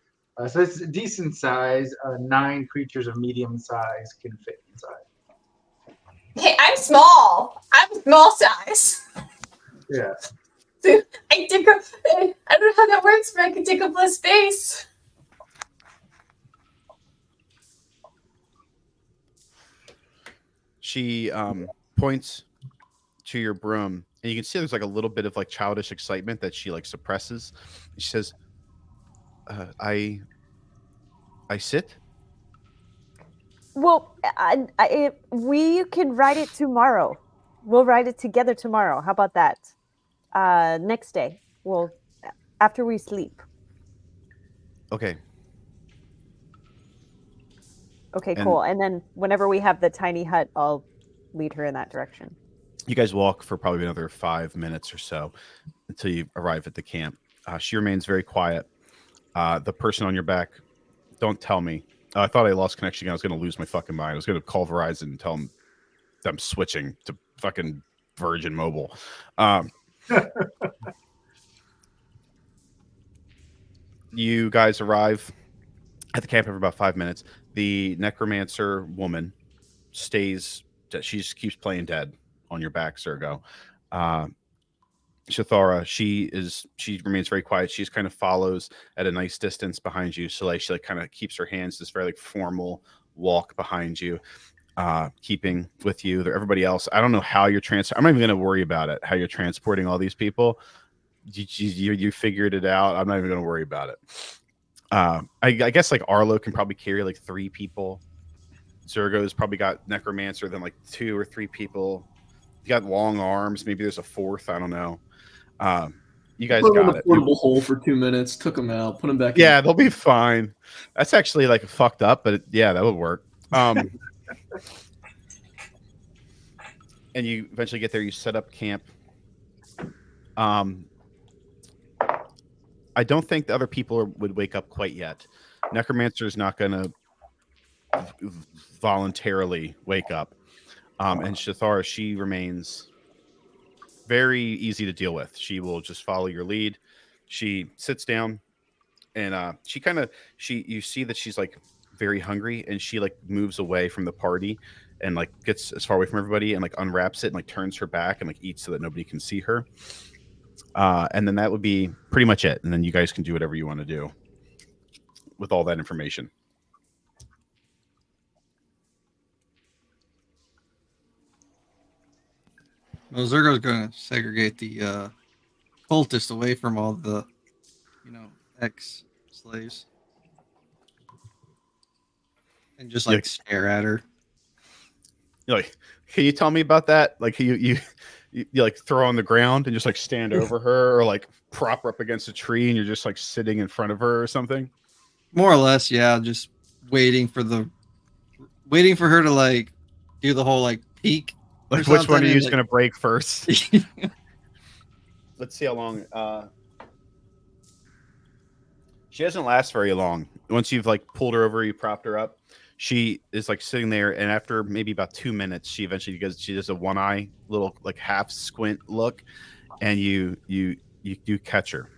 So it's a decent size. 9 creatures of medium size can fit inside. Hey, I'm small. I'm small size. Yeah. I don't know how that works, but I can take up less space. She points to your broom, and you can see there's like a little bit of like childish excitement that she like suppresses. She says, I sit." Well, we can ride it tomorrow. We'll ride it together tomorrow. How about that? Next day. Well, after we sleep. Okay. Okay, And- cool. And then whenever we have the tiny hut, I'll lead her in that direction. You guys walk for probably another 5 minutes or so until you arrive at the camp. She remains very quiet. The person on your back, don't tell me. I thought I lost connection again. I was going to lose my fucking mind. I was going to call Verizon and tell them I'm switching to fucking Virgin Mobile. You guys arrive at the camp for about 5 minutes. The necromancer woman stays. She just keeps playing dead on your back, Sergo. Shathara, she remains very quiet. She just kind of follows at a nice distance behind you. So like she like kind of keeps her hands this very like formal walk behind you, keeping with you. Everybody else, I don't know how you're I'm not even going to worry about it. How you're transporting all these people. You figured it out. I'm not even going to worry about it. I guess like Arlo can probably carry like 3 people. Zergo's probably got necromancer, then like 2 or 3 people. You got long arms. Maybe there's a 4th. I don't know. You guys Put them in got a it. portable hole for 2 minutes. Took them out. Put them back. Yeah, they'll be fine. That's actually like fucked up, but yeah, that would work. And you eventually get there. You set up camp. I don't think the other people would wake up quite yet. Necromancer is not going to voluntarily wake up. And Shathara, she remains very easy to deal with. She will just follow your lead. She sits down and you see that she's like very hungry, and she like moves away from the party and like gets as far away from everybody and like unwraps it and like turns her back and like eats so that nobody can see her. And then that would be pretty much it. And then you guys can do whatever you want to do with all that information. Well, Zergo's going to segregate the cultist away from all the, ex-slaves. And just like stare at her. You're like, can you tell me about that? Like you like throw her on the ground and just like stand over her, or like prop her up against a tree and you're just like sitting in front of her or something? More or less, yeah. Just waiting for her to like do the whole like peek. Like which one of you is going to break first? Let's see how long. She doesn't last very long. Once you've like pulled her over, you propped her up. She is like sitting there, and after maybe about 2 minutes, she eventually she does a one eye little like half squint look, and you catch her,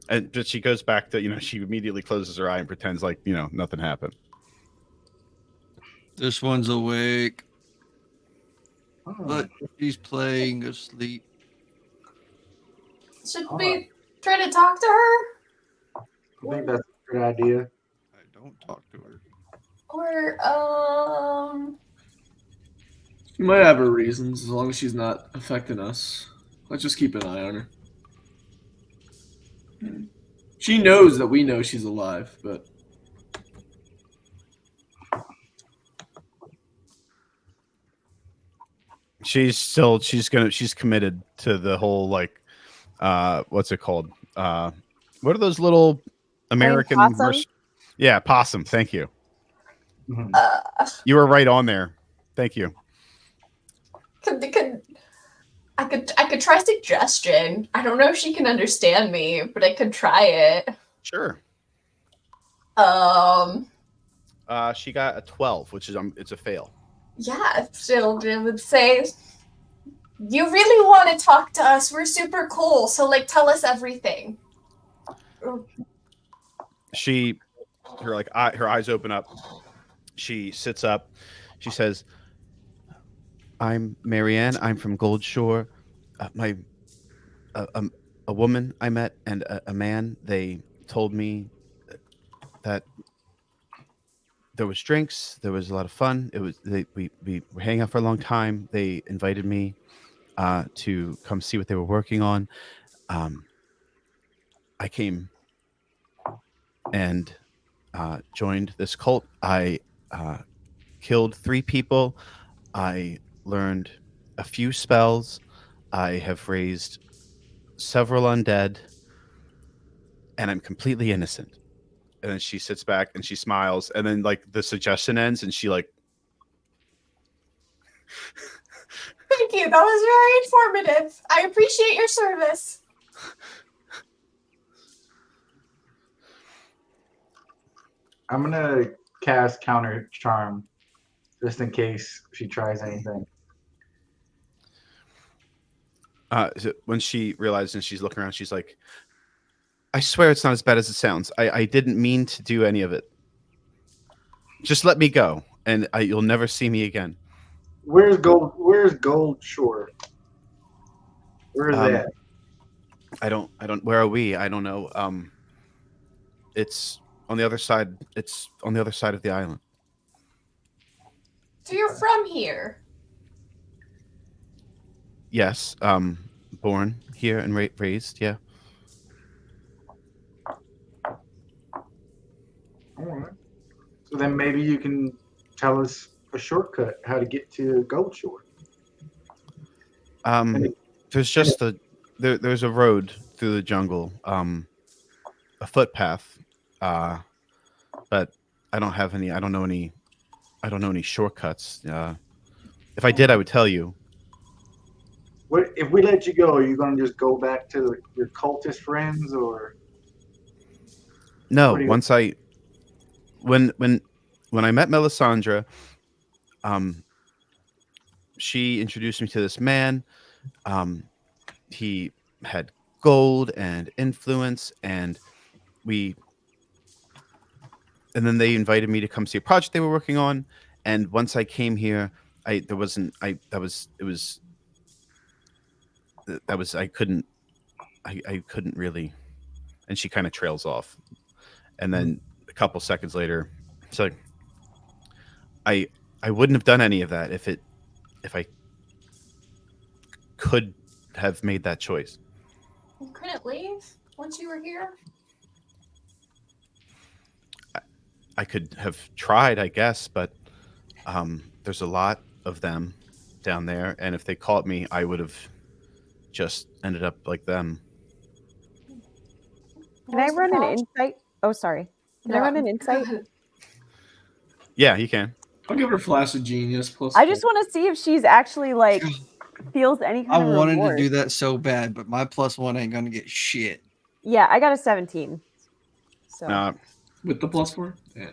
and just she goes back to she immediately closes her eye and pretends like nothing happened. This one's awake, but she's playing asleep. Should we try to talk to her? I think that's a good idea. I don't talk to her. Or She might have her reasons as long as she's not affecting us. Let's just keep an eye on her. She knows that we know she's alive, but she's committed to the whole like what's it called? What are those little American possum? Yeah, possum. Thank you. Mhm. You were right on there. Thank you. I could try suggestion. I don't know if she can understand me, but I could try it. Sure. She got a 12, which is it's a fail. Yeah, still I would say you really want to talk to us. We're super cool, so like tell us everything. Her eyes open up. She sits up. She says, "I'm Marianne. I'm from Gold Shore. My a woman I met and a man. They told me that there was drinks. There was a lot of fun. We were hanging out for a long time. They invited me to come see what they were working on. I came and joined this cult. I killed 3 people. I learned a few spells. I have raised several undead, and I'm completely innocent." And then she sits back and she smiles, and then like the suggestion ends, and she like. Thank you. That was very informative. I appreciate your service. I'm gonna cast counter charm just in case she tries anything. When she realizes and she's looking around, she's like, "I swear it's not as bad as it sounds. I didn't mean to do any of it. Just let me go, and you'll never see me again." Where's Gold Shore? Where is that? I don't. Where are we? I don't know. It's on the other side. It's on the other side of the island. So you're from here. Yes. Born here and raised. Yeah. All right. So then maybe you can tell us a shortcut how to get to Gold Shore. There's just there's a road through the jungle. A footpath. But I don't have any. I don't know any. I don't know any shortcuts. If I did, I would tell you. What if we let you go? Are you gonna just go back to your cultist friends, or No. what do you? Once I when I met Melisandre, um, she introduced me to this man. Um, he had gold and influence, and we and then they invited me to come see a project they were working on. And once I came here, I there wasn't I that was it was that was I couldn't really. And she kind of trails off. And then a couple seconds later, she's like, I I wouldn't have done any of that if I could have made that choice. You couldn't leave once you were here? I could have tried, I guess, but there's a lot of them down there, and if they caught me, I would have just ended up like them. Can I run an insight? Oh, sorry. Can I run an insight? Yeah, you can. I'll give her Flash of Genius plus. I just want to see if she's actually like feels any I kind of wanted reward. to do that so bad, but my +1 ain't gonna get shit. Yeah, I got a 17. So With the +4? Yeah.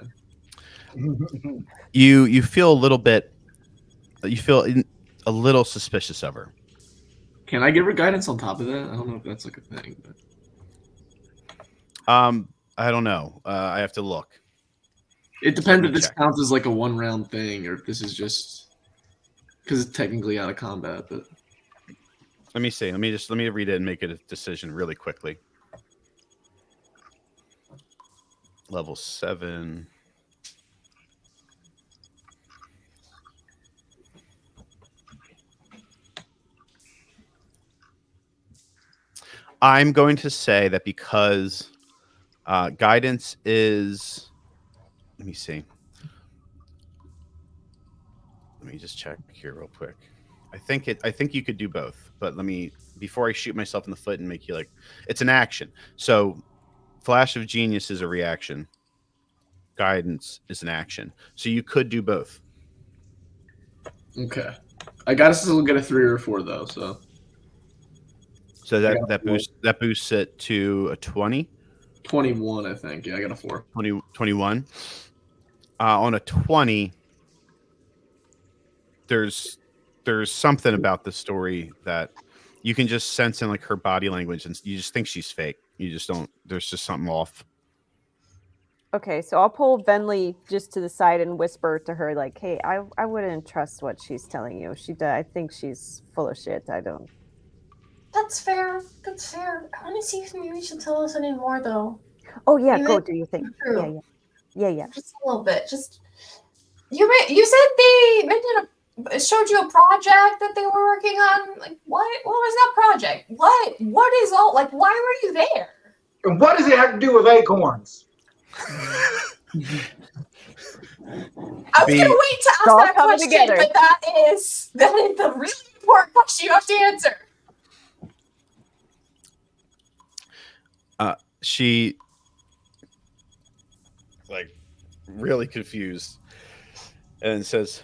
You feel a little bit. You feel a little suspicious of her. Can I give her guidance on top of that? I don't know if that's like a thing. But... I don't know. I have to look. It depends if this counts as like a 1-round thing or if this is just because it's technically out of combat. But let me see. Let me read it and make a decision really quickly. Level 7. I'm going to say that because Guidance is. Let me see. Let me just check here real quick. I think you could do both, but let me before I shoot myself in the foot and make you like it's an action. So Flash of Genius is a reaction. Guidance is an action. So you could do both. Okay. I gotta still get a 3 or a 4 though. So So I got a 4. that boosts it to a 20, 21, I think. Yeah, I got a 4. 20 21. On a 20, there's something about the story that you can just sense in like her body language, and you just think she's fake. You just don't. There's just something off. Okay, so I'll pull Venley just to the side and whisper to her, like, "Hey, I wouldn't trust what she's telling you. I think she's full of shit. I don't." That's fair. That's fair. I want to see if maybe she'll tell us any more, though. Oh yeah, You go may- do your thing. True. Yeah. Just a little bit. Just you said they showed you a project that they were working on. Like what? What was that project? What is all like? Why were you there? And what does it have to do with acorns? I was gonna wait to ask all that coming question, together. but that is the really important question you have to answer. She like really confused and says,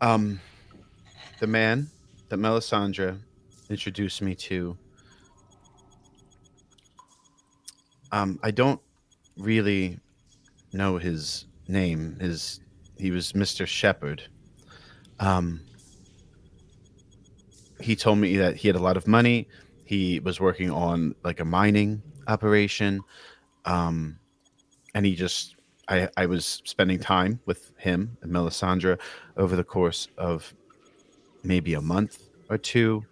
the man that Melisandre introduced me to, I don't really know his name. He was Mr. Shepherd. He told me that he had a lot of money. He was working on like a mining operation. And I was spending time with him and Melisandre over the course of maybe a month or two.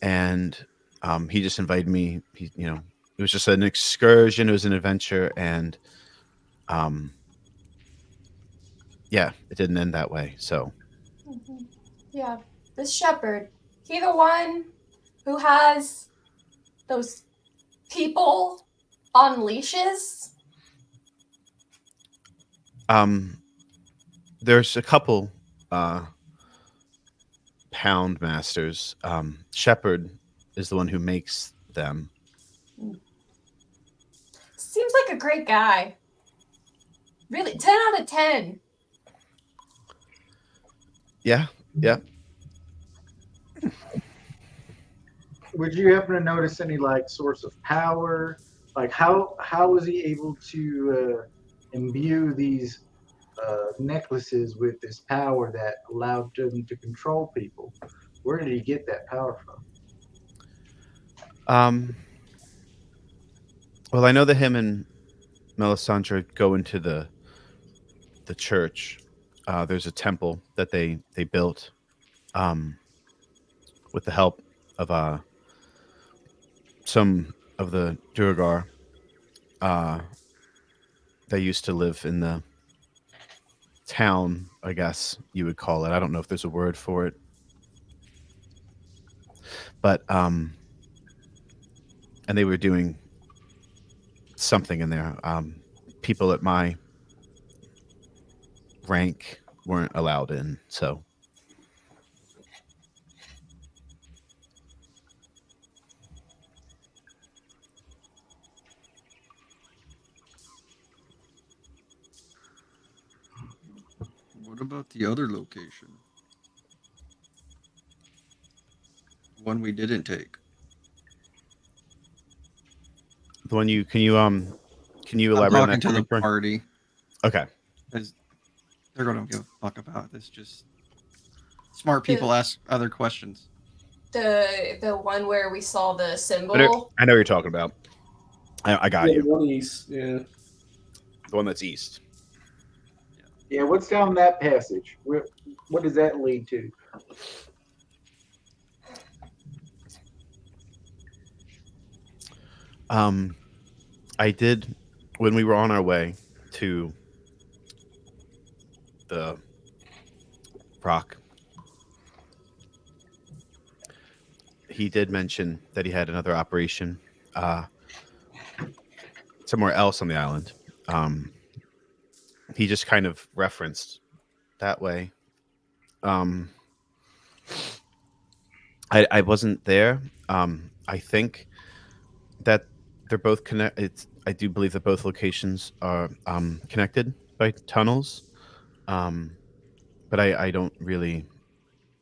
And he just invited me. It was just an excursion. It was an adventure. And yeah, it didn't end that way. So Mm-hmm. Yeah, this shepherd. He the one who has those people on leashes. there's a couple pound masters. Shepherd is the one who makes them. Seems like a great guy. Really, 10 out of 10. Yeah. Would you happen to notice any like source of power? Like how was he able to imbue these necklaces with this power that allowed him to control people? Where did he get that power from? Well, I know that him and Melisandre go into the church. There's a temple that they built with the help of some of the Durgar. They used to live in the town, I guess you would call it. I don't know if there's a word for it, but and they were doing something in there. People at my rank weren't allowed in, so What about the other location? One we didn't take. the one you can you I'm elaborate on talking that to the Brent? party. Okay. Because they're going to give a fuck about this. Just smart people ask other questions. The one where we saw the symbol. I know what you're talking about. I got you. The one east, yeah. The one that's east. Yeah, what's down that passage? What does that lead to? I did when we were on our way to the rock. He did mention that he had another operation somewhere else on the island. He just kind of referenced that way. Um, I wasn't there. I think that they're both connect. I do believe that both locations are connected by tunnels. Um, but I don't really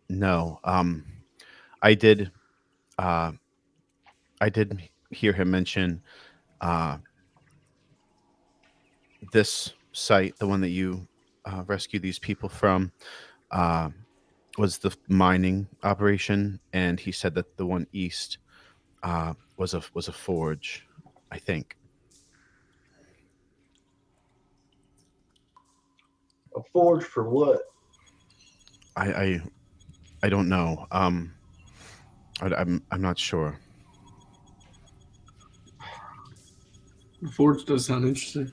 know. I did uh, I did hear him mention uh, this site, the one that you rescued these people from, uh, was the mining operation, and he said that the one east was a forge, I think. A forge for what? I I, I don't know. I'm not sure. The forge does sound interesting.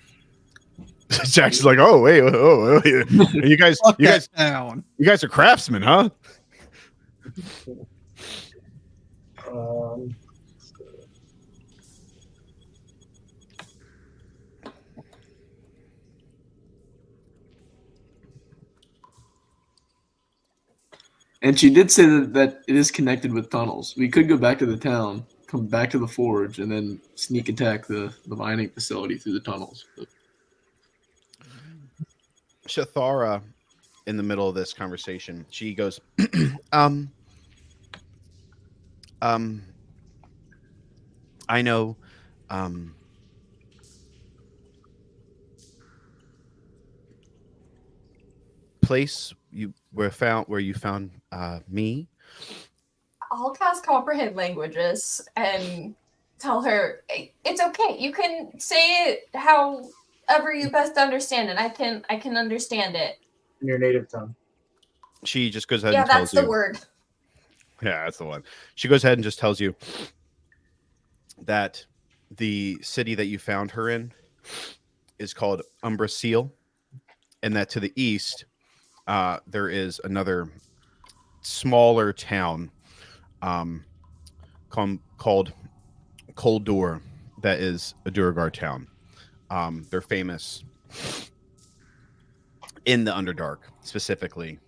Jackson's like, oh wait, you guys, Fuck that town. you guys are craftsmen, huh? Um, And she did say that it is connected with tunnels. We could go back to the town, come back to the forge, and then sneak attack the mining facility through the tunnels. But Shathara, in the middle of this conversation, she goes, um, um, I know, um, place where you found me. I'll cast comprehend languages and tell her it's okay. You can say it however you best understand it. I can understand it. in your native tongue. She just goes ahead Yeah, and that's tells the you. word. Yeah, that's the one. She goes ahead and just tells you that the city that you found her in is called Umbra Seal, and that to the east, there is another smaller town um, called Coldor that is a Duragar town. They're famous in the Underdark specifically.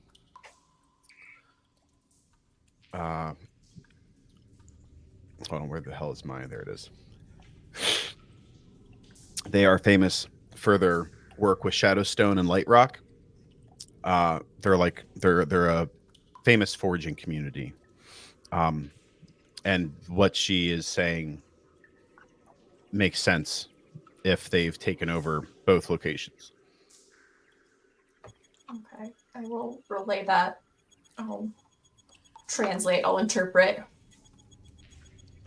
Hold on, where the hell is mine? There it is. They are famous for their work with Shadowstone and Light Rock. They're a famous foraging community. Um, and what she is saying makes sense if they've taken over both locations. Okay, I will relay that. I'll translate. I'll interpret.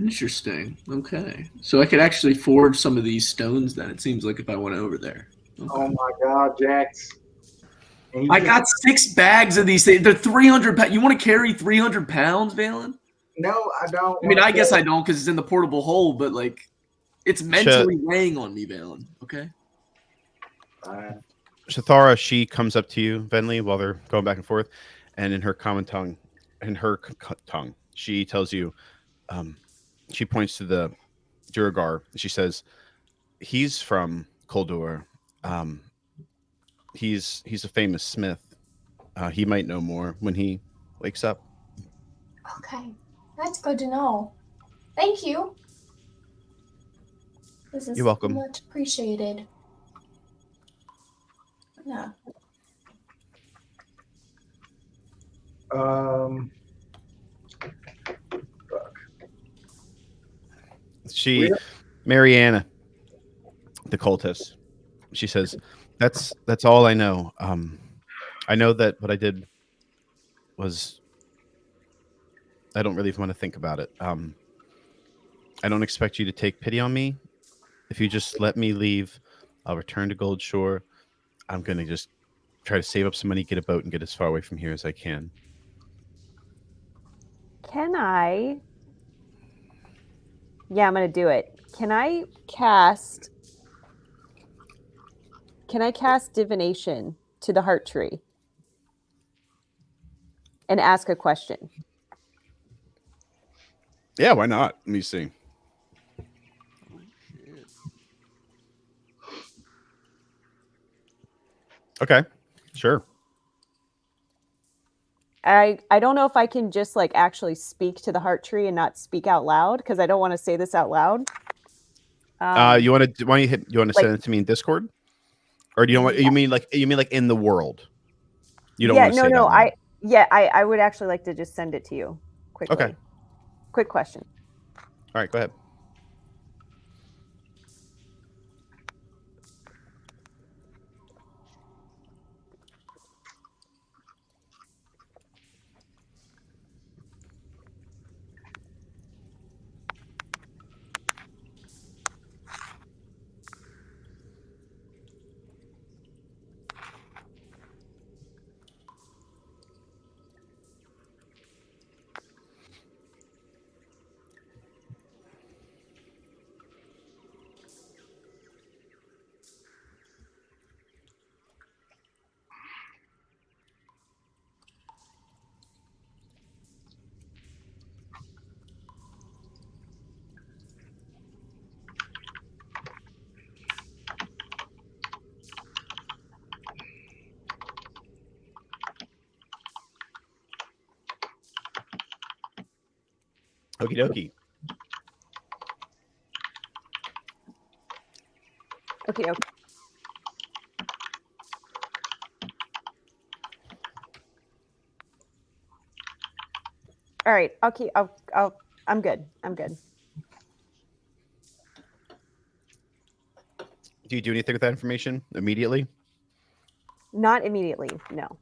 interesting. Okay, so I could actually forge some of these stones. Then it seems like if I went over there. Okay. Oh my God, Jax! And you I just- got 6 bags of these things. They're 300 pounds. You want to carry 300 pounds, Valen? No, I don't. I mean, want I guess that. I don't because it's in the portable hole, but like, it's mentally weighing on me, Valen. Okay. Fine. Shathara, she comes up to you, Venli, while they're going back and forth, and in her common tongue, she tells you, she points to the Duragar. She says, "He's from Koldor. Um, he's a famous smith. He might know more when he wakes up." Okay, that's good to know. Thank you. This is You're welcome. much appreciated. Yeah. Um, She, Mariana, the cultist, she says, "That's all I know. I know that what I did was I don't really want to think about it. I don't expect you to take pity on me. If you just let me leave, I'll return to Gold Shore. I'm gonna just try to save up some money, get a boat, and get as far away from here as I can." Can I? Yeah, I'm gonna do it. Can I cast? Can I cast divination to the heart tree and ask a question? Yeah, why not? Let me see. Oh shit. Okay, sure. I don't know if I can just like actually speak to the heart tree and not speak out loud because I don't want to say this out loud. You want to? Why don't you want to like- send it to me in Discord, or do you want? You mean like in the world? You don't Yeah, want to say it no, out loud. I would actually like to just send it to you quickly. Okay. Quick question. All right, go ahead. Okie dokie. Okay. All right. Okay. I'm good. I'm good. Do you do anything with that information immediately? Not immediately. No.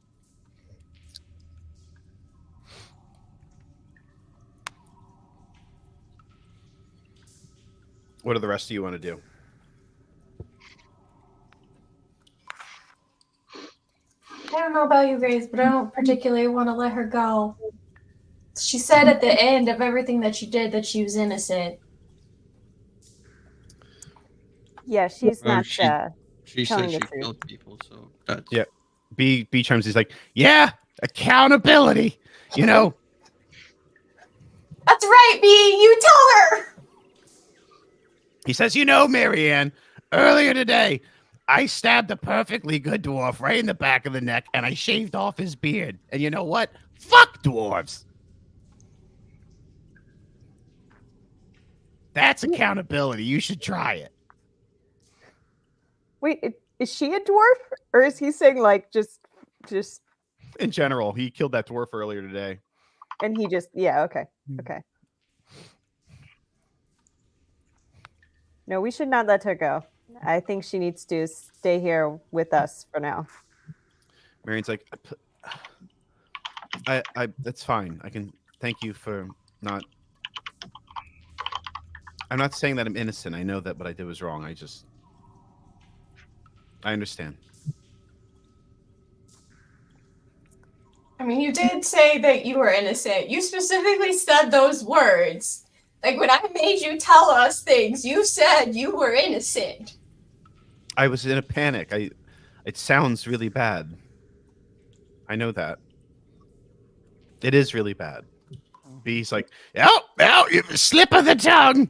What do the rest of you want to do? I don't know about you guys, but I don't particularly want to let her go. She said at the end of everything that she did that she was innocent. Yeah, she's Oh, not she telling said the she truth. killed people, so that's Yeah. B chimes. He's like, yeah, accountability. You know, That's right, B. You tell her. he says, you know, Marianne, earlier today, I stabbed a perfectly good dwarf right in the back of the neck, and I shaved off his beard. And you know what? Fuck dwarves. That's accountability. You should try it. Wait, is she a dwarf, or is he saying like just, In general, he killed that dwarf earlier today. and he just okay. No, we should not let her go. I think she needs to stay here with us for now. Marianne's like, that's fine. I can thank you for not. I'm not saying that I'm innocent. I know that what I did was wrong. I understand. I mean, you did say that you were innocent. You specifically said those words. Like when I made you tell us things, you said you were innocent. I was in a panic. It sounds really bad. I know that. It is really bad. B's like, you slip of the tongue.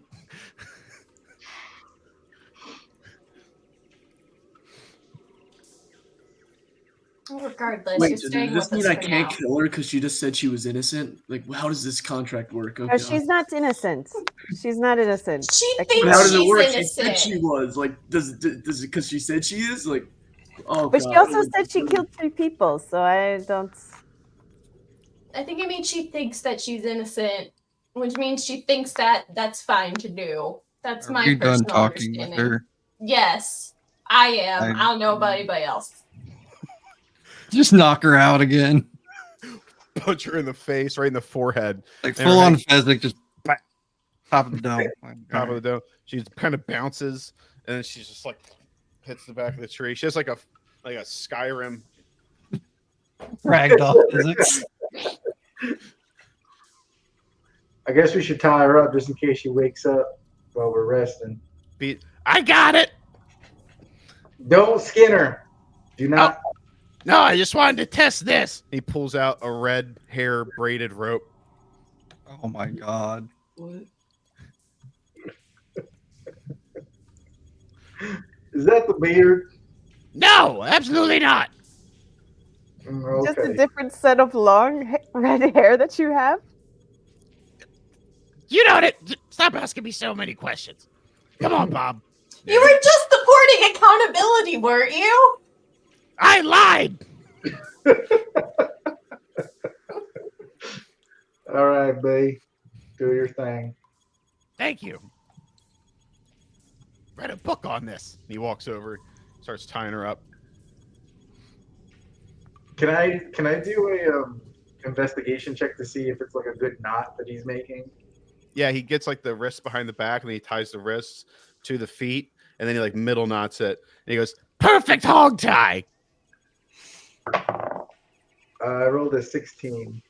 Regardless, Wait, you're so staying does this with mean us I for can't now. kill her because she just said she was innocent? Like, how does this contract work? Oh, No, she's not innocent. She's not innocent. She I thinks But how does it she's work? innocent. She said she was. Like, does it because she said she is? Like, oh But god. she also said she killed 3 people, so I don't. I think it means she thinks that she's innocent, which means she thinks that that's fine to do. That's Are my you done personal talking with understanding. her? Yes, I am. I don't know about I- anybody else. Just knock her out again. Punch her in the face, right in the forehead. Like And her full on head- Fezzik, just top of the dome. top of the dome. She kind of bounces, and then she's just like hits the back of the tree. She has like a Skyrim. Ragdoll physics. I guess we should tie her up just in case she wakes up while we're resting. I got it. Don't skin her. Do not. No, I just wanted to test this. He pulls out a red hair braided rope. Oh my god. What? Is that the beard? No, absolutely not. Just a Okay. different set of long red hair that you have? You know it. Stop asking me so many questions. Come on, Bob. You were just supporting accountability, weren't you? I lied. All right, B. Do your thing. Thank you. Read a book on this. He walks over, starts tying her up. Can I do a investigation check to see if it's like a good knot that he's making? Yeah, he gets like the wrists behind the back, and then he ties the wrists to the feet, and then he like middle knots it. And he goes, Perfect hog tie. I rolled a 16.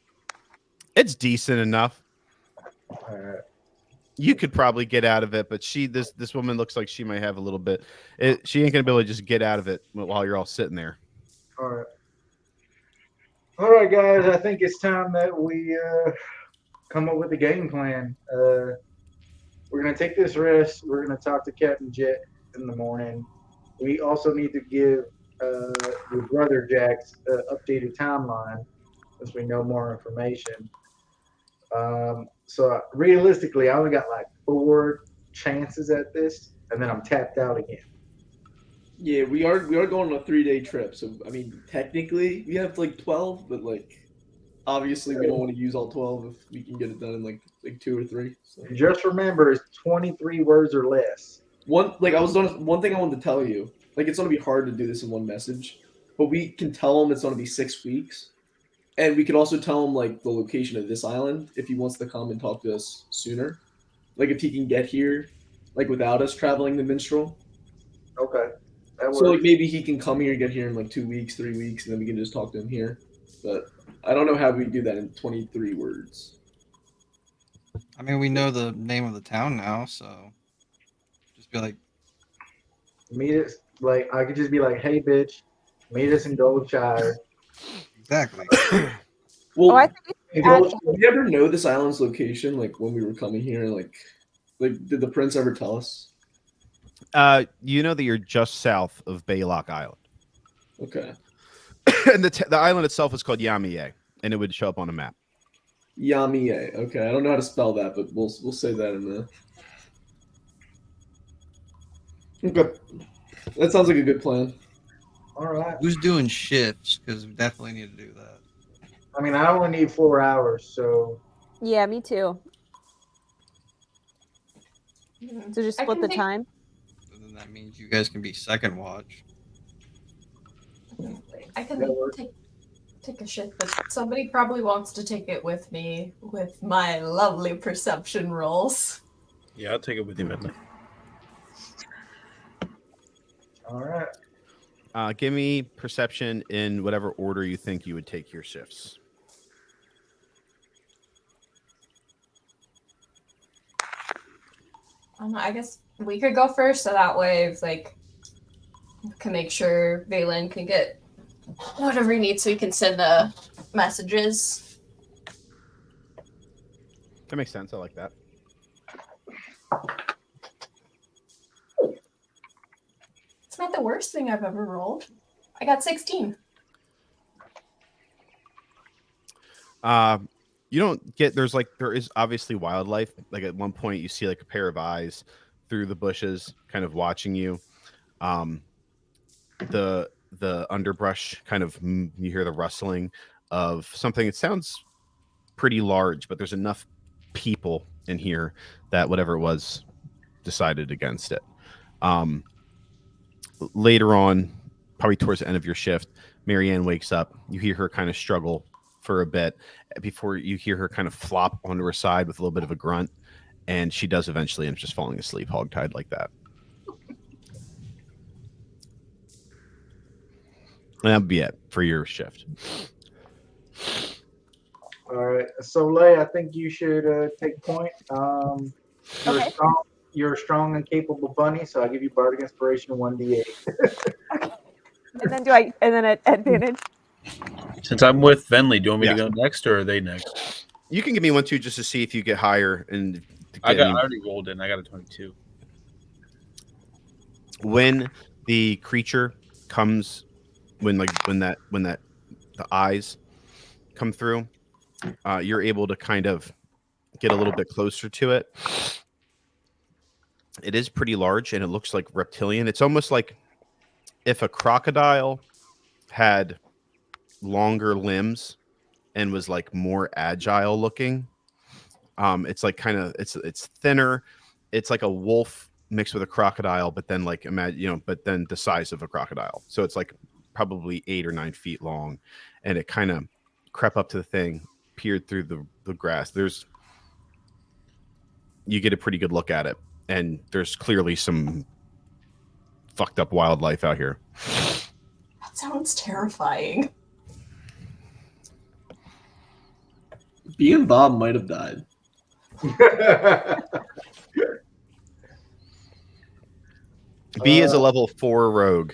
"It's decent enough. All right. You could probably get out of it, but this woman looks like she might have a little bit. She ain't gonna be able to just get out of it while you're all sitting there." All right. All right, guys. I think it's time that we come up with a game plan. We're gonna take this rest. We're gonna talk to Captain Jet in the morning. We also need to give your brother Jack's updated timeline as we know more information. So realistically, I only got like 4 chances at this, and then I'm tapped out again. Yeah, we are going on a 3-day trip, so I mean technically we have like 12, but like obviously we don't want to use all 12 if we can get it done in like 2 or 3. So. Just remember, it's 23 words or less. One thing I wanted to tell you, like it's gonna be hard to do this in one message, but we can tell him it's gonna be 6 weeks, and we could also tell him like the location of this island if he wants to come and talk to us sooner, like if he can get here, like without us traveling the minstrel. Okay. That So like works. maybe he can come here, get here in like 2 weeks, 3 weeks, and then we can just talk to him here. But I don't know how we do that in 23 words. I mean, we know the name of the town now, so just be like, Meet us, like, I could just be like, hey, bitch, meet us in Goldshire. exactly. Well, Oh, I think In add- Gold- did you ever know this island's location? Like when we were coming here, like did the prince ever tell us? You know that you're just south of Baylock Island, Okay, and the island itself is called Yamie, and it would show up on a map. Yamie. Okay, I don't know how to spell that, but we'll say that in the. Okay, that sounds like a good plan. All right. Who's doing shifts? Because we definitely need to do that. I mean, I only need 4 hours, so Yeah, me too. So just I split can the take- time. So then that means you guys can be second watch. I can That works. take a shit, but somebody probably wants to take it with me with my lovely perception rolls. Yeah, I'll take it with you, Bentley. all right. Give me perception in whatever order you think you would take your shifts. I don't know, I guess we could go first, so that way, if, like, we can make sure Valen can get whatever he needs so he can send the messages. That makes sense. I like that. It's not the worst thing I've ever rolled. I got 16. You don't get there is obviously wildlife. Like at one point you see like a pair of eyes through the bushes kind of watching you. The underbrush kind of you hear the rustling of something. It sounds pretty large, but there's enough people in here that whatever it was decided against it. Later on, probably towards the end of your shift, Marianne wakes up. You hear her kind of struggle for a bit before you hear her kind of flop onto her side with a little bit of a grunt, and she does eventually end up just falling asleep hogtied like that. And that'd be it for your shift. All right. So, Lay, I think you should take point. You're, Okay. you're a strong and capable bunny, so I give you Bardic Inspiration 1d8. And then at advantage? Since I'm with Venley, do you want me Yeah. to go next, or are they next? You can give me 1 2 just to see if you get higher and I already rolled in. I got a 22. When the creature comes, when that the eyes come through. You're able to kind of get a little bit closer to it. It is pretty large and it looks like reptilian. It's almost like if a crocodile had longer limbs and was like more agile looking. It's like kind of it's thinner. It's like a wolf mixed with a crocodile, but then like imagine but then the size of a crocodile. So it's like probably 8 or 9 feet long, and it kind of crept up to the thing, peered through the grass. You get a pretty good look at it, and there's clearly some fucked up wildlife out here. That sounds terrifying. B and Bob might have died. B is a level 4 rogue,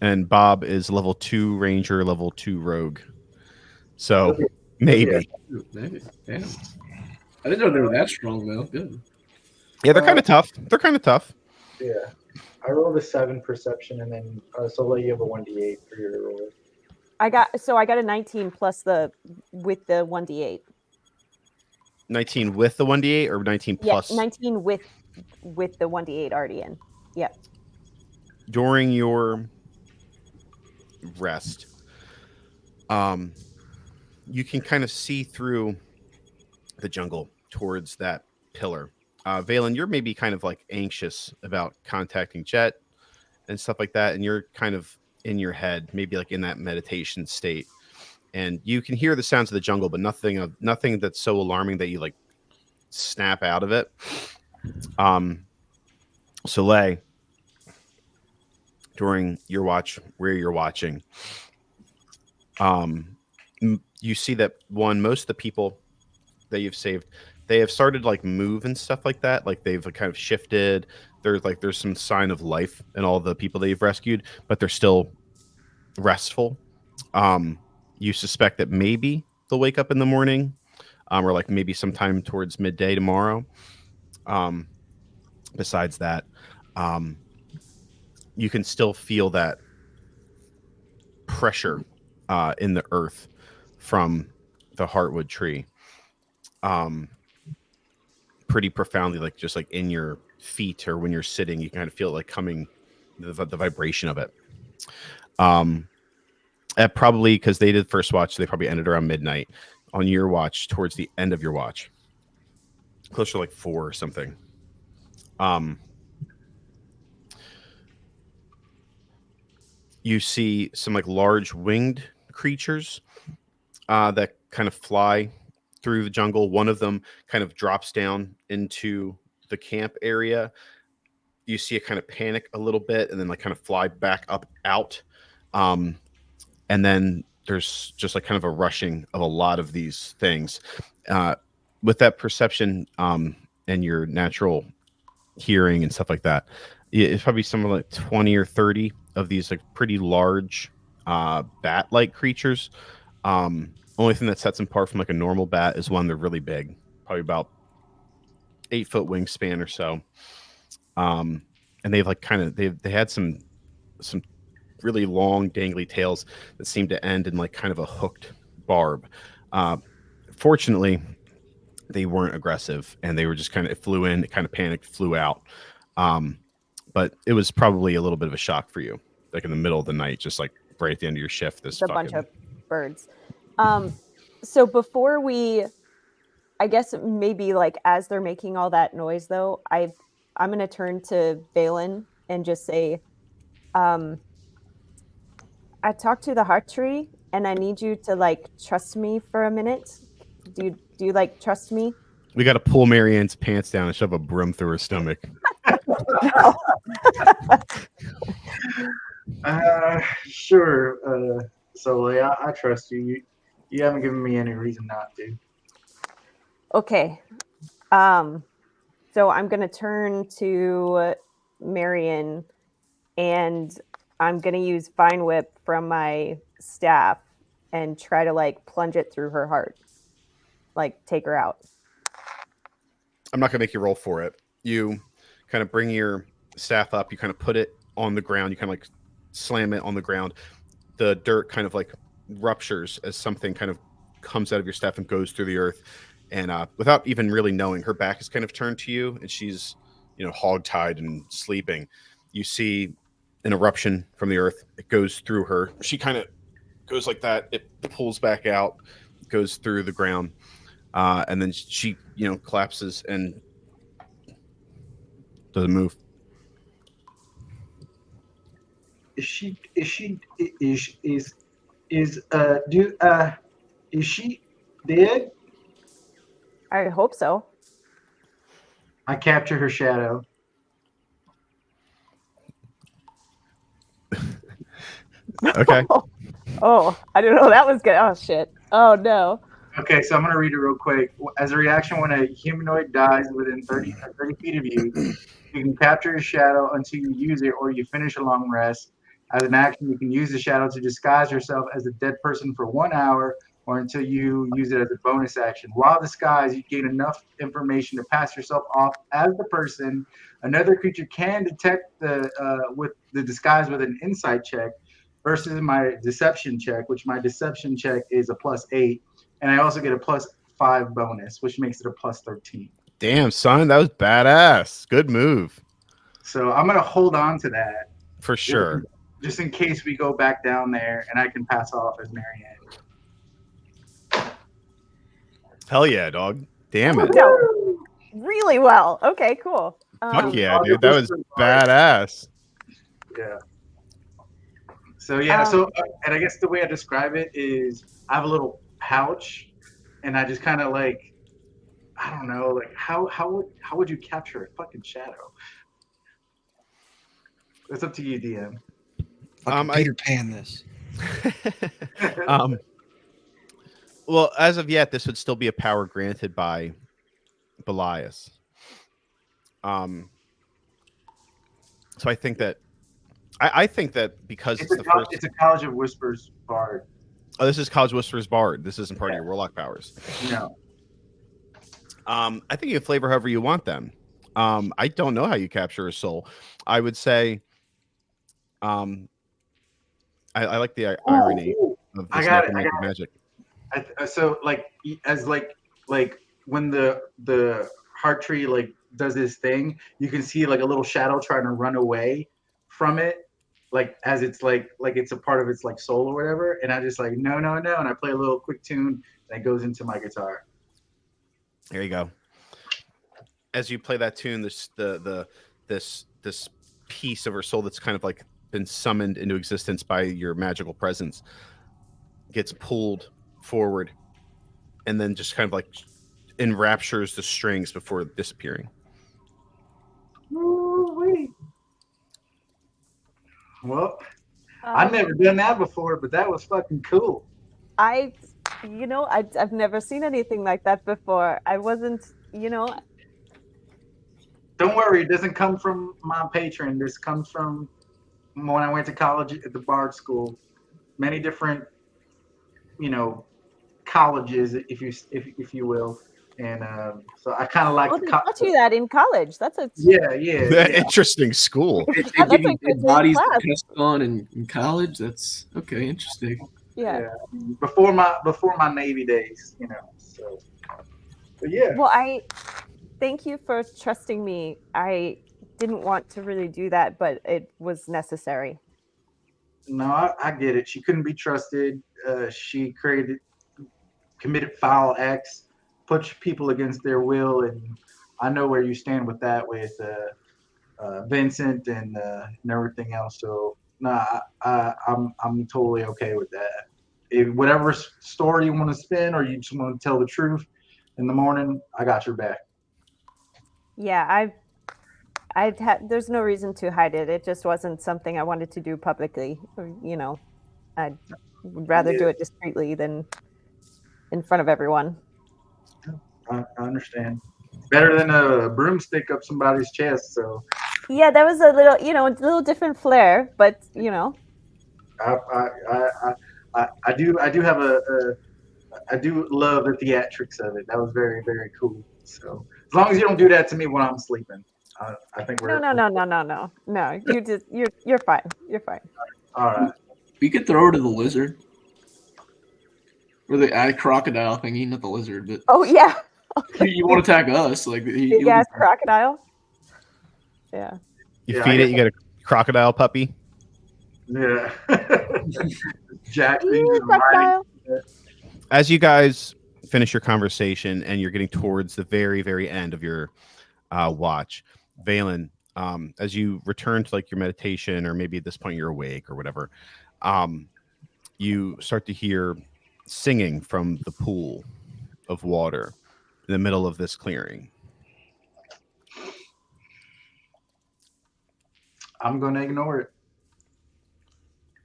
and Bob is level 2 ranger, level 2 rogue. So maybe. Maybe. Damn. I didn't know they were that strong though. Good. Yeah, they're kind of tough. They're kind of tough. Yeah. I rolled a 7 perception, and then Soleil, you have a 1d8 for your roll. I got a 19 plus with the 1d8. 19 with the 1d8 or 19 plus? Yeah, 19 with the 1d8 already in. Yep. During your rest, you can kind of see through the jungle towards that pillar. Valen, you're maybe kind of like anxious about contacting Jet and stuff like that, and you're kind of in your head, maybe like in that meditation state, and you can hear the sounds of the jungle, but nothing that's so alarming that you like snap out of it. Soleil, during your watch, where you're watching, you see that most of the people that you've saved, they have started to like move and stuff like that. Like they've kind of shifted. There's some sign of life in all the people that you've rescued, but they're still restful. You suspect that maybe they'll wake up in the morning, or like maybe sometime towards midday tomorrow. Besides that, you can still feel that pressure in the earth from the heartwood tree. Pretty profoundly, like just like in your feet or when you're sitting, you kind of feel it like coming, the vibration of it. Probably because they did first watch, they probably ended around midnight. On your watch, towards the end of your watch, closer to like 4 or something. You see some like large winged creatures that kind of fly through the jungle. One of them kind of drops down into the camp area. You see it kind of panic a little bit and then like kind of fly back up out. And then there's just like kind of a rushing of a lot of these things. With that perception and your natural hearing and stuff like that, it's probably somewhere like 20 or 30 of these like pretty large bat-like creatures. Only thing that sets them apart from like a normal bat is one, they're really big, probably about 8-foot wingspan or so. And they've like kind of they had some really long dangly tails that seem to end in like kind of a hooked barb. Fortunately, they weren't aggressive and they were just kind of, it flew in, it kind of panicked, flew out. But it was probably a little bit of a shock for you, like in the middle of the night, just like right at the end of your shift. This a bunch of birds. So before I guess maybe like as they're making all that noise though, I'm gonna turn to Valen and just say, I talked to the heart tree and I need you to like trust me for a minute. Do you like trust me? We got to pull Marianne's pants down and shove a broom through her stomach. Sure. So I trust you. You haven't given me any reason not to. Okay. So I'm gonna turn to Marion and I'm gonna use Vine Whip from my staff and try to like plunge it through her heart. Like take her out. I'm not gonna make you roll for it. You kind of bring your staff up, you kind of put it on the ground, you kind of like slam it on the ground. The dirt kind of like ruptures as something kind of comes out of your staff and goes through the earth. And without even really knowing, her back is kind of turned to you, and she's, hog-tied and sleeping. You see an eruption from the earth. It goes through her. She kind of goes like that. It pulls back out, goes through the ground, and then she, collapses and doesn't move. Is she dead? I hope so. I capture her shadow. Okay. Oh, I don't know. That was good. Oh shit. Oh no. Okay, so I'm going to read it real quick. As a reaction, when a humanoid dies within 30 feet of you, you can capture your shadow until you use it or you finish a long rest. As an action, you can use the shadow to disguise yourself as a dead person for 1 hour or until you use it as a bonus action. While disguised, you gain enough information to pass yourself off as the person. Another creature can detect with the disguise with an insight check versus my deception check, which my deception check is a +8. And I also get a +5 bonus, which makes it a +13. Damn, son, that was badass. Good move. So I'm gonna hold on to that For sure. just in case we go back down there, and I can pass off as Marianne. Hell yeah, dog. Damn it. No. Really well. Okay, cool. Fuck yeah, dude. That was badass. Yeah. So yeah, and I guess the way I describe it is I have a little pouch, and I just kind of like, I don't know, like how would you capture a fucking shadow? It's up to you, DM. Peter Pan this. Well, as of yet, this would still be a power granted by Belias. So I think that because it's the first. It's a College of Whispers bard. Oh, this is College Whisperers Bard. This isn't part of your Warlock powers. No. I think you can flavor however you want them. I don't know how you capture a soul. I would say, I like the irony of this necromantic magic. So like when the heart tree like does this thing, you can see like a little shadow trying to run away from it, like as it's like it's a part of its like soul or whatever. And I just like no, and I play a little quick tune that goes into my guitar. There you go. As you play that tune, this piece of her soul that's kind of like been summoned into existence by your magical presence gets pulled forward and then just kind of like enraptures the strings before disappearing. Ooh-wee. Well, I've never done that before, but that was fucking cool. I've never seen anything like that before. I wasn't, Don't worry, it doesn't come from my patron. This comes from when I went to college at the Bard School. Many different, colleges, if you will. And so I kind of like. Oh, they taught you that in college. That's a Interesting school. They give you dead bodies to test on in college. That's okay. Interesting. Yeah. Before my Navy days, So, but yeah. Well, I thank you for trusting me. I didn't want to really do that, but it was necessary. No, I get it. She couldn't be trusted. She committed foul acts, put people against their will, and I know where you stand with that, with Vincent and everything else. So no, I'm totally okay with that. If whatever story you want to spin, or you just want to tell the truth in the morning, I got your back. Yeah, there's no reason to hide it. It just wasn't something I wanted to do publicly. I would rather do it discreetly than in front of everyone. I understand. Better than a broomstick up somebody's chest. So yeah, that was a little different flair, but I do have I do love the theatrics of it. That was very, very cool. So as long as you don't do that to me when I'm sleeping, I think we're no. You're fine. You're fine. All right. We could throw her to the lizard. Or the eye crocodile thingy, not the lizard, but Oh yeah, you won't attack us. Like big he'll ass crocodile. Yeah. You Yeah, feed it. You get a crocodile puppy. Yeah. Jack things Ew, is riding. crocodile. As you guys finish your conversation and you're getting towards the very, very end of your watch, Valen, as you return to like your meditation, or maybe at this point you're awake or whatever, you start to hear singing from the pool of water in the middle of this clearing. I'm gonna ignore it.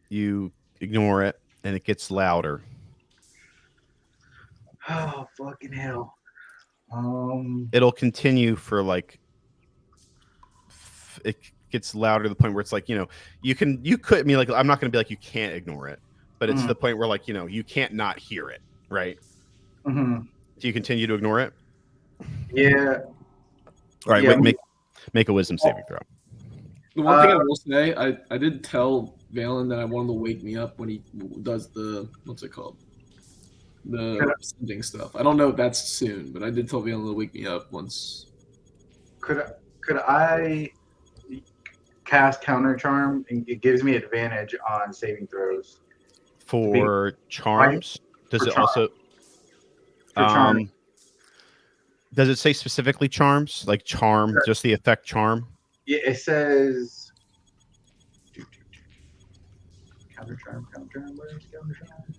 You ignore it, and it gets louder. Oh fucking hell. It'll continue for like it gets louder to the point where it's like, you could, I mean, like, I'm not going to be like you can't ignore it, but it's Mhm. the point where like, you can't not hear it, right? Mhm. Do you continue to ignore it? Yeah. All right, Yeah. wait, make a wisdom saving throw. The one thing I will say, I did tell Valen that I wanted to wake me up when he does the what's it called, the sending stuff. I don't know if that's soon, but I did tell Valen to wake me up once. Could I cast counter charm, and it gives me advantage on saving throws For charms, does for it charm. also For charm. does it say specifically charms, like charm, just the effect charm? Yeah, it says counter charm. Where's counter charm?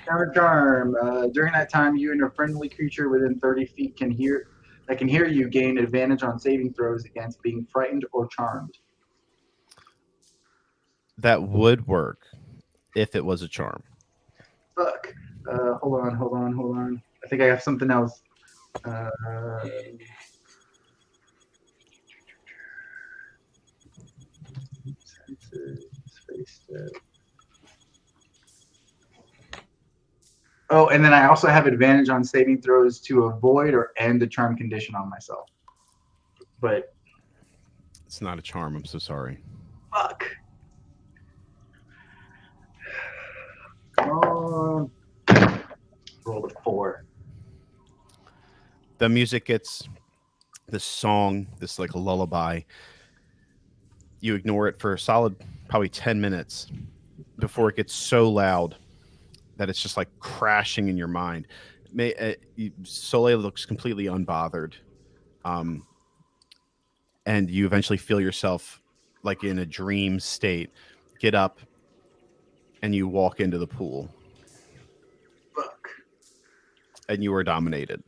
Counter charm. During that time, you and a friendly creature within 30 feet can hear you gain advantage on saving throws against being frightened or charmed. That would work if it was a charm. Fuck. Hold on. I think I have something else. Oh, and then I also have advantage on saving throws to avoid or end the charm condition on myself. But It's not a charm. I'm so sorry. fuck. Come on. Roll a 4. The music gets this song, this like a lullaby. You ignore it for a solid probably 10 minutes before it gets so loud that it's just like crashing in your mind. Soleil looks completely unbothered. And you eventually feel yourself like in a dream state, get up, and you walk into the pool. Fuck. And you are dominated.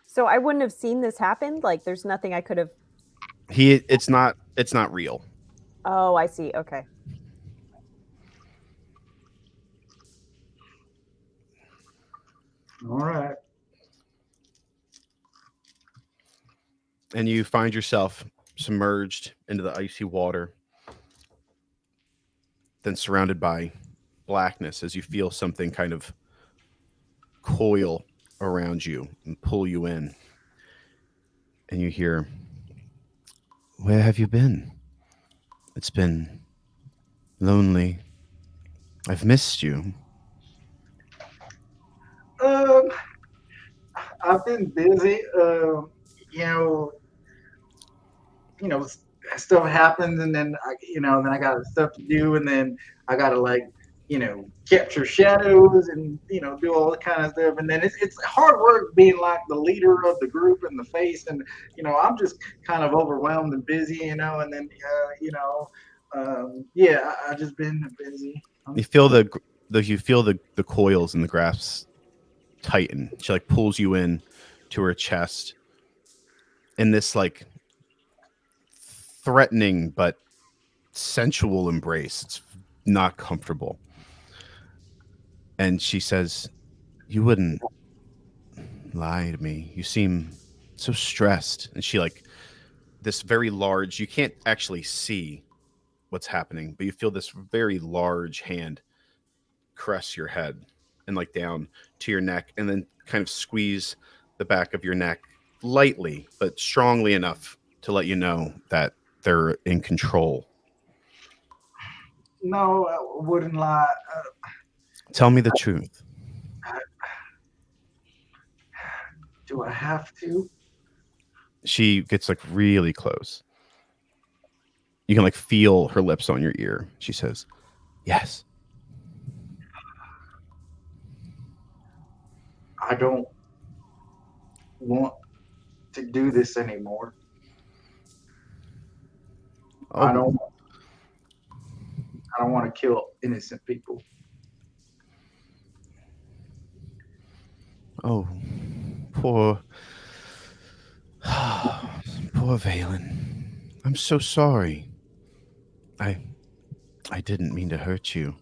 So I wouldn't have seen this happen. Like, there's nothing I could have. It's not real. Oh, I see. Okay. All right. And you find yourself submerged into the icy water, then surrounded by blackness as you feel something kind of coil around you and pull you in. And you hear, "Where have you been? It's been lonely. I've missed you." I've been busy. You know, stuff happens, and then then I got stuff to do, and then I gotta capture shadows, and do all that kind of stuff, and then it's hard work being like the leader of the group and the face, and I'm just kind of overwhelmed and busy, and then I just been busy. You feel the coils in the grasp tighten. She like pulls you in to her chest in this like threatening but sensual embrace. It's not comfortable. And she says, "You wouldn't lie to me. You seem so stressed." And she like this very large, you can't actually see what's happening, but you feel this very large hand caress your head and like down to your neck, and then kind of squeeze the back of your neck lightly but strongly enough to let you know that they're in control. No, I wouldn't lie. Tell me the truth. Do I have to? She gets like really close. You can like feel her lips on your ear. She says, "Yes." I don't want to do this anymore. I Oh, don't. I don't want to kill innocent people. oh, poor, poor Valen. I'm so sorry. I, I didn't mean to hurt you.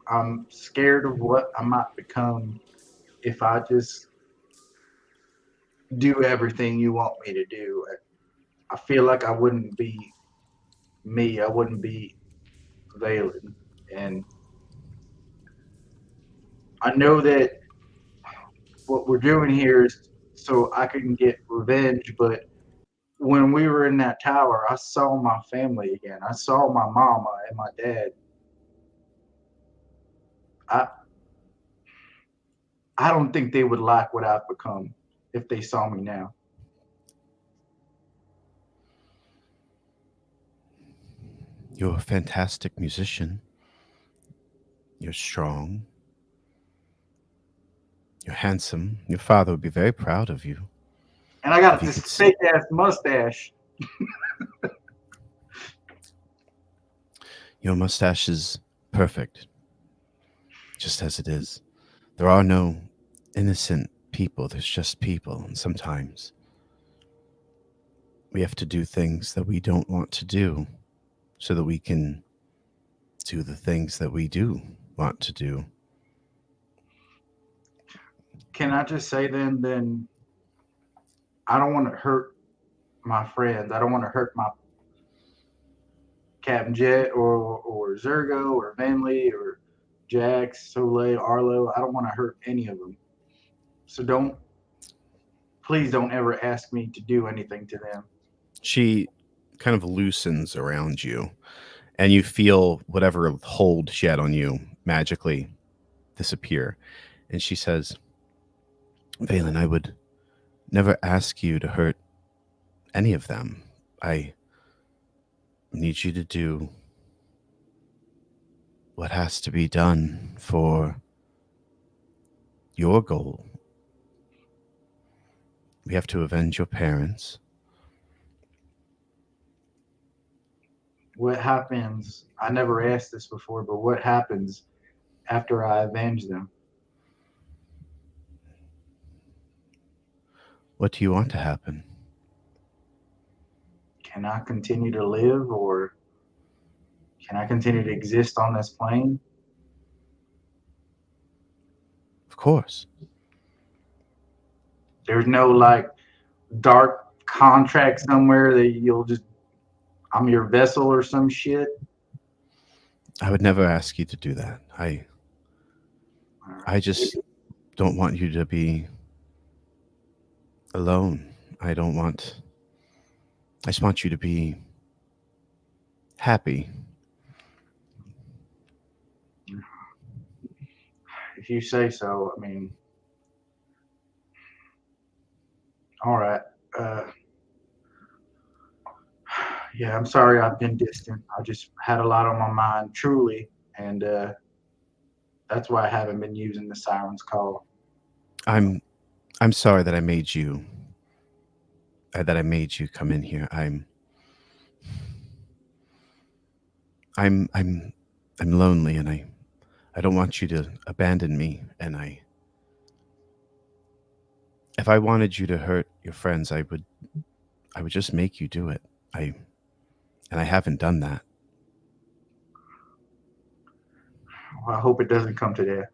I'm scared of what I might become if I just do everything you want me to do. I feel like I wouldn't be me. I wouldn't be Valen. And I know that what we're doing here is so I can get revenge, but when we were in that tower, I saw my family again. I saw my mama and my dad. I I don't think they would like what I've become if they saw me now. You're a fantastic musician. You're strong. You're handsome. Your father would be very proud of you And I if got you this could see. fake ass mustache. Your mustache is perfect, just as it is. There are no innocent people. There's just people, and sometimes we have to do things that we don't want to do so that we can do the things that we do want to do. Can I just say then I don't want to hurt my friends. I don't want to hurt my Captain Jet or Zergo or Venley or Jax, Soleil, Arlo. I don't want to hurt any of them. So please don't ever ask me to do anything to them. She kind of loosens around you, and you feel whatever hold she had on you magically disappear. And she says, Valen, I would never ask you to hurt any of them. I need you to do what has to be done for your goal. We have to avenge your parents. What happens? I never asked this before, but what happens after I avenge them? What do you want to happen? Can I continue to live or can I continue to exist on this plane? Of course. There's no like dark contract somewhere that you'll just I'm your vessel or some shit. I would never ask you to do that. I just don't want you to be alone. I just want you to be happy. If you say so, I mean, all right. Uh, yeah, I'm sorry I've been distant. I just had a lot on my mind, truly, and that's why I haven't been using the siren's call. I'm sorry that I made you come in here. I'm lonely, and I don't want you to abandon me, and if I wanted you to hurt your friends, I would just make you do it. I haven't done that. Well, I hope it doesn't come to that.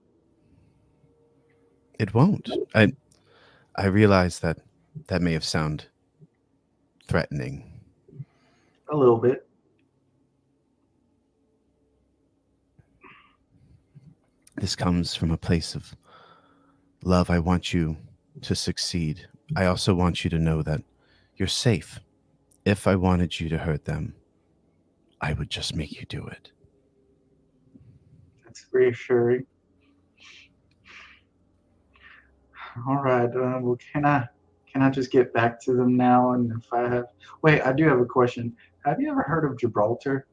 It won't. I realize that that may have sound threatening. A little bit. This comes from a place of love. I want you to succeed. I also want you to know that you're safe. If I wanted you to hurt them, I would just make you do it. That's reassuring. All right. Well, can I just get back to them now? And if I have, wait, I do have a question. Have you ever heard of Gibraltar?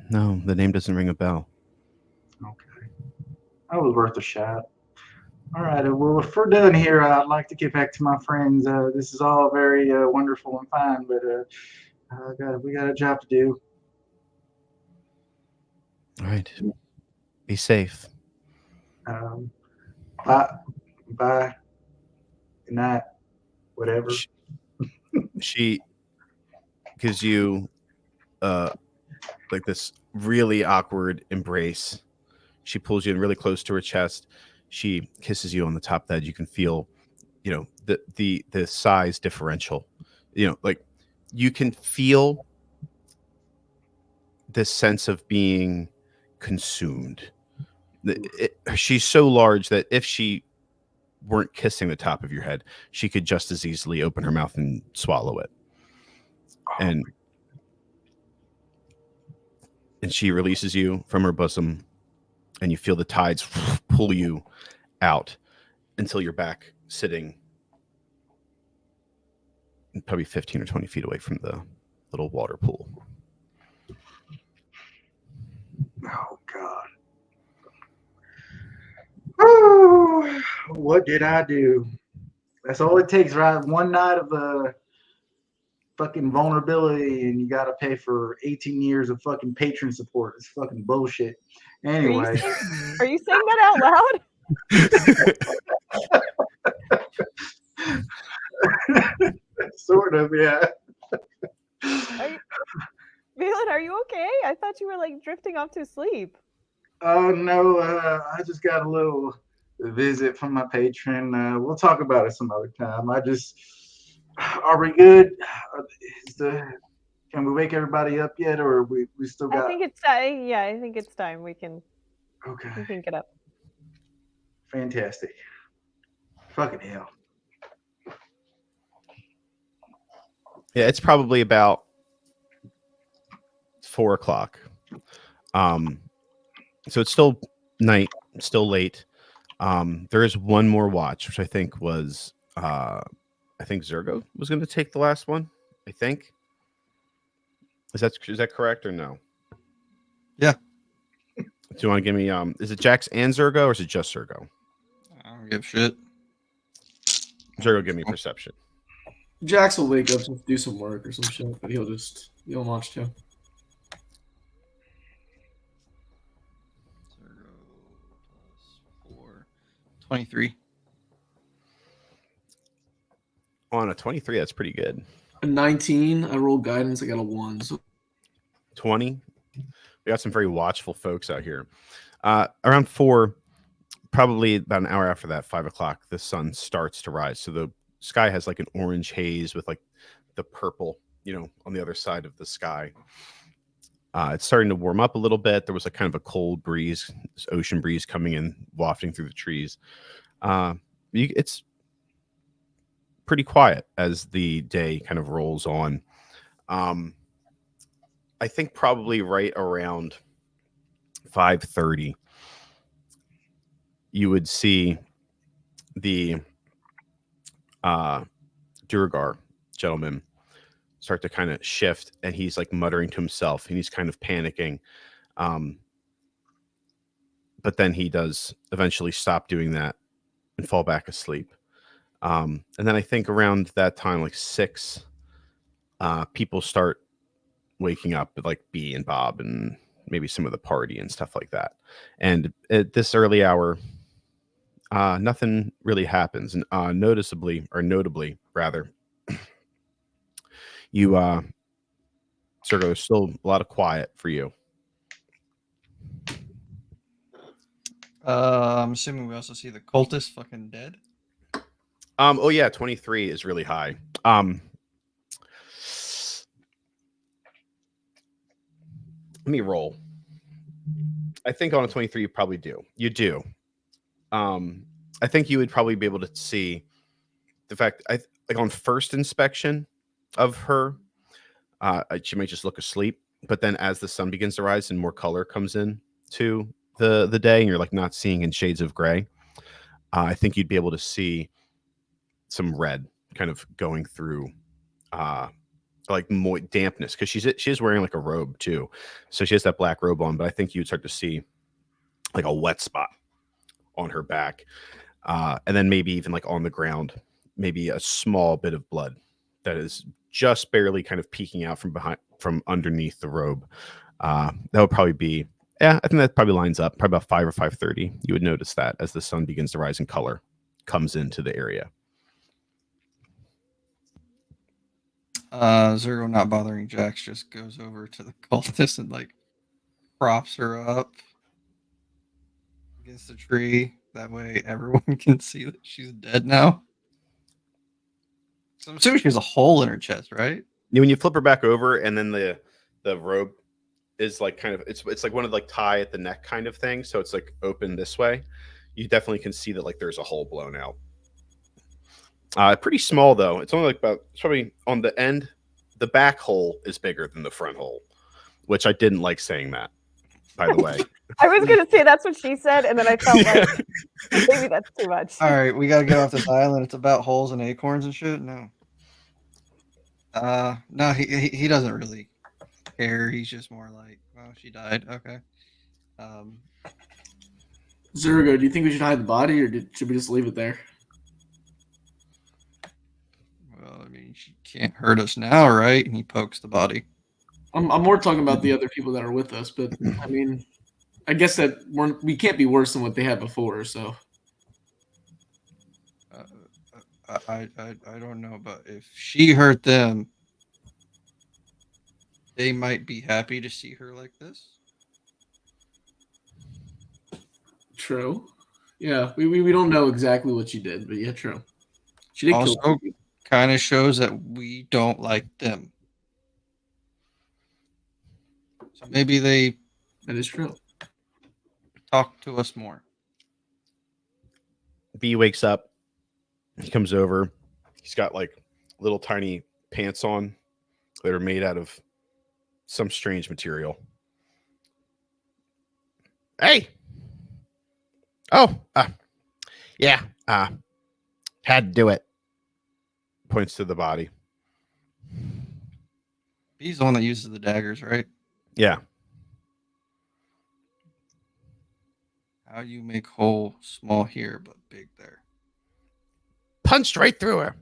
No, the name doesn't ring a bell. Okay, that was worth a shot. All right. Well, if we're done here, I'd like to get back to my friends. This is all very wonderful and fine, but we got a job to do. All right. Be safe. Um, bye, bye, good night, whatever. She gives you like this really awkward embrace. She pulls you in really close to her chest. She kisses you on the top of the head. You can feel, the size differential. Like you can feel this sense of being consumed. She's so large that if she weren't kissing the top of your head, she could just as easily open her mouth and swallow it. And she releases you from her bosom, and you feel the tides pull you out until you're back sitting probably 15 or 20 feet away from the little water pool. Oh God. Oh, what did I do? That's all it takes, right? One night of fucking vulnerability, and you got to pay for 18 years of fucking patron support. It's fucking bullshit. Anyway, Are you saying that out loud? Sort of, yeah. Valen, are you okay? I thought you were like drifting off to sleep. Oh no, I just got a little visit from my patron. We'll talk about it some other time. Are we good? Can we wake everybody up yet, or we still got? I think it's time. Yeah, I think it's time. We can get up. Fantastic. Fucking hell. Yeah, it's probably about 4:00. So it's still night, still late. There is one more watch, which I think was, I think Zergo was going to take the last one. I think. Is that correct or no? Yeah. Do you want to give me? Is it Jax and Zergo, or is it just Zergo? I don't give a shit. Zergo, give me perception. Jax will wake up to do some work or some shit, but he'll watch too. 23. On a 23, that's pretty good. A 19, I rolled guidance. I got a 1. So 20. We got some very watchful folks out here. Around 4, probably about an hour after that, 5:00, the sun starts to rise. So the sky has like an orange haze with like the purple, on the other side of the sky. It's starting to warm up a little bit. There was a kind of a cold breeze, this ocean breeze coming in, wafting through the trees. It's pretty quiet as the day kind of rolls on. I think probably right around 5:30, you would see the Durgar gentleman start to kind of shift, and he's like muttering to himself, and he's kind of panicking. But then he does eventually stop doing that and fall back asleep. And then I think around that time, like 6, people start waking up, like B and Bob and maybe some of the party and stuff like that. And at this early hour, nothing really happens. And notably, you, Sergo, there's still a lot of quiet for you. I'm assuming we also see the cultist fucking dead. Oh yeah, 23 is really high. Let me roll. I think on a 23 you probably do. You do. I think you would probably be able to see the fact. like on first inspection of her, she might just look asleep. But then as the sun begins to rise and more color comes in to the day, and you're like not seeing in shades of gray, I think you'd be able to see some red kind of going through like dampness, because she is wearing like a robe too, so she has that black robe on. But I think you'd start to see like a wet spot on her back, and then maybe even like on the ground, maybe a small bit of blood that is just barely kind of peeking out from underneath the robe. That would probably be, yeah, I think that probably lines up. Probably about 5 or 5:30. You would notice that as the sun begins to rise and color comes into the area. Zergo, not bothering Jax, just goes over to the cultist and like props her up against the tree. That way everyone can see that she's dead now. So I'm assuming she has a hole in her chest, right? Yeah, when you flip her back over, and then the robe is like kind of, it's like one of like tie at the neck kind of thing, so it's like open this way. You definitely can see that like there's a hole blown out. Pretty small though. It's only like it's probably on the end. The back hole is bigger than the front hole, which I didn't like saying that, by the way. I was gonna say that's what she said, and then I felt like maybe that's too much. All right, we gotta get off this island. It's about holes and acorns and shit. No. No, he doesn't really care. He's just more like, oh, she died. Okay. Zergo, do you think we should hide the body, or should we just leave it there? Well, I mean, she can't hurt us now, right? And he pokes the body. I'm more talking about the other people that are with us, but I mean, I guess that we can't be worse than what they had before. So I don't know, but if she hurt them, they might be happy to see her like this. True. Yeah, we don't know exactly what she did, but yeah, true. She did also kill. Kind of shows that we don't like them. So maybe they. That is true. Talk to us more. B wakes up. He comes over. He's got like little tiny pants on that are made out of some strange material. Hey. Oh, yeah. Had to do it. Points to the body. He's the one that uses the daggers, right? Yeah. How do you make hole small here but big there? Punched right through her.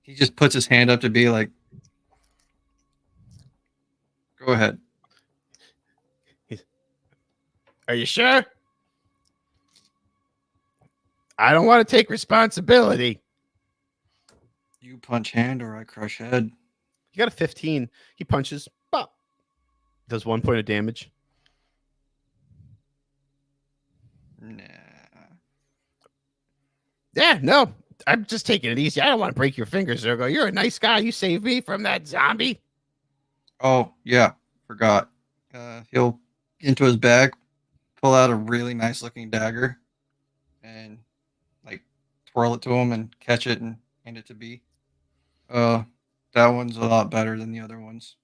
He just puts his hand up to be like, go ahead. Are you sure? I don't want to take responsibility. You punch hand or I crush head. You got a 15. He punches. Bop. Does 1 point of damage. Nah. Yeah, no. I'm just taking it easy. I don't want to break your fingers, Zergo. You're a nice guy. You saved me from that zombie. Oh, yeah. Forgot. He'll into his bag, pull out a really nice looking dagger, and like twirl it to him and catch it and hand it to B. That one's a lot better than the other ones.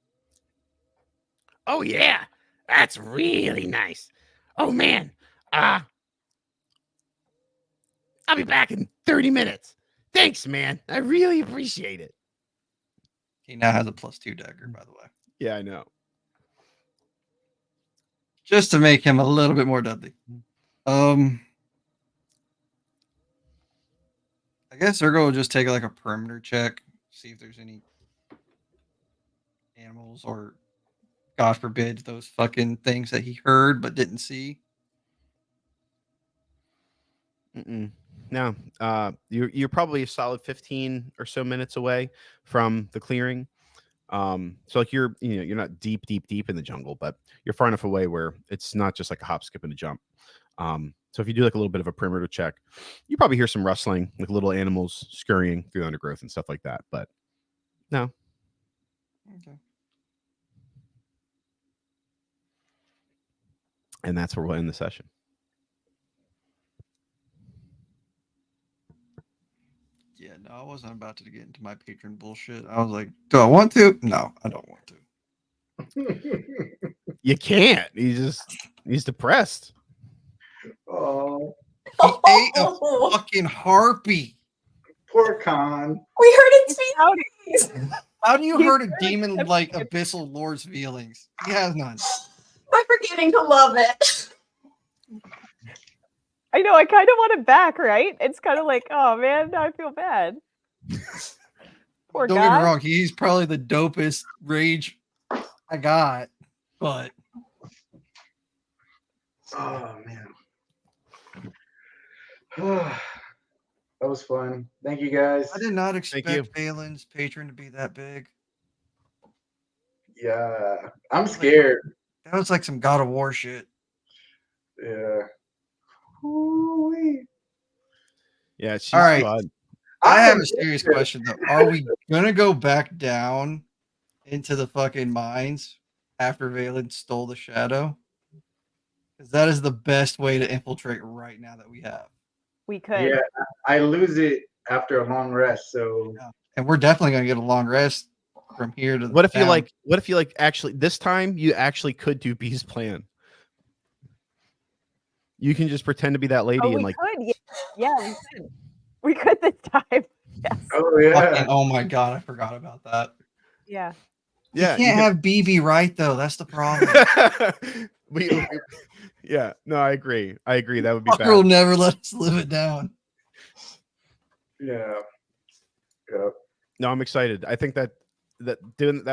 Oh, yeah. That's really nice. Oh, man. I'll be back in 30 minutes. Thanks, man. I really appreciate it. He now has a +2 dagger, by the way. Yeah, I know. Just to make him a little bit more deadly. I guess Ergo will just take like a perimeter check, see if there's any animals or, God forbid, those fucking things that he heard but didn't see. No. You're probably a solid 15 or so minutes away from the clearing. So like you're not deep in the jungle, but you're far enough away where it's not just like a hop, skip, and a jump. So if you do like a little bit of a perimeter check, you probably hear some rustling, like little animals scurrying through the undergrowth and stuff like that. But no. Okay. And that's where we'll end the session. No, I wasn't about to get into my patron bullshit. I was like, do I want to? No, I don't want to. You can't. He's depressed. Oh, He ate a fucking harpy. poor Khan. We hurt its feelings. How do you He's hurt a very demon like Abyssal Lord's feelings? He has none. I'm forgetting to love it. I know. I kind of want it back, right? It's kind of like, oh man, now I feel bad. Poor Don't guy. get me wrong, he's probably the dopest rage I got, but Oh man. That was fun. Thank you guys. I did not you. expect Valen's patron to be that big. Yeah, I'm scared. That was like some God of War shit. Yeah. Ooh-wee. Yeah, she's All right. fun. I have a serious question though. Are we gonna go back down into the fucking mines after Valen stole the shadow? Because that is the best way to infiltrate right now that we have. We could. Yeah, I lose it after a long rest, so Yeah. And we're definitely gonna get a long rest from here to What if down. you like actually this time you actually could do B's plan? You can just pretend to be that lady Oh, and we like could. Yeah, we could. We could this time. Yes. oh yeah. Fucking, oh my god, I forgot about that. Yeah. yeah, You can't have BB right though. That's the problem. yeah, no, I agree. That would be Fucker will bad. never let us live it down. Yeah. Yeah. No, I'm excited. I think that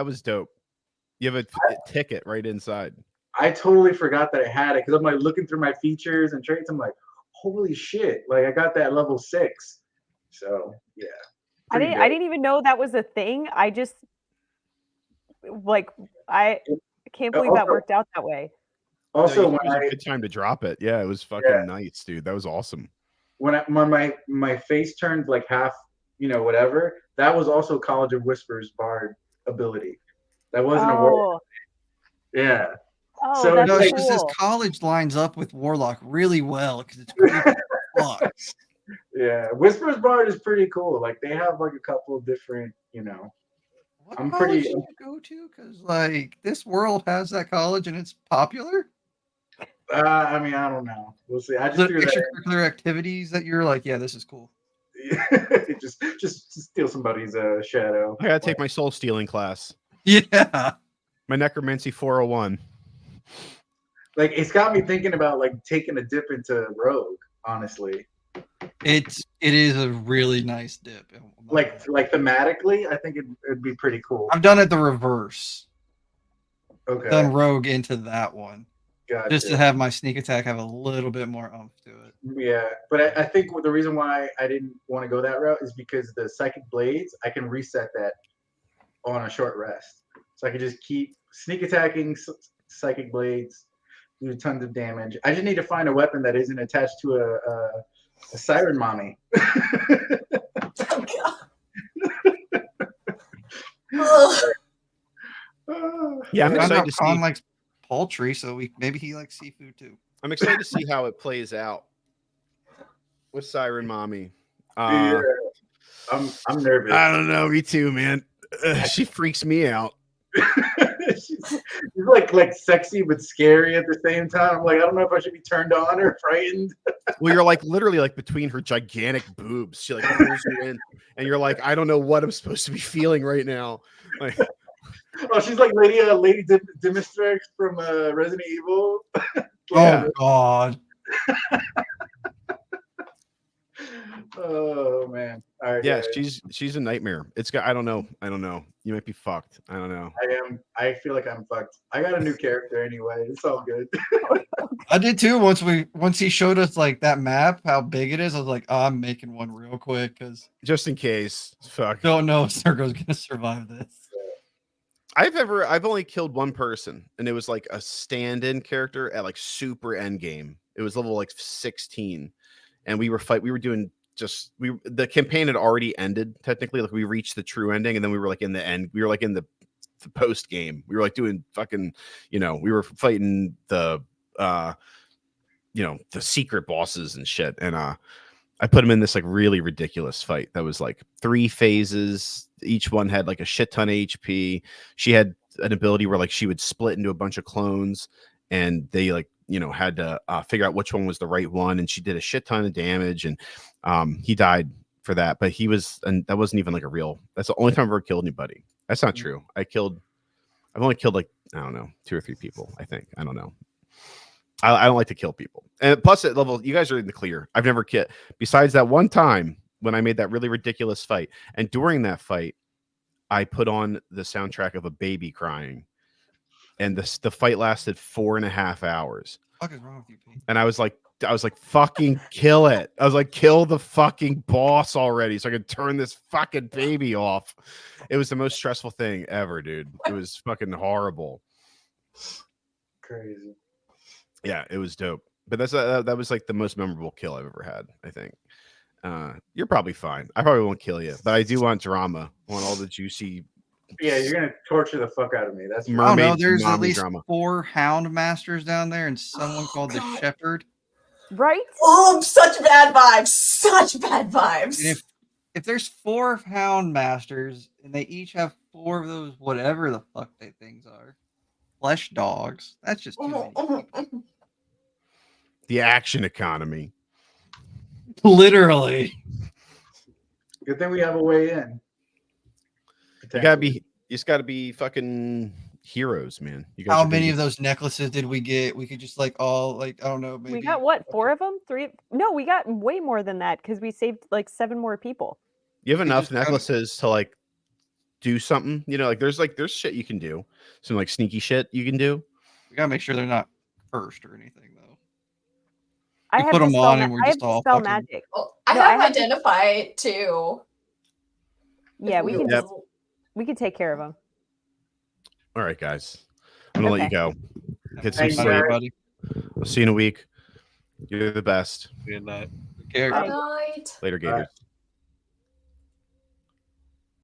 was dope. You have a ticket right inside. I totally forgot that I had it because I'm like looking through my features and traits. I'm like, holy shit! Like I got that level 6. So yeah. I pretty didn't even know that was a thing. I just like I can't believe that Also- worked out that way. Also, No, when it was I a good time to drop it. Yeah, it was fucking nice, dude. That was awesome. when my face turned like half, whatever. That was also College of Whispers Bard ability. That wasn't a word. Oh, Yeah. oh, So that's No, it's it's like, because this cool. college lines up with Warlock really well because it's creepy as fuck. yeah, Whispers Bard is pretty cool. Like they have like a couple of different, What I'm college pretty- should you go to? Because like this world has that college and it's popular. I mean, I don't know. We'll see. I just The threw that extracurricular activities that you're like, yeah, this is cool. in. just steal somebody's shadow. I gotta take my soul stealing class. Yeah. My necromancy 401. Like it's got me thinking about like taking a dip into Rogue, honestly. It is a really nice dip. Like thematically, I think it'd be pretty cool. I've done it the reverse. Okay. Done Rogue into that one. Gotcha. Just to have my sneak attack have a little bit more oomph to it. Yeah, but I think the reason why I didn't want to go that route is because the psychic blades, I can reset that on a short rest, so I can just keep sneak attacking psychic blades, do tons of damage. I just need to find a weapon that isn't attached to a siren mommy. Yeah, I'm I found excited out to see. Khan likes poultry, so maybe he likes seafood too. I'm excited to see how it plays out with Siren Mommy. Yeah, I'm nervous. I don't know. Me too, man. She freaks me out. She's like sexy but scary at the same time. I'm like, I don't know if I should be turned on or frightened. Well, you're like literally like between her gigantic boobs. She like pulls you in, and you're like, I don't know what I'm supposed to be feeling right now. Like, Oh, she's like Lady Dimitrex from Resident Evil. Yeah. Oh God. Oh man. All right. yeah, guys. she's a nightmare. It's got. I don't know. You might be fucked. I don't know. I feel like I'm fucked. I got a new character anyway. It's all good. I did too. Once he showed us like that map, how big it is, I was like, oh, I'm making one real quick because Just in case. Fuck. don't know if Sergo's gonna survive this. I've only killed one person, and it was like a stand-in character at like super end game. It was level like 16, and we were doing the campaign had already ended technically. Like we reached the true ending, and then we were like in the end. We were like in the post game. We were like doing fucking, we were fighting the the secret bosses and shit. And I put him in this like really ridiculous fight that was like 3 phases. Each one had like a shit ton of HP. She had an ability where like she would split into a bunch of clones, and they like had to figure out which one was the right one. And she did a shit ton of damage, and he died for that. But and that wasn't even like a real. That's the only time I've ever killed anybody. That's not true. I've only killed like I don't know 2 or 3 people. I think I don't know. I don't like to kill people. And plus at level, you guys are in the clear. I've never killed besides that one time when I made that really ridiculous fight. And during that fight, I put on the soundtrack of a baby crying. And the fight lasted 4.5 hours. What is wrong with you, Pete? And I was like, fucking kill it. I was like, kill the fucking boss already so I could turn this fucking baby off. It was the most stressful thing ever, dude. It was fucking horrible. Crazy. Yeah, it was dope. But that was like the most memorable kill I've ever had, I think. You're probably fine. I probably won't kill you, but I do want drama. I want all the juicy. Yeah, you're gonna torture the fuck out of me. That's mermaid. Oh no, there's at least drama. 4 hound masters down there, and someone called the shepherd. Right? Oh, such bad vibes. Such bad vibes. And if there's 4 hound masters, and they each have 4 of those whatever the fuck they things are, flesh dogs, that's just too many people. The action economy. Literally. good thing we have a way in. You just gotta be fucking heroes, man. You guys How many of those necklaces did we get? We could just like all like I don't know. Maybe We got what? 4 of them? 3? No, we got way more than that because we saved like 7 more people. You have enough necklaces to like do something. There's shit you can do. Some like sneaky shit you can do. We gotta make sure they're not cursed or anything though. I We have put to them spell on and we're I have just to all spell fucking. magic. Well, I No, have I have to- identify too. Yeah, we can Yep. we can take care of them. All right, guys. I'm gonna let you go. Get some Thanks, sleep. Everybody. I'll see you in a week. You're the best. Good night. Care. Good night. Later, Gators.